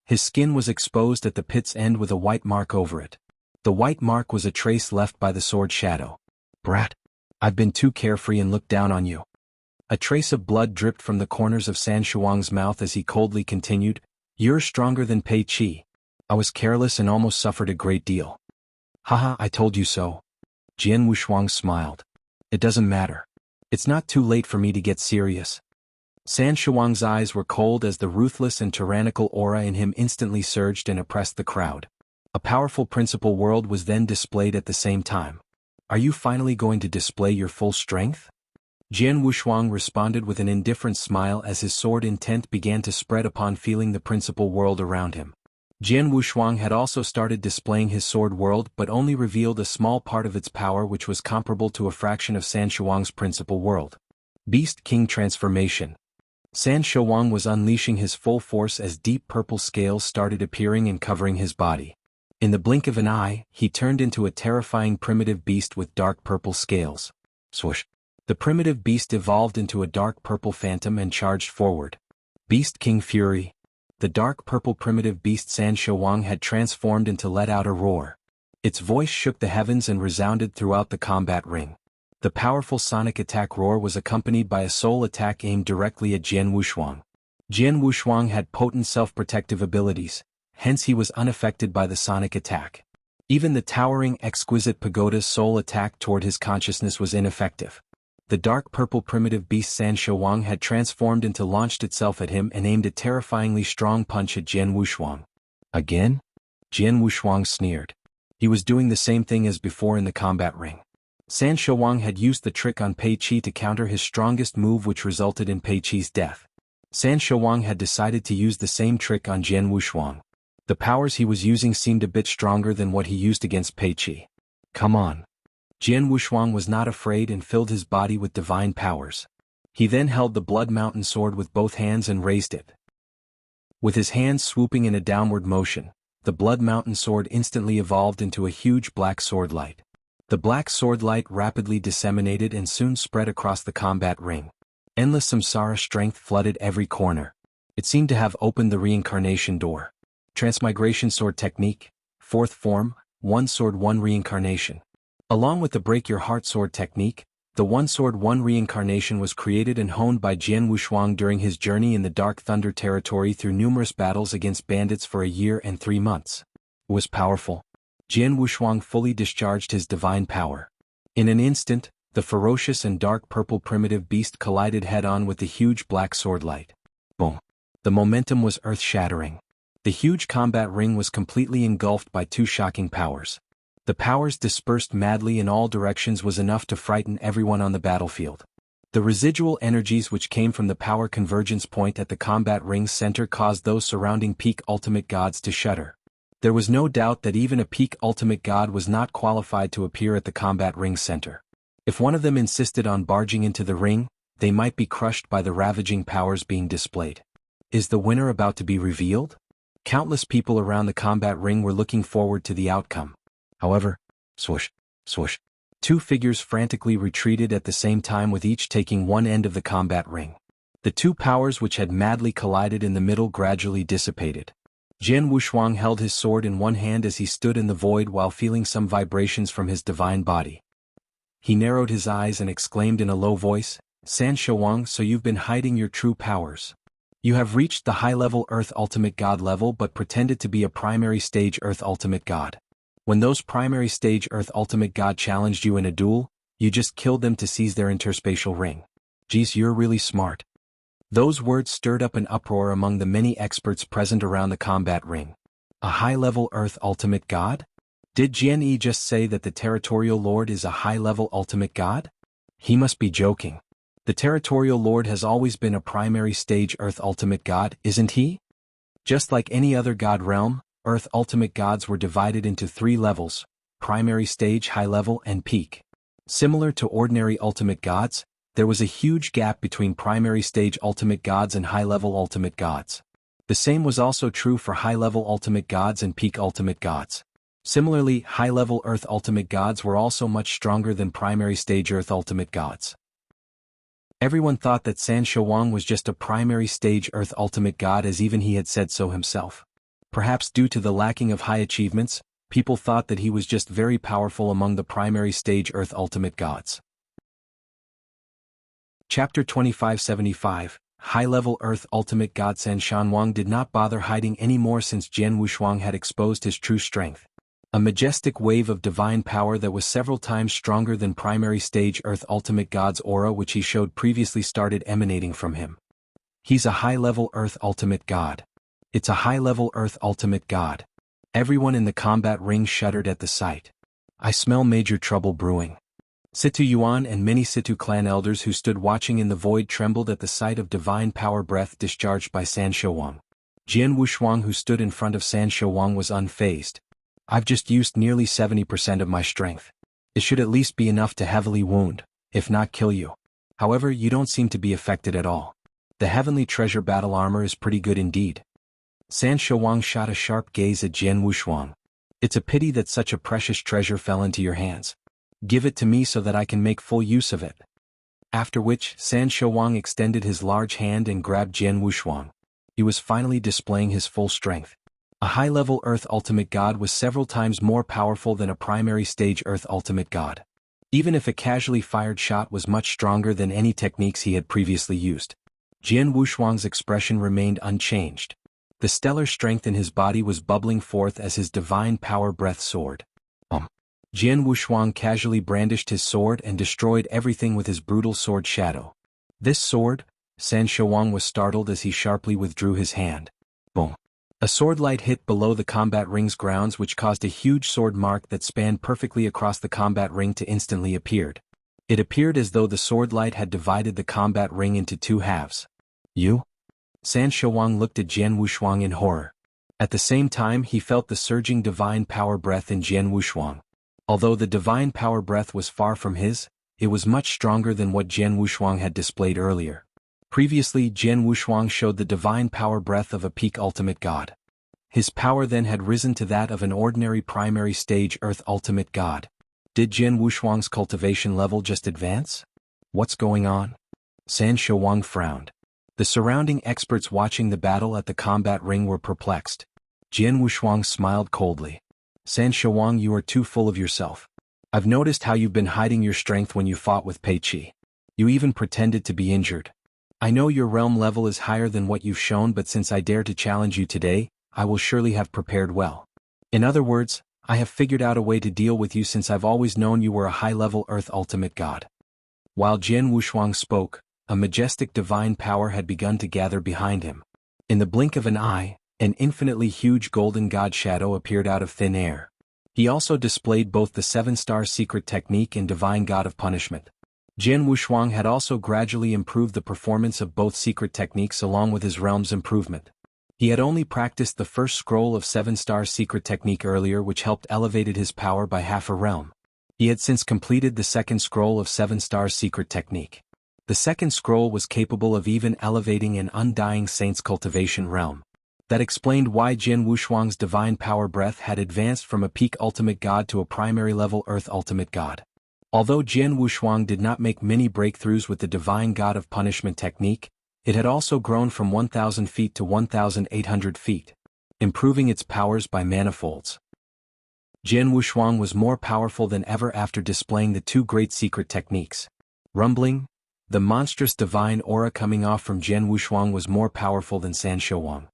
His skin was exposed at the pit's end with a white mark over it. The white mark was a trace left by the sword shadow. Brat! I've been too carefree and looked down on you. A trace of blood dripped from the corners of San Shouwang's mouth as he coldly continued, You're stronger than Pei Qi. I was careless and almost suffered a great deal. Haha, I told you so. Jian Wushuang smiled. It doesn't matter. It's not too late for me to get serious. San Shouwang's eyes were cold as the ruthless and tyrannical aura in him instantly surged and oppressed the crowd. A powerful principal world was then displayed at the same time. Are you finally going to display your full strength? Jian Wushuang responded with an indifferent smile as his sword intent began to spread upon feeling the principal world around him. Jian Wushuang had also started displaying his sword world but only revealed a small part of its power, which was comparable to a fraction of San Shouwang's principal world. Beast King Transformation. San Shouwang was unleashing his full force as deep purple scales started appearing and covering his body. In the blink of an eye, he turned into a terrifying primitive beast with dark purple scales. Swoosh! The primitive beast evolved into a dark purple phantom and charged forward. Beast King Fury. The dark purple primitive beast San Shouwang had transformed into let out a roar. Its voice shook the heavens and resounded throughout the combat ring. The powerful sonic attack roar was accompanied by a soul attack aimed directly at Jian Wushuang. Jian Wushuang had potent self-protective abilities, hence he was unaffected by the sonic attack. Even the towering exquisite pagoda's soul attack toward his consciousness was ineffective. The dark purple primitive beast San Shouwang had transformed into launched itself at him and aimed a terrifyingly strong punch at Jian Wushuang. Again? Jian Wushuang sneered. He was doing the same thing as before in the combat ring. San Shouwang had used the trick on Pei Qi to counter his strongest move, which resulted in Pei Qi's death. San Shouwang had decided to use the same trick on Jian Wushuang. The powers he was using seemed a bit stronger than what he used against Pei Qi. Come on. Jian Wushuang was not afraid and filled his body with divine powers. He then held the Blood Mountain Sword with both hands and raised it. With his hands swooping in a downward motion, the Blood Mountain Sword instantly evolved into a huge black sword light. The black sword light rapidly disseminated and soon spread across the combat ring. Endless samsara strength flooded every corner. It seemed to have opened the reincarnation door. Transmigration Sword Technique, fourth form, one sword one reincarnation. Along with the Break Your Heart Sword Technique, the one sword one reincarnation was created and honed by Jian Wushuang during his journey in the Dark Thunder territory through numerous battles against bandits for a year and 3 months. It was powerful. Jian Wushuang fully discharged his divine power. In an instant, the ferocious and dark purple primitive beast collided head-on with the huge black sword light. Boom! The momentum was earth-shattering. The huge combat ring was completely engulfed by two shocking powers. The powers dispersed madly in all directions was enough to frighten everyone on the battlefield. The residual energies which came from the power convergence point at the combat ring's center caused those surrounding peak ultimate gods to shudder. There was no doubt that even a peak ultimate god was not qualified to appear at the combat ring center. If one of them insisted on barging into the ring, they might be crushed by the ravaging powers being displayed. Is the winner about to be revealed? Countless people around the combat ring were looking forward to the outcome. However, swoosh, swoosh. Two figures frantically retreated at the same time, with each taking one end of the combat ring. The two powers which had madly collided in the middle gradually dissipated. Jian Wushuang held his sword in one hand as he stood in the void while feeling some vibrations from his divine body. He narrowed his eyes and exclaimed in a low voice, "San Shouang, so you've been hiding your true powers. You have reached the high-level Earth Ultimate God level but pretended to be a primary stage Earth Ultimate God. When those primary stage Earth Ultimate God challenged you in a duel, you just killed them to seize their interspatial ring. Geez, you're really smart." Those words stirred up an uproar among the many experts present around the combat ring. A high-level Earth Ultimate God? Did Jian Yi just say that the Territorial Lord is a high-level Ultimate God? He must be joking. The Territorial Lord has always been a primary stage Earth Ultimate God, isn't he? Just like any other god realm, Earth Ultimate Gods were divided into three levels: primary stage, high level, and peak. Similar to ordinary Ultimate Gods, there was a huge gap between primary stage Ultimate Gods and high-level Ultimate Gods. The same was also true for high-level Ultimate Gods and peak Ultimate Gods. Similarly, high-level Earth Ultimate Gods were also much stronger than primary stage Earth Ultimate Gods. Everyone thought that San Shouang was just a primary stage Earth Ultimate God, as even he had said so himself. Perhaps due to the lacking of high achievements, people thought that he was just very powerful among the primary stage Earth Ultimate Gods. Chapter 2575, High-Level Earth Ultimate God. San Shouang did not bother hiding anymore since Jian Wushuang had exposed his true strength. A majestic wave of divine power that was several times stronger than primary stage Earth Ultimate God's aura which he showed previously started emanating from him. He's a high-level Earth Ultimate God. It's a high-level Earth Ultimate God. Everyone in the combat ring shuddered at the sight. I smell major trouble brewing. Situ Yuan and many Situ clan elders who stood watching in the void trembled at the sight of divine power breath discharged by San Shouang. Jian Wushuang, who stood in front of San Shouang, was unfazed. I've just used nearly 70% of my strength. It should at least be enough to heavily wound, if not kill you. However, you don't seem to be affected at all. The Heavenly Treasure battle armor is pretty good indeed. San Shouang shot a sharp gaze at Jian Wushuang. It's a pity that such a precious treasure fell into your hands. Give it to me so that I can make full use of it. After which, San Shouang extended his large hand and grabbed Jian Wushuang. He was finally displaying his full strength. A high-level Earth Ultimate God was several times more powerful than a primary stage Earth Ultimate God. Even if a casually fired shot was much stronger than any techniques he had previously used. Jian Wushuang's expression remained unchanged. The stellar strength in his body was bubbling forth as his divine power breath soared. Jian Wushuang casually brandished his sword and destroyed everything with his brutal sword shadow. This sword? San Shouang was startled as he sharply withdrew his hand. Boom. A sword light hit below the combat ring's grounds which caused a huge sword mark that spanned perfectly across the combat ring to instantly appeared. It appeared as though the sword light had divided the combat ring into two halves. You? San Shouang looked at Jian Wushuang in horror. At the same time he felt the surging divine power breath in Jian Wushuang. Although the divine power breath was far from his, it was much stronger than what Jian Wushuang had displayed earlier. Previously, Jian Wushuang showed the divine power breath of a peak Ultimate God. His power then had risen to that of an ordinary primary stage Earth Ultimate God. Did Jian Wushuang's cultivation level just advance? What's going on? San Shouang frowned. The surrounding experts watching the battle at the combat ring were perplexed. Jian Wushuang smiled coldly. San Shouang, you are too full of yourself. I've noticed how you've been hiding your strength when you fought with Pei Qi. You even pretended to be injured. I know your realm level is higher than what you've shown, but since I dare to challenge you today, I will surely have prepared well. In other words, I have figured out a way to deal with you since I've always known you were a high-level Earth Ultimate God. While Jian Wushuang spoke, a majestic divine power had begun to gather behind him. In the blink of an eye, an infinitely huge golden god shadow appeared out of thin air. He also displayed both the 7-star secret technique and divine god of punishment. Jian Wushuang had also gradually improved the performance of both secret techniques along with his realm's improvement. He had only practiced the first scroll of 7-star secret technique earlier, which helped elevated his power by half a realm. He had since completed the second scroll of 7-star secret technique. The second scroll was capable of even elevating an undying saint's cultivation realm. That explained why Jin Wushuang's divine power breath had advanced from a peak ultimate god to a primary level earth ultimate god. Although Jin Wushuang did not make many breakthroughs with the divine god of punishment technique, it had also grown from 1,000 feet to 1,800 feet, improving its powers by manifolds. Jin Wushuang was more powerful than ever after displaying the two great secret techniques. Rumbling, the monstrous divine aura coming off from Jin Wushuang was more powerful than San Shouwang.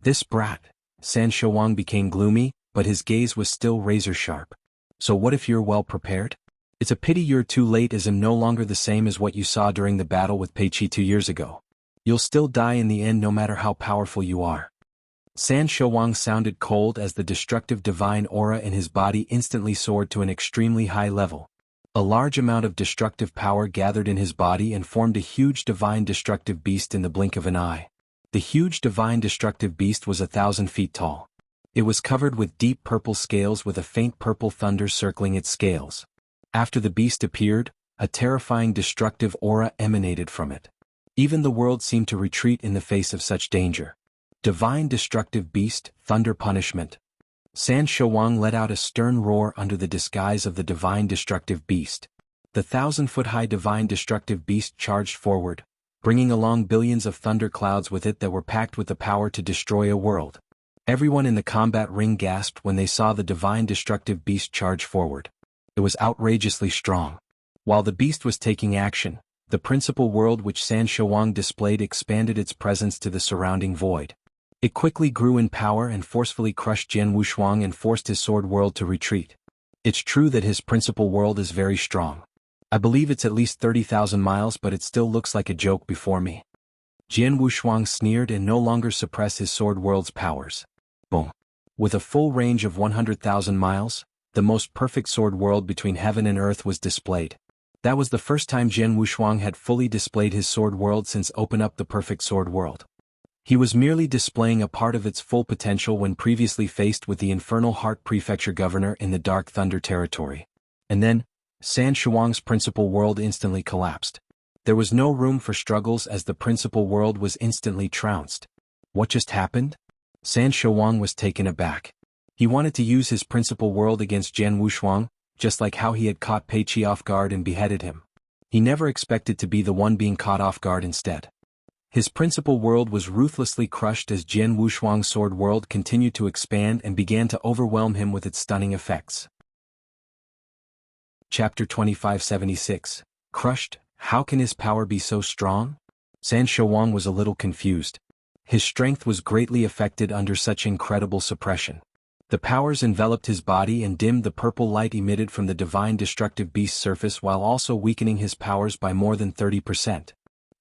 This brat, San Shouwang became gloomy, but his gaze was still razor-sharp. So what if you're well prepared? It's a pity you're too late, as I'm no longer the same as what you saw during the battle with Pei Qi 2 years ago. You'll still die in the end no matter how powerful you are. San Shouwang sounded cold as the destructive divine aura in his body instantly soared to an extremely high level. A large amount of destructive power gathered in his body and formed a huge divine destructive beast in the blink of an eye. The huge divine destructive beast was 1,000 feet tall. It was covered with deep purple scales with a faint purple thunder circling its scales. After the beast appeared, a terrifying destructive aura emanated from it. Even the world seemed to retreat in the face of such danger. Divine destructive beast, thunder punishment. San Shouwang let out a stern roar under the disguise of the divine destructive beast. The 1,000-foot-high divine destructive beast charged forward, bringing along billions of thunder clouds with it that were packed with the power to destroy a world. Everyone in the combat ring gasped when they saw the divine destructive beast charge forward. It was outrageously strong. While the beast was taking action, the principal world which San Shouwang displayed expanded its presence to the surrounding void. It quickly grew in power and forcefully crushed Jin Wushuang and forced his sword world to retreat. It's true that his principal world is very strong. I believe it's at least 30,000 miles, but it still looks like a joke before me. Jin Wushuang sneered and no longer suppressed his sword world's powers. Boom. With a full range of 100,000 miles, the most perfect sword world between heaven and earth was displayed. That was the first time Jin Wushuang had fully displayed his sword world since Open Up the Perfect Sword World. He was merely displaying a part of its full potential when previously faced with the Infernal Heart Prefecture Governor in the Dark Thunder territory. And then, San Shouwang's principal world instantly collapsed. There was no room for struggles as the principal world was instantly trounced. What just happened? San Shouwang was taken aback. He wanted to use his principal world against Jin Wushuang, just like how he had caught Pei Qi off guard and beheaded him. He never expected to be the one being caught off guard instead. His principal world was ruthlessly crushed as Jin Wushuang's sword world continued to expand and began to overwhelm him with its stunning effects. Chapter 2576. Crushed, how can his power be so strong? San Shouwang was a little confused. His strength was greatly affected under such incredible suppression. The powers enveloped his body and dimmed the purple light emitted from the divine destructive beast's surface while also weakening his powers by more than 30%.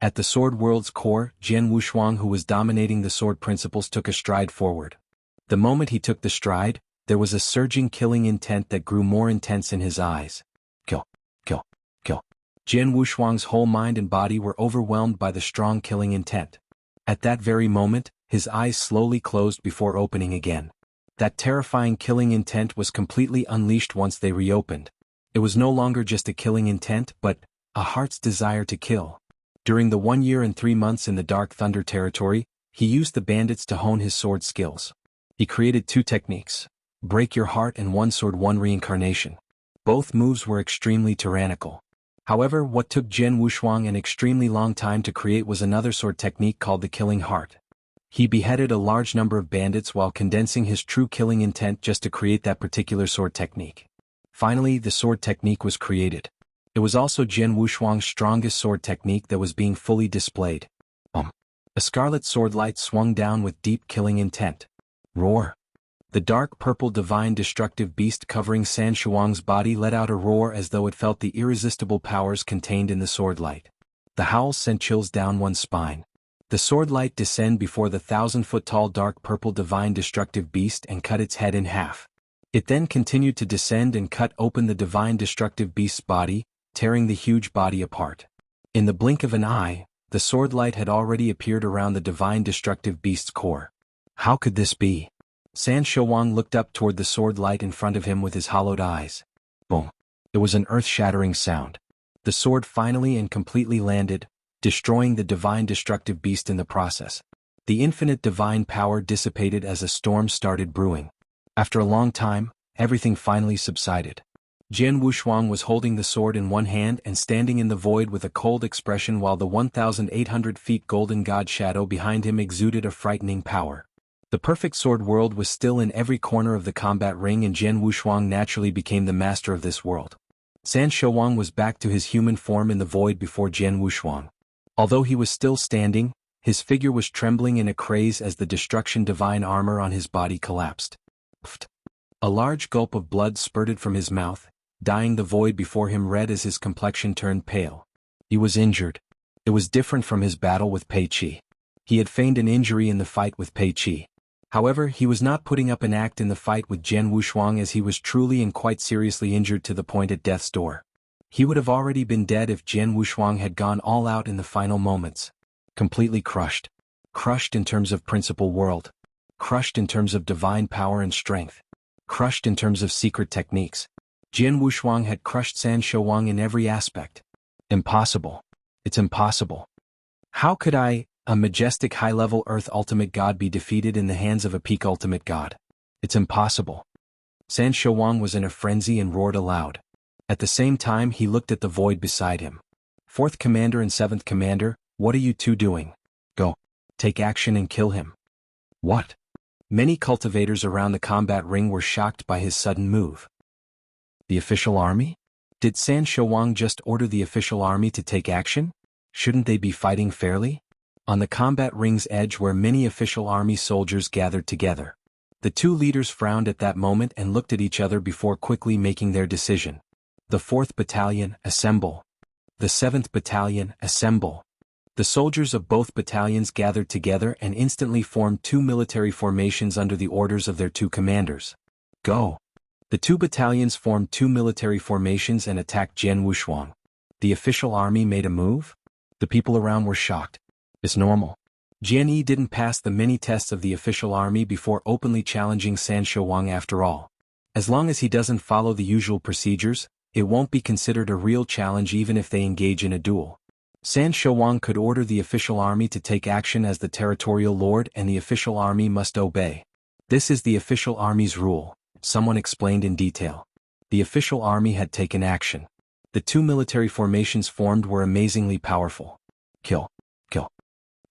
At the sword world's core, Jin Wushuang, who was dominating the sword principles, took a stride forward. The moment he took the stride, there was a surging killing intent that grew more intense in his eyes. Kill, kill, kill. Jin Wushuang's whole mind and body were overwhelmed by the strong killing intent. At that very moment, his eyes slowly closed before opening again. That terrifying killing intent was completely unleashed once they reopened. It was no longer just a killing intent, but a heart's desire to kill. During the 1 year and 3 months in the Dark Thunder territory, he used the bandits to hone his sword skills. He created 2 techniques: Break Your Heart and One Sword One Reincarnation. Both moves were extremely tyrannical. However, what took Jin Wushuang an extremely long time to create was another sword technique called the Killing Heart. He beheaded a large number of bandits while condensing his true killing intent just to create that particular sword technique. Finally, the sword technique was created. It was also Jin Wushuang's strongest sword technique that was being fully displayed. A scarlet sword light swung down with deep killing intent. Roar. The dark purple divine destructive beast covering San Shouwang's body let out a roar as though it felt the irresistible powers contained in the sword light. The howl sent chills down one's spine. The sword light descended before the 1,000-foot-tall dark purple divine destructive beast and cut its head in half. It then continued to descend and cut open the divine destructive beast's body, tearing the huge body apart. In the blink of an eye, the sword light had already appeared around the divine destructive beast's core. How could this be? San Shouwang looked up toward the sword light in front of him with his hollowed eyes. Boom. It was an earth-shattering sound. The sword finally and completely landed, destroying the divine destructive beast in the process. The infinite divine power dissipated as a storm started brewing. After a long time, everything finally subsided. Jian Wushuang was holding the sword in one hand and standing in the void with a cold expression while the 1,800 feet golden god shadow behind him exuded a frightening power. The perfect sword world was still in every corner of the combat ring and Jian Wushuang naturally became the master of this world. San Shouwang was back to his human form in the void before Jian Wushuang. Although he was still standing, his figure was trembling in a craze as the destruction divine armor on his body collapsed. Pfft. A large gulp of blood spurted from his mouth, dyeing the void before him red as his complexion turned pale. He was injured. It was different from his battle with Pei Qi. He had feigned an injury in the fight with Pei Qi. However, he was not putting up an act in the fight with Jian Wushuang as he was truly and quite seriously injured to the point at death's door. He would have already been dead if Jian Wushuang had gone all out in the final moments. Completely crushed. Crushed in terms of principal world. Crushed in terms of divine power and strength. Crushed in terms of secret techniques. Jian Wushuang had crushed San Shouwang in every aspect. Impossible. It's impossible. How could a majestic high-level Earth Ultimate God be defeated in the hands of a peak Ultimate God? It's impossible. San Shouwang was in a frenzy and roared aloud. At the same time he looked at the void beside him. 4th Commander and 7th Commander, what are you two doing? Go. Take action and kill him. What? Many cultivators around the combat ring were shocked by his sudden move. The official army? Did San Shouwang just order the official army to take action? Shouldn't they be fighting fairly? On the combat ring's edge where many official army soldiers gathered together. The two leaders frowned at that moment and looked at each other before quickly making their decision. The 4th Battalion, assemble. The 7th Battalion, assemble. The soldiers of both battalions gathered together and instantly formed two military formations under the orders of their two commanders. Go. The two battalions formed two military formations and attacked Jian Wushuang. The official army made a move? The people around were shocked. It's normal. Jian Yi didn't pass the many tests of the official army before openly challenging San Shouwang after all. As long as he doesn't follow the usual procedures, it won't be considered a real challenge even if they engage in a duel. San Shouwang could order the official army to take action as the territorial lord and the official army must obey. This is the official army's rule, someone explained in detail. The official army had taken action. The two military formations formed were amazingly powerful. Kill. Kill.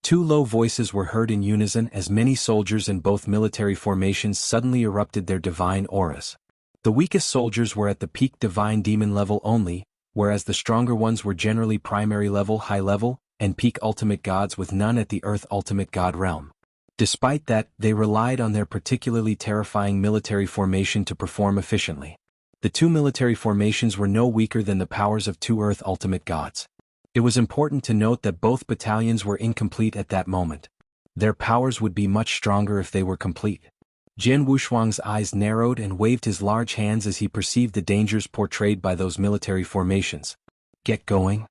Two low voices were heard in unison as many soldiers in both military formations suddenly erupted their divine auras. The weakest soldiers were at the peak divine demon level only, whereas the stronger ones were generally primary level, high level, and peak ultimate gods with none at the Earth Ultimate God realm. Despite that, they relied on their particularly terrifying military formation to perform efficiently. The two military formations were no weaker than the powers of two Earth Ultimate Gods. It was important to note that both battalions were incomplete at that moment. Their powers would be much stronger if they were complete. Jian Wushuang's eyes narrowed and waved his large hands as he perceived the dangers portrayed by those military formations. Get going.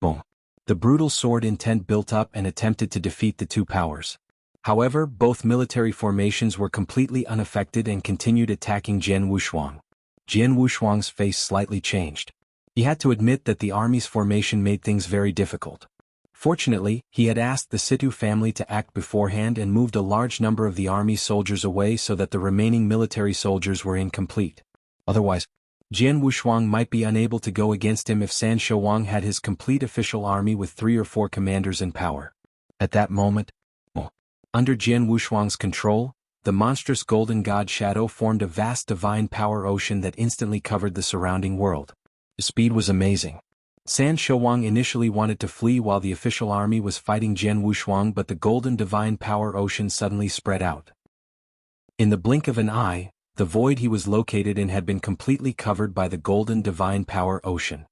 Boom. The brutal sword intent built up and attempted to defeat the two powers. However, both military formations were completely unaffected and continued attacking Jian Wushuang. Jian Wushuang's face slightly changed. He had to admit that the army's formation made things very difficult. Fortunately, he had asked the Situ family to act beforehand and moved a large number of the army soldiers away so that the remaining military soldiers were incomplete. Otherwise, Jian Wushuang might be unable to go against him if San Shouwang had his complete official army with 3 or 4 commanders in power. At that moment, under Jian Wushuang's control, the monstrous golden god shadow formed a vast divine power ocean that instantly covered the surrounding world. The speed was amazing. San Shouwang initially wanted to flee while the official army was fighting Jian Wushuang, but the golden divine power ocean suddenly spread out. In the blink of an eye, the void he was located in had been completely covered by the golden divine power ocean.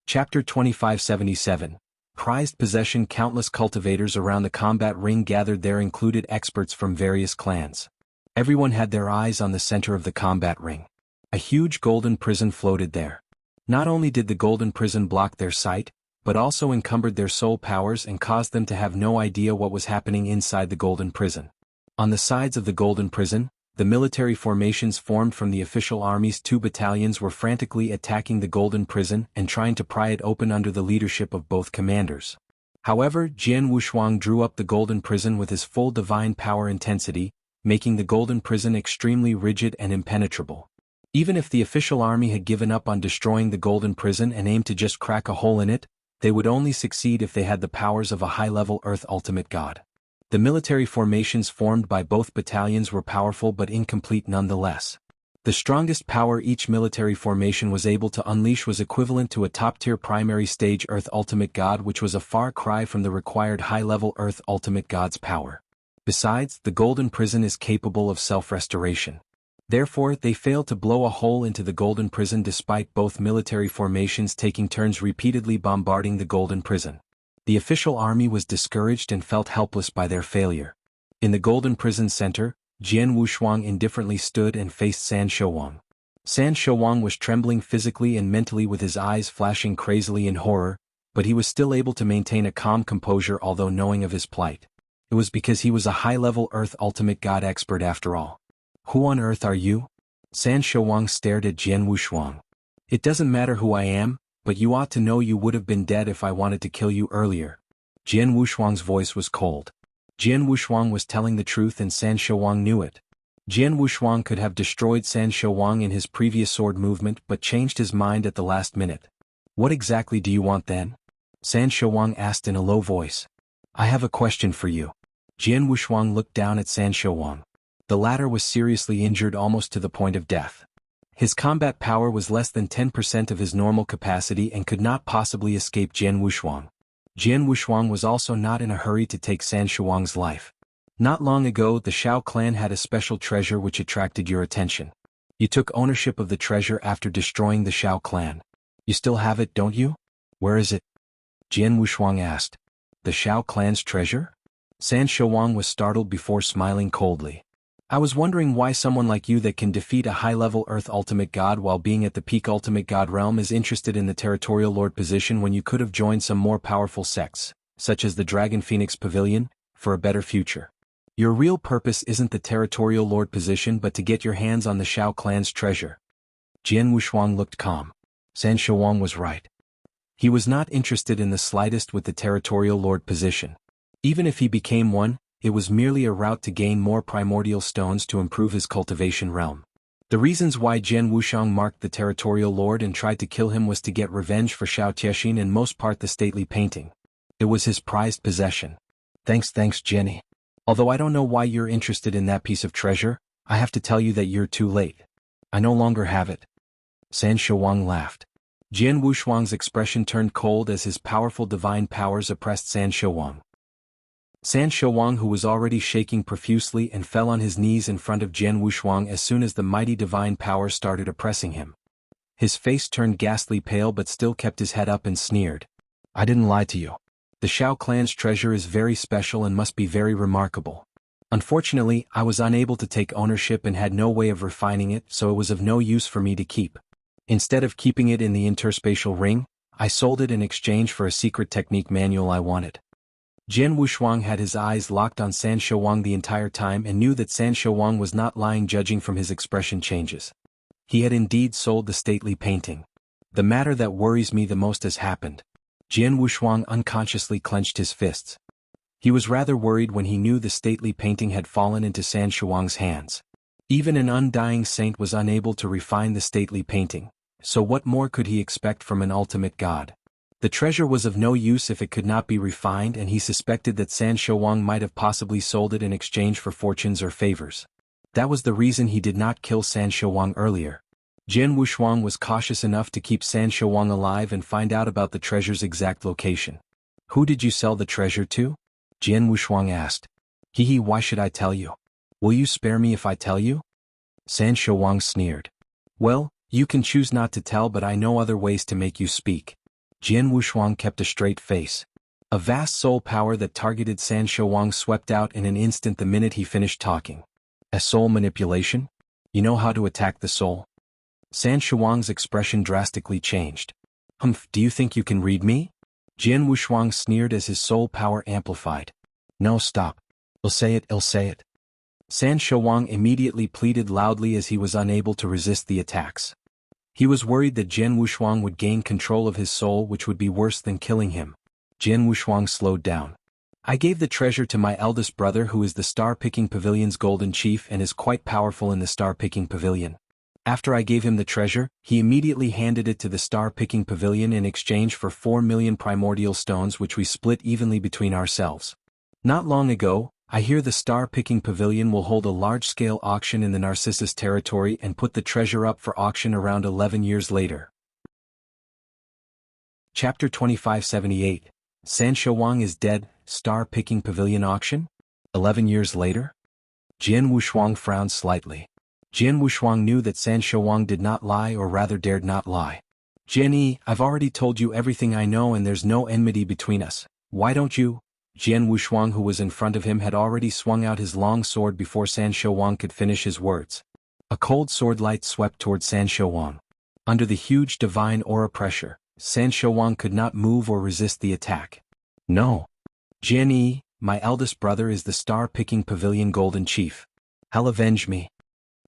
Chapter 2577. Prized possession. Countless cultivators around the combat ring gathered there, included experts from various clans. Everyone had their eyes on the center of the combat ring. A huge golden prison floated there. Not only did the golden prison block their sight, but also encumbered their soul powers and caused them to have no idea what was happening inside the Golden Prison. On the sides of the Golden Prison, the military formations formed from the official army's 2 battalions were frantically attacking the Golden Prison and trying to pry it open under the leadership of both commanders. However, Jian Wushuang drew up the Golden Prison with his full divine power intensity, making the Golden Prison extremely rigid and impenetrable. Even if the official army had given up on destroying the Golden Prison and aimed to just crack a hole in it, they would only succeed if they had the powers of a high-level Earth Ultimate God. The military formations formed by both battalions were powerful but incomplete nonetheless. The strongest power each military formation was able to unleash was equivalent to a top-tier primary stage Earth Ultimate God, which was a far cry from the required high-level Earth Ultimate God's power. Besides, the Golden Prison is capable of self-restoration. Therefore, they failed to blow a hole into the Golden Prison despite both military formations taking turns repeatedly bombarding the Golden Prison. The official army was discouraged and felt helpless by their failure. In the Golden Prison center, Jian Wushuang indifferently stood and faced San Shouwang. San Shouwang was trembling physically and mentally with his eyes flashing crazily in horror, but he was still able to maintain a calm composure although knowing of his plight. It was because he was a high-level Earth Ultimate God expert after all. Who on earth are you? San Shouwang stared at Jian Wushuang. It doesn't matter who I am, but you ought to know you would have been dead if I wanted to kill you earlier. Jian Wushuang's voice was cold. Jian Wushuang was telling the truth and San Shouwang knew it. Jian Wushuang could have destroyed San Shouwang in his previous sword movement but changed his mind at the last minute. What exactly do you want then? San Shouwang asked in a low voice. I have a question for you. Jian Wushuang looked down at San Shouwang. The latter was seriously injured almost to the point of death. His combat power was less than 10% of his normal capacity and could not possibly escape Jian Wushuang. Jian Wushuang was also not in a hurry to take San Shouwang's life. Not long ago, the Shao clan had a special treasure which attracted your attention. You took ownership of the treasure after destroying the Shao clan. You still have it, don't you? Where is it? Jian Wushuang asked. The Shao clan's treasure? San Shouwang was startled before smiling coldly. I was wondering why someone like you that can defeat a high-level Earth Ultimate God while being at the peak Ultimate God realm is interested in the Territorial Lord position when you could have joined some more powerful sects, such as the Dragon Phoenix Pavilion, for a better future. Your real purpose isn't the Territorial Lord position but to get your hands on the Shao clan's treasure. Jian Wushuang looked calm. San Shouwang was right. He was not interested in the slightest with the Territorial Lord position. Even if he became one, it was merely a route to gain more primordial stones to improve his cultivation realm. The reasons why Jian Wushuang marked the Territorial Lord and tried to kill him was to get revenge for Xiao Tiexin and most part the stately painting. It was his prized possession. Thanks Jenny. Although I don't know why you're interested in that piece of treasure, I have to tell you that you're too late. I no longer have it. San Shouwang laughed. Jian Wushuang's expression turned cold as his powerful divine powers oppressed San Shouwang. San Shouwang, who was already shaking profusely and fell on his knees in front of Jian Wushuang as soon as the mighty divine power started oppressing him. His face turned ghastly pale but still kept his head up and sneered. I didn't lie to you. The Shao clan's treasure is very special and must be very remarkable. Unfortunately, I was unable to take ownership and had no way of refining it, so it was of no use for me to keep. Instead of keeping it in the interspatial ring, I sold it in exchange for a secret technique manual I wanted. Jian Wushuang had his eyes locked on San Shouwang the entire time and knew that San Shouwang was not lying judging from his expression changes. He had indeed sold the stately painting. The matter that worries me the most has happened. Jian Wushuang unconsciously clenched his fists. He was rather worried when he knew the stately painting had fallen into San Shouwang's hands. Even an undying saint was unable to refine the stately painting, so what more could he expect from an ultimate god? The treasure was of no use if it could not be refined, and he suspected that San Shouwang might have possibly sold it in exchange for fortunes or favors. That was the reason he did not kill San Shouwang earlier. Jian Wushuang was cautious enough to keep San Shouwang alive and find out about the treasure's exact location. Who did you sell the treasure to? Jian Wushuang asked. Why should I tell you? Will you spare me if I tell you? San Shouwang sneered. Well, you can choose not to tell, but I know other ways to make you speak. Jian Wushuang kept a straight face. A vast soul power that targeted San Shouwang swept out in an instant the minute he finished talking. A soul manipulation? You know how to attack the soul? San Shouwang's expression drastically changed. Do you think you can read me? Jian Wushuang sneered as his soul power amplified. No, stop. I'll say it, I'll say it. San Shouwang immediately pleaded loudly as he was unable to resist the attacks. He was worried that Jian Wushuang would gain control of his soul, which would be worse than killing him. Jian Wushuang slowed down. I gave the treasure to my eldest brother, who is the Star-Picking Pavilion's golden chief and is quite powerful in the Star-Picking Pavilion. After I gave him the treasure, he immediately handed it to the Star-Picking Pavilion in exchange for 4 million primordial stones, which we split evenly between ourselves. Not long ago, I hear the Star-Picking Pavilion will hold a large-scale auction in the Narcissus territory and put the treasure up for auction around 11 years later. Chapter 2578. San Shouwang is dead, Star-Picking Pavilion auction? 11 years later? Jian Wushuang frowned slightly. Jian Wushuang knew that San Shouwang did not lie, or rather dared not lie. Jian Yi, I've already told you everything I know and there's no enmity between us. Why don't you? Jian Wushuang, who was in front of him, had already swung out his long sword before San Shouwang could finish his words. A cold sword light swept toward San Shouwang. Under the huge divine aura pressure, San Shouwang could not move or resist the attack. No. Jian Yi, my eldest brother is the Star-Picking Pavilion Golden Chief. He'll avenge me.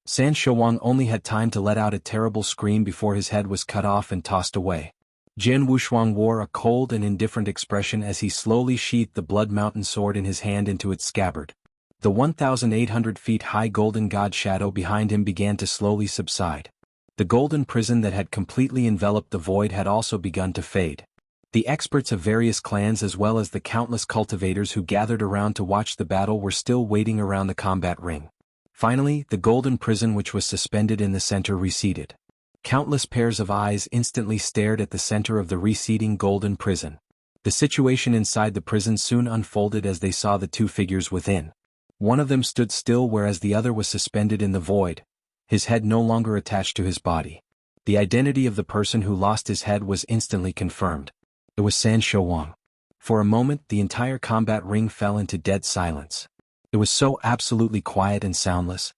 San Shouwang only had time to let out a terrible scream before his head was cut off and tossed away. Jian Wushuang wore a cold and indifferent expression as he slowly sheathed the Blood Mountain sword in his hand into its scabbard. The 1,800 feet high golden god shadow behind him began to slowly subside. The golden prison that had completely enveloped the void had also begun to fade. The experts of various clans, as well as the countless cultivators who gathered around to watch the battle, were still waiting around the combat ring. Finally, the golden prison which was suspended in the center receded. Countless pairs of eyes instantly stared at the center of the receding golden prison. The situation inside the prison soon unfolded as they saw the two figures within. One of them stood still, whereas the other was suspended in the void, his head no longer attached to his body. The identity of the person who lost his head was instantly confirmed. It was San Shouwang. For a moment, the entire combat ring fell into dead silence. It was so absolutely quiet and soundless.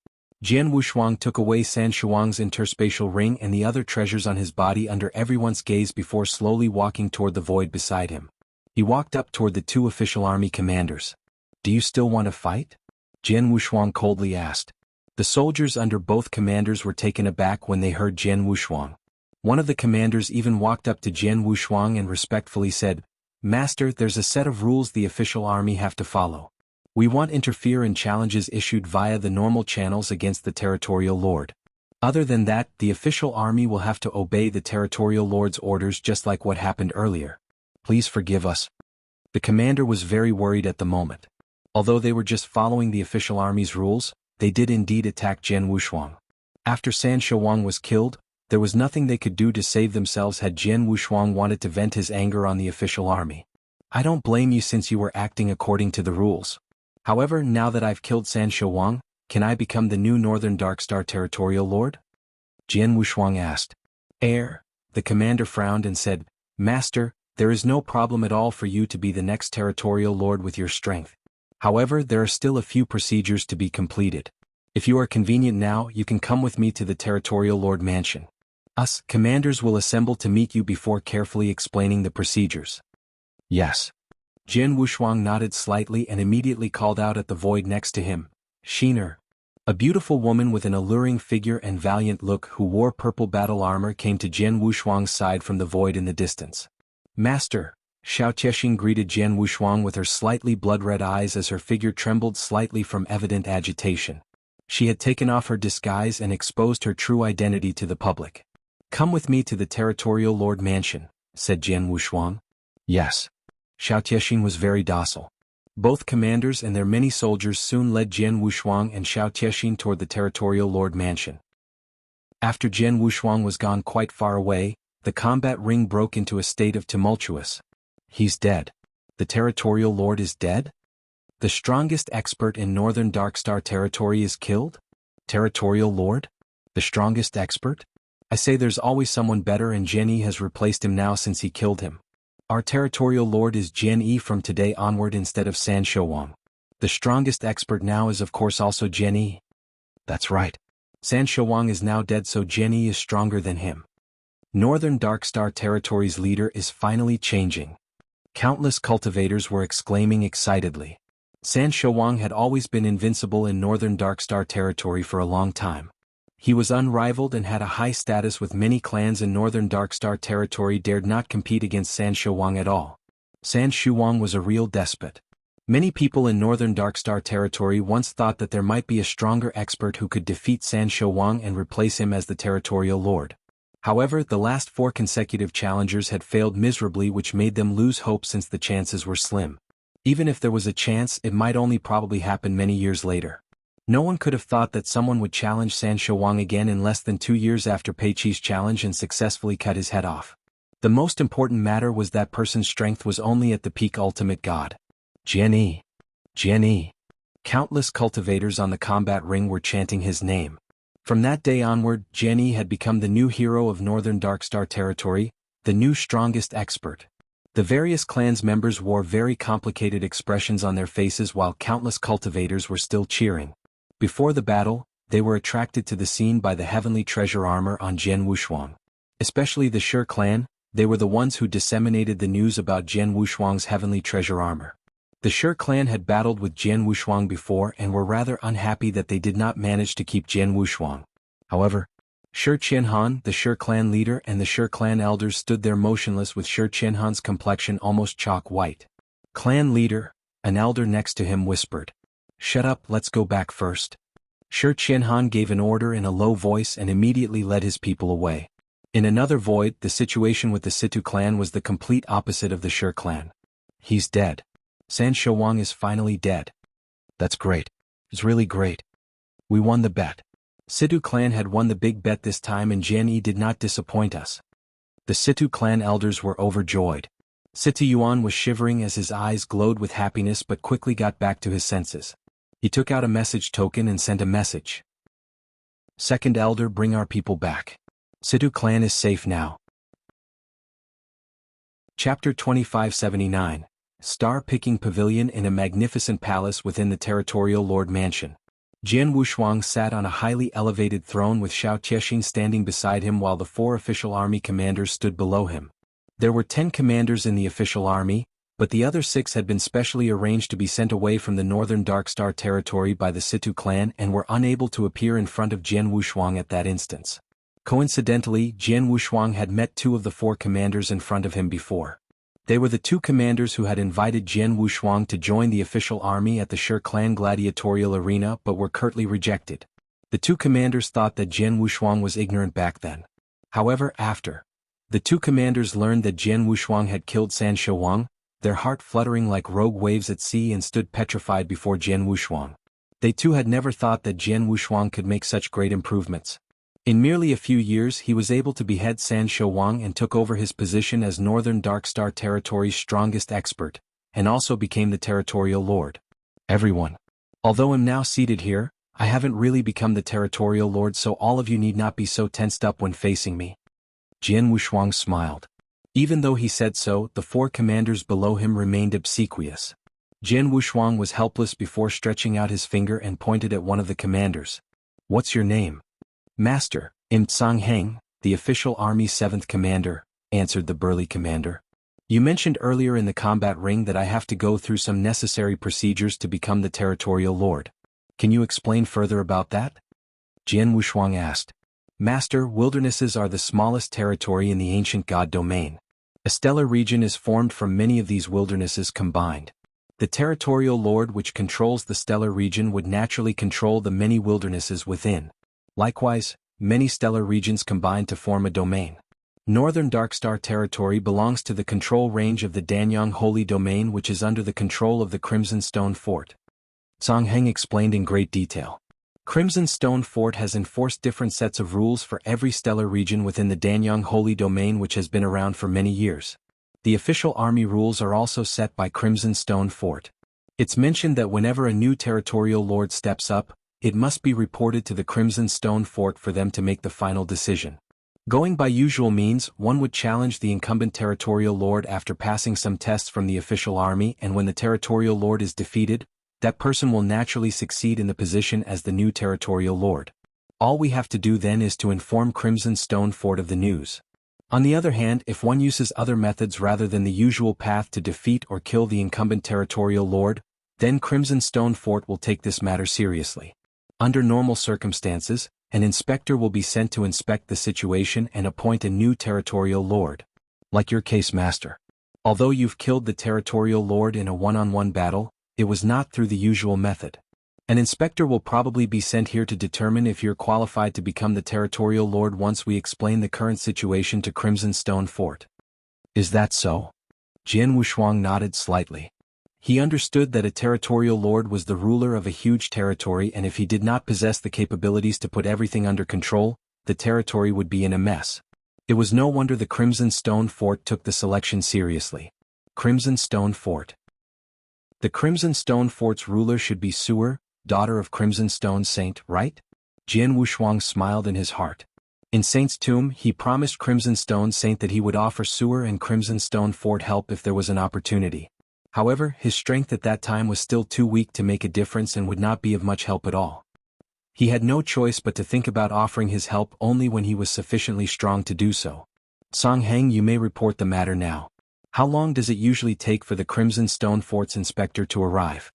Jian Wushuang took away San Shouwang's interspatial ring and the other treasures on his body under everyone's gaze before slowly walking toward the void beside him. He walked up toward the two official army commanders. Do you still want to fight? Jian Wushuang coldly asked. The soldiers under both commanders were taken aback when they heard Jian Wushuang. One of the commanders even walked up to Jian Wushuang and respectfully said, Master, there's a set of rules the official army have to follow. We won't interfere in challenges issued via the normal channels against the territorial lord. Other than that, the official army will have to obey the territorial lord's orders, just like what happened earlier. Please forgive us. The commander was very worried at the moment. Although they were just following the official army's rules, they did indeed attack Jian Wushuang. After San Shouwang was killed, there was nothing they could do to save themselves had Jian Wushuang wanted to vent his anger on the official army. I don't blame you since you were acting according to the rules. However, now that I've killed San Shouwang, can I become the new Northern Darkstar Territorial Lord? Jian Wushuang asked. The commander frowned and said, Master, there is no problem at all for you to be the next Territorial Lord with your strength. However, there are still a few procedures to be completed. If you are convenient now, you can come with me to the Territorial Lord Mansion. Us, commanders, will assemble to meet you before carefully explaining the procedures. Yes. Jian Wushuang nodded slightly and immediately called out at the void next to him, Sheener. A beautiful woman with an alluring figure and valiant look who wore purple battle armor came to Jian Wushuang's side from the void in the distance. Master, Xiao Tiexing greeted Jian Wushuang with her slightly blood-red eyes as her figure trembled slightly from evident agitation. She had taken off her disguise and exposed her true identity to the public. Come with me to the Territorial Lord Mansion, said Jian Wushuang. Yes. Xiao Tiexing was very docile. Both commanders and their many soldiers soon led Jian Wushuang and Xiao Tiexing toward the Territorial Lord Mansion. After Jian Wushuang was gone quite far away, the combat ring broke into a state of tumultuous. He's dead. The Territorial Lord is dead? The strongest expert in Northern Darkstar territory is killed? Territorial Lord? The strongest expert? I say there's always someone better, and Jian Yi has replaced him now since he killed him. Our Territorial Lord is Jian Yi from today onward instead of San Shouwang. The strongest expert now is of course also Jian Yi. That's right. San Shouwang is now dead, so Jian Yi is stronger than him. Northern Darkstar Territory's leader is finally changing. Countless cultivators were exclaiming excitedly. San Shouwang had always been invincible in northern Darkstar territory for a long time. He was unrivaled and had a high status with many clans in northern Darkstar territory dared not compete against San Shouwang at all. San Shouwang was a real despot. Many people in northern Darkstar territory once thought that there might be a stronger expert who could defeat San Shouwang and replace him as the territorial lord. However, the last 4 consecutive challengers had failed miserably, which made them lose hope since the chances were slim. Even if there was a chance, it might only probably happen many years later. No one could have thought that someone would challenge San Shouwang again in less than 2 years after Pei Qi's challenge and successfully cut his head off. The most important matter was that person's strength was only at the peak ultimate god. Jianghu. Jianghu. Countless cultivators on the combat ring were chanting his name. From that day onward, Jianghu had become the new hero of northern Darkstar territory, the new strongest expert. The various clans members wore very complicated expressions on their faces while countless cultivators were still cheering. Before the battle, they were attracted to the scene by the heavenly treasure armor on Jian Wushuang. Especially the Shi clan, they were the ones who disseminated the news about Jian Wushuang's heavenly treasure armor. The Shi clan had battled with Jian Wushuang before and were rather unhappy that they did not manage to keep Jian Wushuang. However, Shi Qianhan, the Shi clan leader, and the Shi clan elders stood there motionless with Shi Qianhan's complexion almost chalk white. Clan leader, an elder next to him whispered, "Shut up, let's go back first." Shi Qianhan gave an order in a low voice and immediately led his people away. In another void, the situation with the Situ clan was the complete opposite of the Shi clan. "He's dead. San Shouwang is finally dead." "That's great. It's really great. We won the bet." Situ clan had won the big bet this time and Jianghu did not disappoint us. The Situ clan elders were overjoyed. Situ Yuan was shivering as his eyes glowed with happiness but quickly got back to his senses. He took out a message token and sent a message. "Second elder, bring our people back. Situ clan is safe now." Chapter 2579. Star-picking pavilion in a magnificent palace within the territorial lord mansion. Jian Wushuang sat on a highly elevated throne with Xiao Tiexin standing beside him while the 4 official army commanders stood below him. There were 10 commanders in the official army, but the other 6 had been specially arranged to be sent away from the northern Darkstar territory by the Situ clan and were unable to appear in front of Jian Wushuang at that instance. Coincidentally, Jian Wushuang had met 2 of the 4 commanders in front of him before. They were the 2 commanders who had invited Jian Wushuang to join the official army at the Shi clan gladiatorial arena but were curtly rejected. The 2 commanders thought that Jian Wushuang was ignorant back then. However, after the 2 commanders learned that Jian Wushuang had killed San Shouwang, their heart fluttering like rogue waves at sea and stood petrified before Jian Wushuang. They too had never thought that Jian Wushuang could make such great improvements. In merely a few years he was able to behead San Shouwang and took over his position as northern Darkstar territory's strongest expert, and also became the territorial lord. "Everyone. Although I'm now seated here, I haven't really become the territorial lord, so all of you need not be so tensed up when facing me." Jian Wushuang smiled. Even though he said so, the 4 commanders below him remained obsequious. Jian Wushuang was helpless before stretching out his finger and pointed at one of the commanders. "What's your name?" "Master, I'm Heng, the official army's 7th commander," answered the burly commander. "You mentioned earlier in the combat ring that I have to go through some necessary procedures to become the territorial lord. Can you explain further about that?" Jian Wushuang asked. "Master, wildernesses are the smallest territory in the ancient god domain. A stellar region is formed from many of these wildernesses combined. The territorial lord which controls the stellar region would naturally control the many wildernesses within. Likewise, many stellar regions combine to form a domain. Northern Darkstar territory belongs to the control range of the Danyang Holy Domain, which is under the control of the Crimson Stone Fort." Song Heng explained in great detail. Crimson Stone Fort has enforced different sets of rules for every stellar region within the Danyang Holy Domain, which has been around for many years. The official army rules are also set by Crimson Stone Fort. It's mentioned that whenever a new territorial lord steps up, it must be reported to the Crimson Stone Fort for them to make the final decision. Going by usual means, one would challenge the incumbent territorial lord after passing some tests from the official army, and when the territorial lord is defeated, that person will naturally succeed in the position as the new territorial lord. All we have to do then is to inform Crimson Stone Fort of the news. On the other hand, if one uses other methods rather than the usual path to defeat or kill the incumbent territorial lord, then Crimson Stone Fort will take this matter seriously. Under normal circumstances, an inspector will be sent to inspect the situation and appoint a new territorial lord. Like your case, Master. Although you've killed the territorial lord in a one-on-one battle, it was not through the usual method. An inspector will probably be sent here to determine if you're qualified to become the territorial lord once we explain the current situation to Crimson Stone Fort. Is that so? Jian Wushuang nodded slightly. He understood that a territorial lord was the ruler of a huge territory, and if he did not possess the capabilities to put everything under control, the territory would be in a mess. It was no wonder the Crimson Stone Fort took the selection seriously. Crimson Stone Fort. The Crimson Stone Fort's ruler should be Su'er, daughter of Crimson Stone Saint, right? Jian Wushuang smiled in his heart. In Saint's tomb, he promised Crimson Stone Saint that he would offer Su'er and Crimson Stone Fort help if there was an opportunity. However, his strength at that time was still too weak to make a difference and would not be of much help at all. He had no choice but to think about offering his help only when he was sufficiently strong to do so. Song Heng, you may report the matter now. How long does it usually take for the Crimson Stone Fort's inspector to arrive?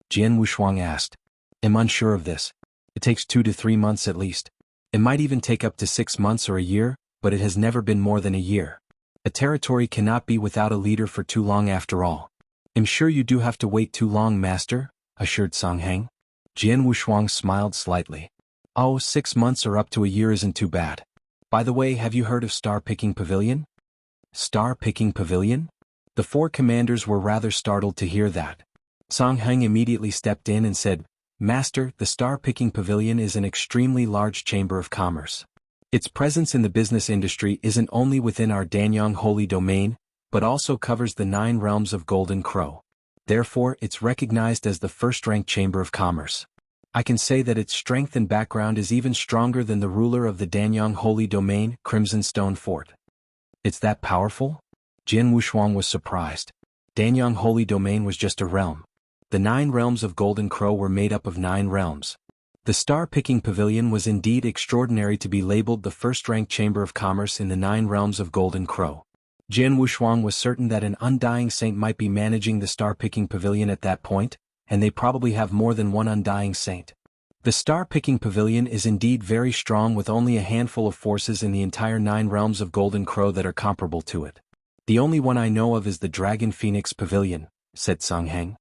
Jian Wushuang asked. I'm unsure of this. It takes 2 to 3 months at least. It might even take up to 6 months or a year, but it has never been more than a year. A territory cannot be without a leader for too long after all. I'm sure you do have to wait too long, Master, assured Song Heng. Jian Wushuang smiled slightly. Oh, 6 months or up to a year isn't too bad. By the way, have you heard of Star Picking Pavilion? Star Picking Pavilion? The 4 commanders were rather startled to hear that. Song Heng immediately stepped in and said, Master, the Star Picking Pavilion is an extremely large chamber of commerce. Its presence in the business industry isn't only within our Danyang holy domain, but also covers the 9 realms of Golden Crow. Therefore, it's recognized as the first-ranked chamber of commerce. I can say that its strength and background is even stronger than the ruler of the Danyang holy domain, Crimson Stone Fort. It's that powerful? Jian Wushuang was surprised. Danyang holy domain was just a realm. The 9 realms of Golden Crow were made up of 9 realms. The Star Picking Pavilion was indeed extraordinary to be labeled the first-ranked chamber of commerce in the 9 realms of Golden Crow. Jian Wushuang was certain that an undying saint might be managing the Star Picking Pavilion at that point, and they probably have more than one undying saint. The Star Picking Pavilion is indeed very strong, with only a handful of forces in the entire 9 realms of Golden Crow that are comparable to it. The only one I know of is the Dragon Phoenix Pavilion, said Song Heng.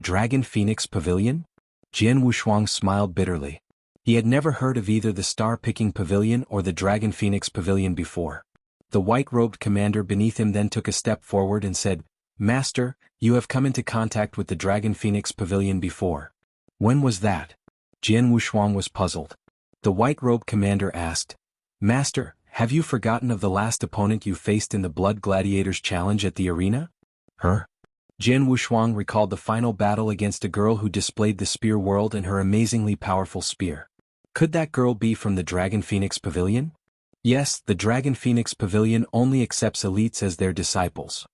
Dragon Phoenix Pavilion? Jian Wushuang smiled bitterly. He had never heard of either the Star Picking Pavilion or the Dragon Phoenix Pavilion before. The white-robed commander beneath him then took a step forward and said, Master, you have come into contact with the Dragon Phoenix Pavilion before. When was that? Jian Wushuang was puzzled. The white-robed commander asked, Master, have you forgotten of the last opponent you faced in the Blood Gladiators Challenge at the arena? Her? Jian Wushuang recalled the final battle against a girl who displayed the spear world and her amazingly powerful spear. Could that girl be from the Dragon Phoenix Pavilion? Yes, the Dragon Phoenix Pavilion only accepts elites as their disciples.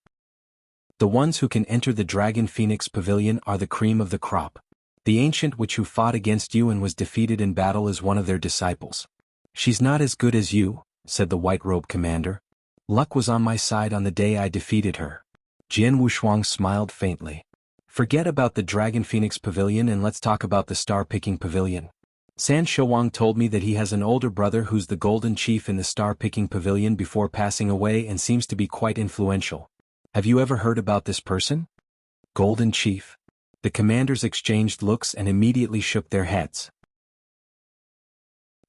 The ones who can enter the Dragon Phoenix Pavilion are the cream of the crop. The ancient witch who fought against you and was defeated in battle is one of their disciples. She's not as good as you, said the white-robed commander. Luck was on my side on the day I defeated her. Jian Wushuang smiled faintly. Forget about the Dragon Phoenix Pavilion and let's talk about the Star Picking Pavilion. San Shouwang told me that he has an older brother who's the Golden Chief in the Star Picking Pavilion before passing away and seems to be quite influential. Have you ever heard about this person? Golden Chief? The commanders exchanged looks and immediately shook their heads.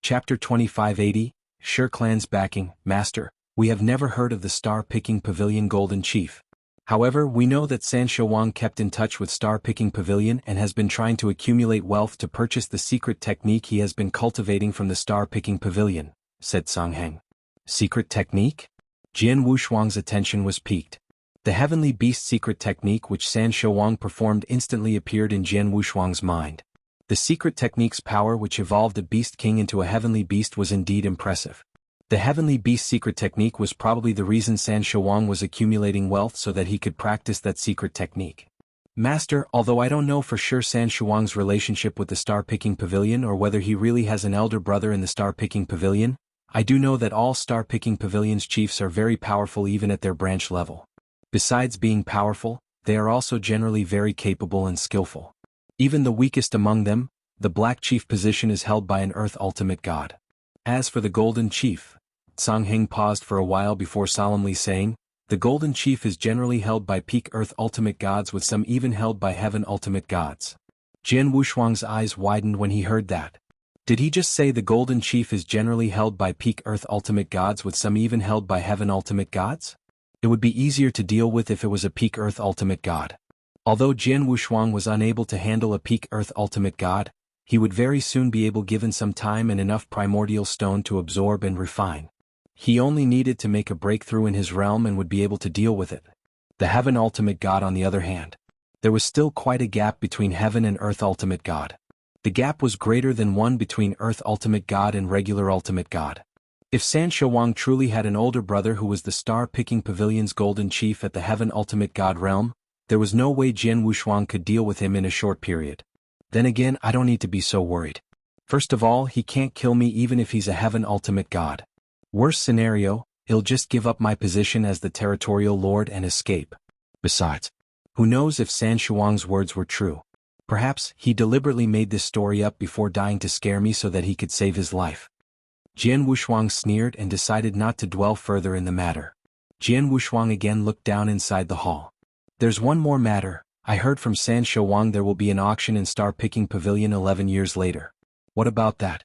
Chapter 2580, Shirklan's backing, Master, we have never heard of the Star Picking Pavilion Golden Chief. However, we know that San Shouwang kept in touch with Star Picking Pavilion and has been trying to accumulate wealth to purchase the secret technique he has been cultivating from the Star Picking Pavilion, said Song Heng. Secret technique? Jian Wushuang's attention was piqued. The Heavenly Beast secret technique which San Shouwang performed instantly appeared in Jian Wushuang's mind. The secret technique's power which evolved a Beast King into a Heavenly Beast was indeed impressive. The Heavenly Beast secret technique was probably the reason San Shouwang was accumulating wealth so that he could practice that secret technique. Master, although I don't know for sure San Shouwang's relationship with the Star Picking Pavilion or whether he really has an elder brother in the Star Picking Pavilion, I do know that all star-picking pavilions chiefs are very powerful even at their branch level. Besides being powerful, they are also generally very capable and skillful. Even the weakest among them, the Black Chief position is held by an Earth Ultimate God. As for the Golden Chief, Song Heng paused for a while before solemnly saying, the Golden Chief is generally held by peak Earth Ultimate Gods with some even held by Heaven Ultimate Gods. Jian Wushuang's eyes widened when he heard that. Did he just say the Golden Chief is generally held by peak Earth Ultimate Gods with some even held by Heaven Ultimate Gods? It would be easier to deal with if it was a peak Earth Ultimate God. Although Jian Wushuang was unable to handle a peak Earth Ultimate God, he would very soon be able given some time and enough primordial stone to absorb and refine. He only needed to make a breakthrough in his realm and would be able to deal with it. The Heaven Ultimate God on the other hand. There was still quite a gap between Heaven and Earth Ultimate God. The gap was greater than one between Earth Ultimate God and regular Ultimate God. If San Shouwang truly had an older brother who was the Star-Picking Pavilion's Golden Chief at the Heaven Ultimate God realm, there was no way Jian Wushuang could deal with him in a short period. Then again, I don't need to be so worried. First of all, he can't kill me even if he's a Heaven Ultimate God. Worst scenario, he'll just give up my position as the territorial lord and escape. Besides, who knows if San Shouwang's words were true? Perhaps he deliberately made this story up before dying to scare me so that he could save his life. Jian Wushuang sneered and decided not to dwell further in the matter. Jian Wushuang again looked down inside the hall. There's one more matter. I heard from San Shouwang there will be an auction in Star-Picking Pavilion 11 years later. What about that?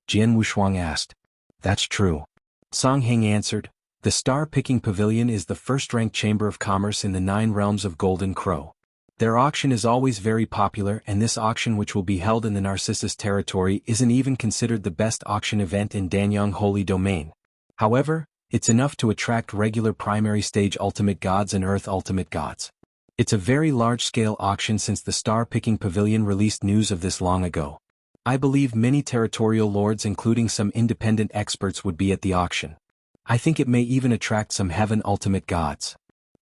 Jian Wushuang asked. That's true. Song Heng answered. The Star-Picking Pavilion is the first-ranked chamber of commerce in the 9 realms of Golden Crow. Their auction is always very popular, and this auction, which will be held in the Narcissus territory, isn't even considered the best auction event in Danyang Holy Domain. However, it's enough to attract regular primary stage Ultimate Gods and Earth Ultimate Gods. It's a very large-scale auction since the Star-Picking Pavilion released news of this long ago. I believe many territorial lords including some independent experts would be at the auction. I think it may even attract some Heaven Ultimate Gods.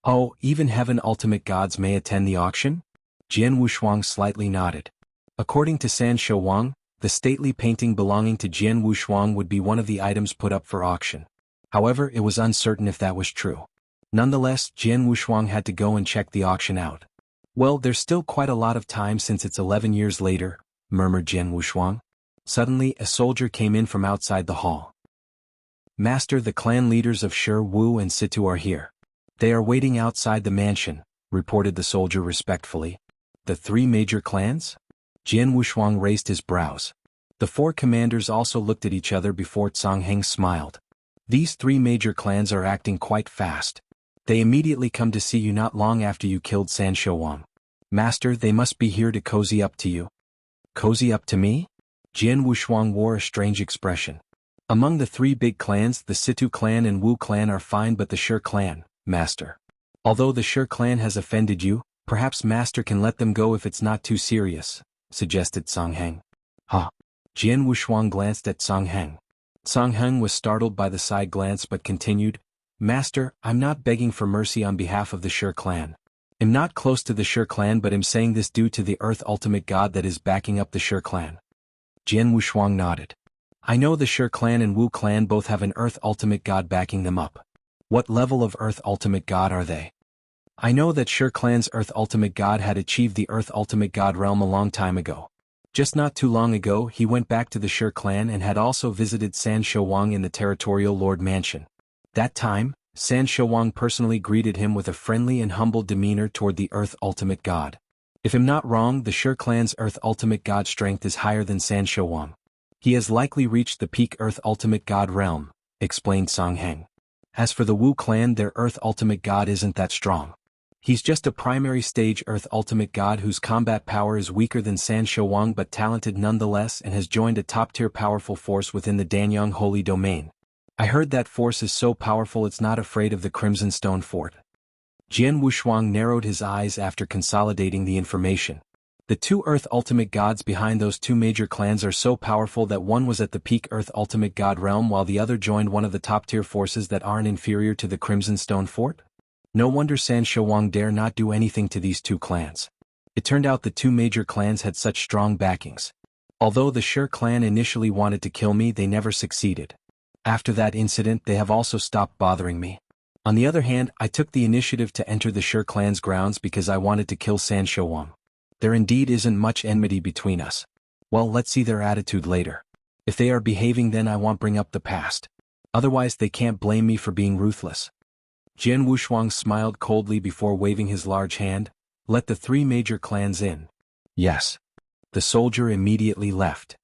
Oh, even Heaven Ultimate Gods may attend the auction? Jian Wushuang slightly nodded. According to San Shouwang, the stately painting belonging to Jian Wushuang would be one of the items put up for auction. However, it was uncertain if that was true. Nonetheless, Jian Wushuang had to go and check the auction out. Well, there's still quite a lot of time since it's 11 years later, murmured Jian Wushuang. Suddenly, a soldier came in from outside the hall. Master, the clan leaders of Shi, Wu and Situ are here. They are waiting outside the mansion, reported the soldier respectfully. The 3 major clans? Jian Wushuang raised his brows. The 4 commanders also looked at each other before Song Heng smiled. These 3 major clans are acting quite fast. They immediately come to see you not long after you killed San Shouwang. Master, they must be here to cozy up to you. Cozy up to me? Jian Wushuang wore a strange expression. Among the 3 big clans, the Situ clan and Wu clan are fine, but the Shi clan, Master. Although the Shi clan has offended you, perhaps Master can let them go if it's not too serious, suggested Song Heng. Huh? Jian Wushuang glanced at Song Heng. Song Heng was startled by the side glance but continued, Master, I'm not begging for mercy on behalf of the Shi clan. I'm not close to the Shi clan, but I'm saying this due to the Earth Ultimate God that is backing up the Shi clan. Jian Wushuang nodded. I know the Shi clan and Wu clan both have an Earth Ultimate God backing them up. What level of Earth Ultimate God are they? I know that Shi clan's Earth Ultimate God had achieved the Earth Ultimate God realm a long time ago. Just not too long ago, he went back to the Shi clan and had also visited San Shouwang in the Territorial Lord Mansion. That time, San Shouwang personally greeted him with a friendly and humble demeanor toward the Earth Ultimate God. If I'm not wrong, the Shi clan's Earth Ultimate God strength is higher than San Shouwang. He has likely reached the peak Earth Ultimate God realm, explained Song Heng. As for the Wu clan, their Earth Ultimate God isn't that strong. He's just a primary stage Earth Ultimate God whose combat power is weaker than San Shouwang but talented nonetheless and has joined a top-tier powerful force within the Danyang Holy Domain. I heard that force is so powerful it's not afraid of the Crimson Stone Fort. Jian Wushuang narrowed his eyes after consolidating the information. The 2 Earth Ultimate Gods behind those 2 major clans are so powerful that one was at the peak Earth Ultimate God realm while the other joined one of the top-tier forces that aren't inferior to the Crimson Stone Fort? No wonder San Shouwang dare not do anything to these 2 clans. It turned out the 2 major clans had such strong backings. Although the Shi clan initially wanted to kill me, they never succeeded. After that incident they have also stopped bothering me. On the other hand, I took the initiative to enter the Shi clan's grounds because I wanted to kill San Shouwang. There indeed isn't much enmity between us. Well, let's see their attitude later. If they are behaving, then I won't bring up the past. Otherwise they can't blame me for being ruthless. Jian Wushuang smiled coldly before waving his large hand. Let the 3 major clans in. Yes. The soldier immediately left.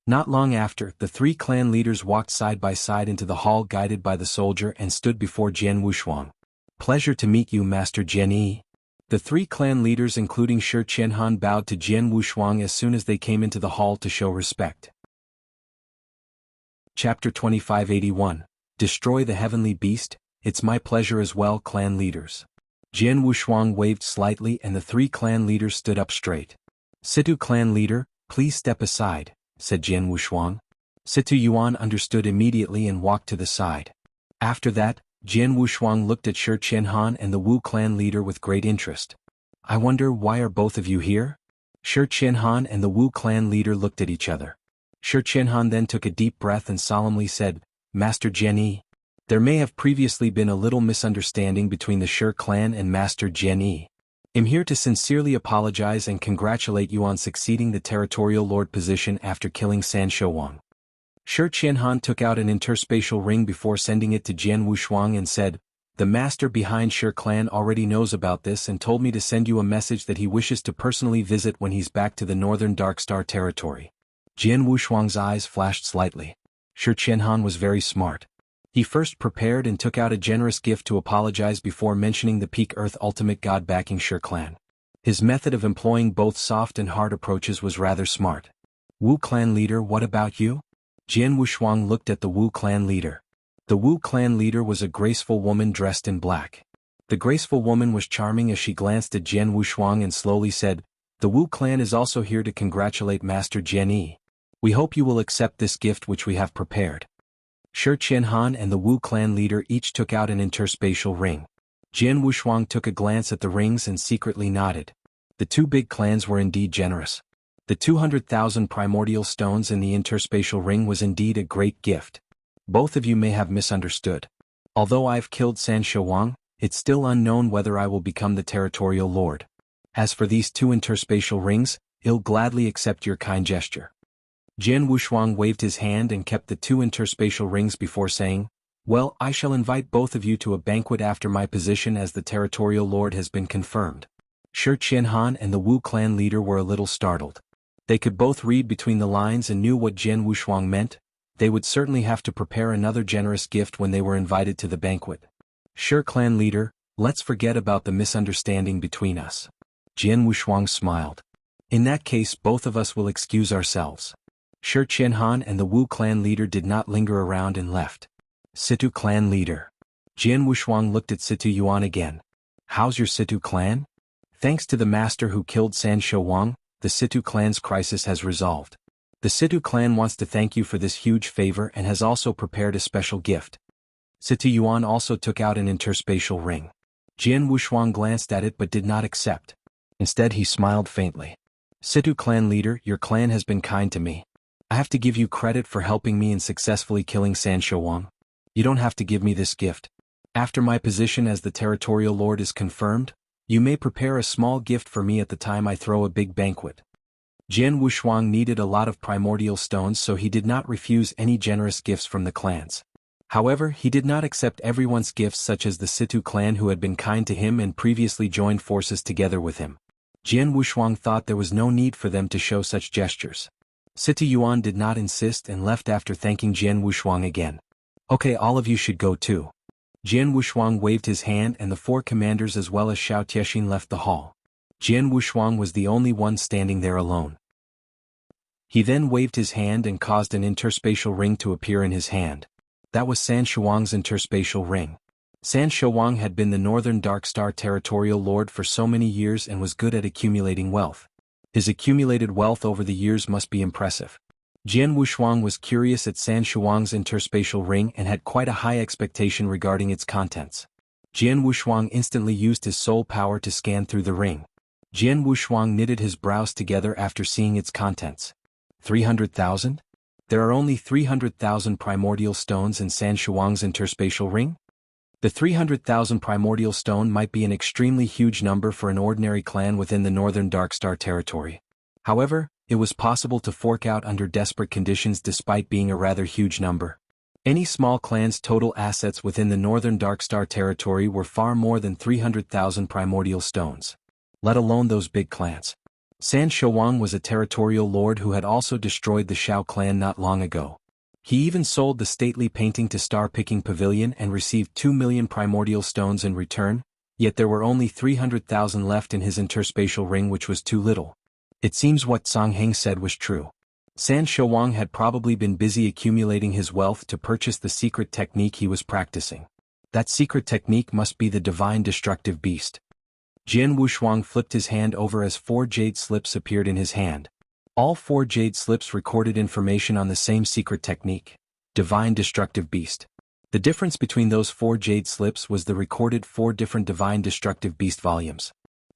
Not long after, the 3 clan leaders walked side by side into the hall guided by the soldier and stood before Jian Wushuang. Pleasure to meet you, Master Jian Yi. The 3 clan leaders including Shi Qianhan bowed to Jian Wushuang as soon as they came into the hall to show respect. Chapter 2581. Destroy the Heavenly Beast. It's my pleasure as well, clan leaders. Jian Wushuang waved slightly and the 3 clan leaders stood up straight. Situ clan leader, please step aside, said Jian Wushuang. Situ Yuan understood immediately and walked to the side. After that, Jian Wushuang looked at Shi Qianhan and the Wu clan leader with great interest. I wonder why are both of you here? Shi Qianhan and the Wu clan leader looked at each other. Shi Qianhan then took a deep breath and solemnly said, Master Jian Yi, there may have previously been a little misunderstanding between the Shi clan and Master Jian Yi. I'm here to sincerely apologize and congratulate you on succeeding the territorial lord position after killing San Shouwang. Shi Qianhan took out an interspatial ring before sending it to Jian Wushuang and said, the master behind Shi clan already knows about this and told me to send you a message that he wishes to personally visit when he's back to the northern Darkstar territory. Jian Wushuang's eyes flashed slightly. Shi Qianhan was very smart. He first prepared and took out a generous gift to apologize before mentioning the Peak Earth Ultimate God backing Shi clan. His method of employing both soft and hard approaches was rather smart. Wu clan leader, what about you? Jian Wushuang looked at the Wu clan leader. The Wu clan leader was a graceful woman dressed in black. The graceful woman was charming as she glanced at Jian Wushuang and slowly said, the Wu clan is also here to congratulate Master Jian Yi. We hope you will accept this gift which we have prepared. Shi Qianhan and the Wu clan leader each took out an interspatial ring. Jian Wushuang took a glance at the rings and secretly nodded. The 2 big clans were indeed generous. The 200,000 primordial stones in the interspatial ring was indeed a great gift. Both of you may have misunderstood. Although I've killed San Shouwang, it's still unknown whether I will become the territorial lord. As for these 2 interspatial rings, I'll gladly accept your kind gesture. Jian Wushuang waved his hand and kept the 2 interspatial rings before saying, well, I shall invite both of you to a banquet after my position as the territorial lord has been confirmed. Shi Qianhan and the Wu clan leader were a little startled. They could both read between the lines and knew what Jian Wushuang meant. They would certainly have to prepare another generous gift when they were invited to the banquet. Shi clan leader, let's forget about the misunderstanding between us. Jian Wushuang smiled. In that case, both of us will excuse ourselves. Shi Qianhan and the Wu clan leader did not linger around and left. Situ clan leader. Jian Wushuang looked at Situ Yuan again. How's your Situ clan? Thanks to the master who killed San Shouwang, the Situ clan's crisis has resolved. The Situ clan wants to thank you for this huge favor and has also prepared a special gift. Situ Yuan also took out an interspatial ring. Jian Wushuang glanced at it but did not accept. Instead he smiled faintly. Situ clan leader, your clan has been kind to me. I have to give you credit for helping me in successfully killing San Shouwang. You don't have to give me this gift. After my position as the territorial lord is confirmed, you may prepare a small gift for me at the time I throw a big banquet. Jian Wushuang needed a lot of primordial stones, so he did not refuse any generous gifts from the clans. However, he did not accept everyone's gifts, such as the Situ clan who had been kind to him and previously joined forces together with him. Jian Wushuang thought there was no need for them to show such gestures. Situ Yuan did not insist and left after thanking Jian Wushuang again. Okay, all of you should go too. Jian Wushuang waved his hand and the 4 commanders as well as Xiao Tiexin left the hall. Jian Wushuang was the only one standing there alone. He then waved his hand and caused an interspatial ring to appear in his hand. That was San Shouwang's interspatial ring. San Shouwang had been the northern Darkstar territorial lord for so many years and was good at accumulating wealth. His accumulated wealth over the years must be impressive. Jian Wushuang was curious at San Shouwang's interspatial ring and had quite a high expectation regarding its contents. Jian Wushuang instantly used his soul power to scan through the ring. Jian Wushuang knitted his brows together after seeing its contents. 300,000? There are only 300,000 primordial stones in San Shuang's interspatial ring? The 300,000 primordial stone might be an extremely huge number for an ordinary clan within the northern Darkstar territory. However, it was possible to fork out under desperate conditions despite being a rather huge number. Any small clan's total assets within the northern Darkstar territory were far more than 300,000 primordial stones. Let alone those big clans. San Shuang was a territorial lord who had also destroyed the Shao clan not long ago. He even sold the stately painting to Star Picking Pavilion and received 2 million primordial stones in return, yet there were only 300,000 left in his interspatial ring, which was too little. It seems what Song Heng said was true. San Shuang had probably been busy accumulating his wealth to purchase the secret technique he was practicing. That secret technique must be the divine destructive beast. Jian Wushuang flipped his hand over as 4 jade slips appeared in his hand. All 4 jade slips recorded information on the same secret technique, divine destructive beast. The difference between those 4 jade slips was the recorded 4 different divine destructive beast volumes.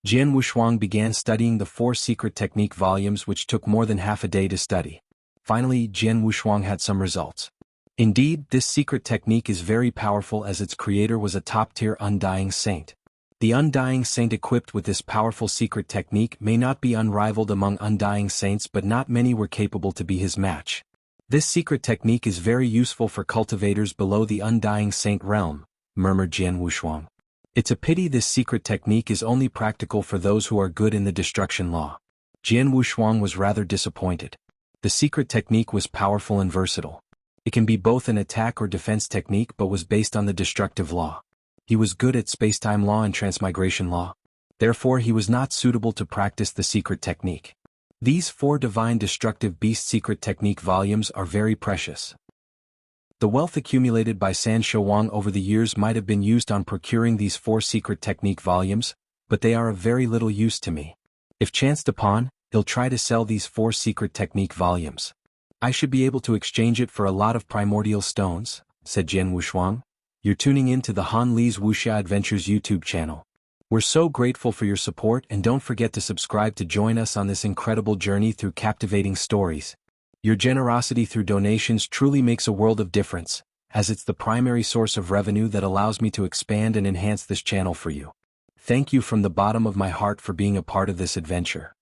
Jian Wushuang began studying the 4 secret technique volumes, which took more than half a day to study. Finally, Jian Wushuang had some results. Indeed, this secret technique is very powerful as its creator was a top-tier undying saint. The undying saint equipped with this powerful secret technique may not be unrivaled among undying saints, but not many were capable to be his match. This secret technique is very useful for cultivators below the undying saint realm, murmured Jian Wushuang. It's a pity this secret technique is only practical for those who are good in the destruction law. Jian Wushuang was rather disappointed. The secret technique was powerful and versatile. It can be both an attack or defense technique but was based on the destructive law. He was good at spacetime law and transmigration law. Therefore he was not suitable to practice the secret technique. These 4 divine destructive beast secret technique volumes are very precious. The wealth accumulated by San Shuang over the years might have been used on procuring these 4 secret technique volumes, but they are of very little use to me. If chanced upon, he'll try to sell these 4 secret technique volumes. I should be able to exchange it for a lot of primordial stones, said Jian Wushuang. You're tuning in to the Han Li's Wuxia Adventures YouTube channel. We're so grateful for your support, and don't forget to subscribe to join us on this incredible journey through captivating stories. Your generosity through donations truly makes a world of difference, as it's the primary source of revenue that allows me to expand and enhance this channel for you. Thank you from the bottom of my heart for being a part of this adventure.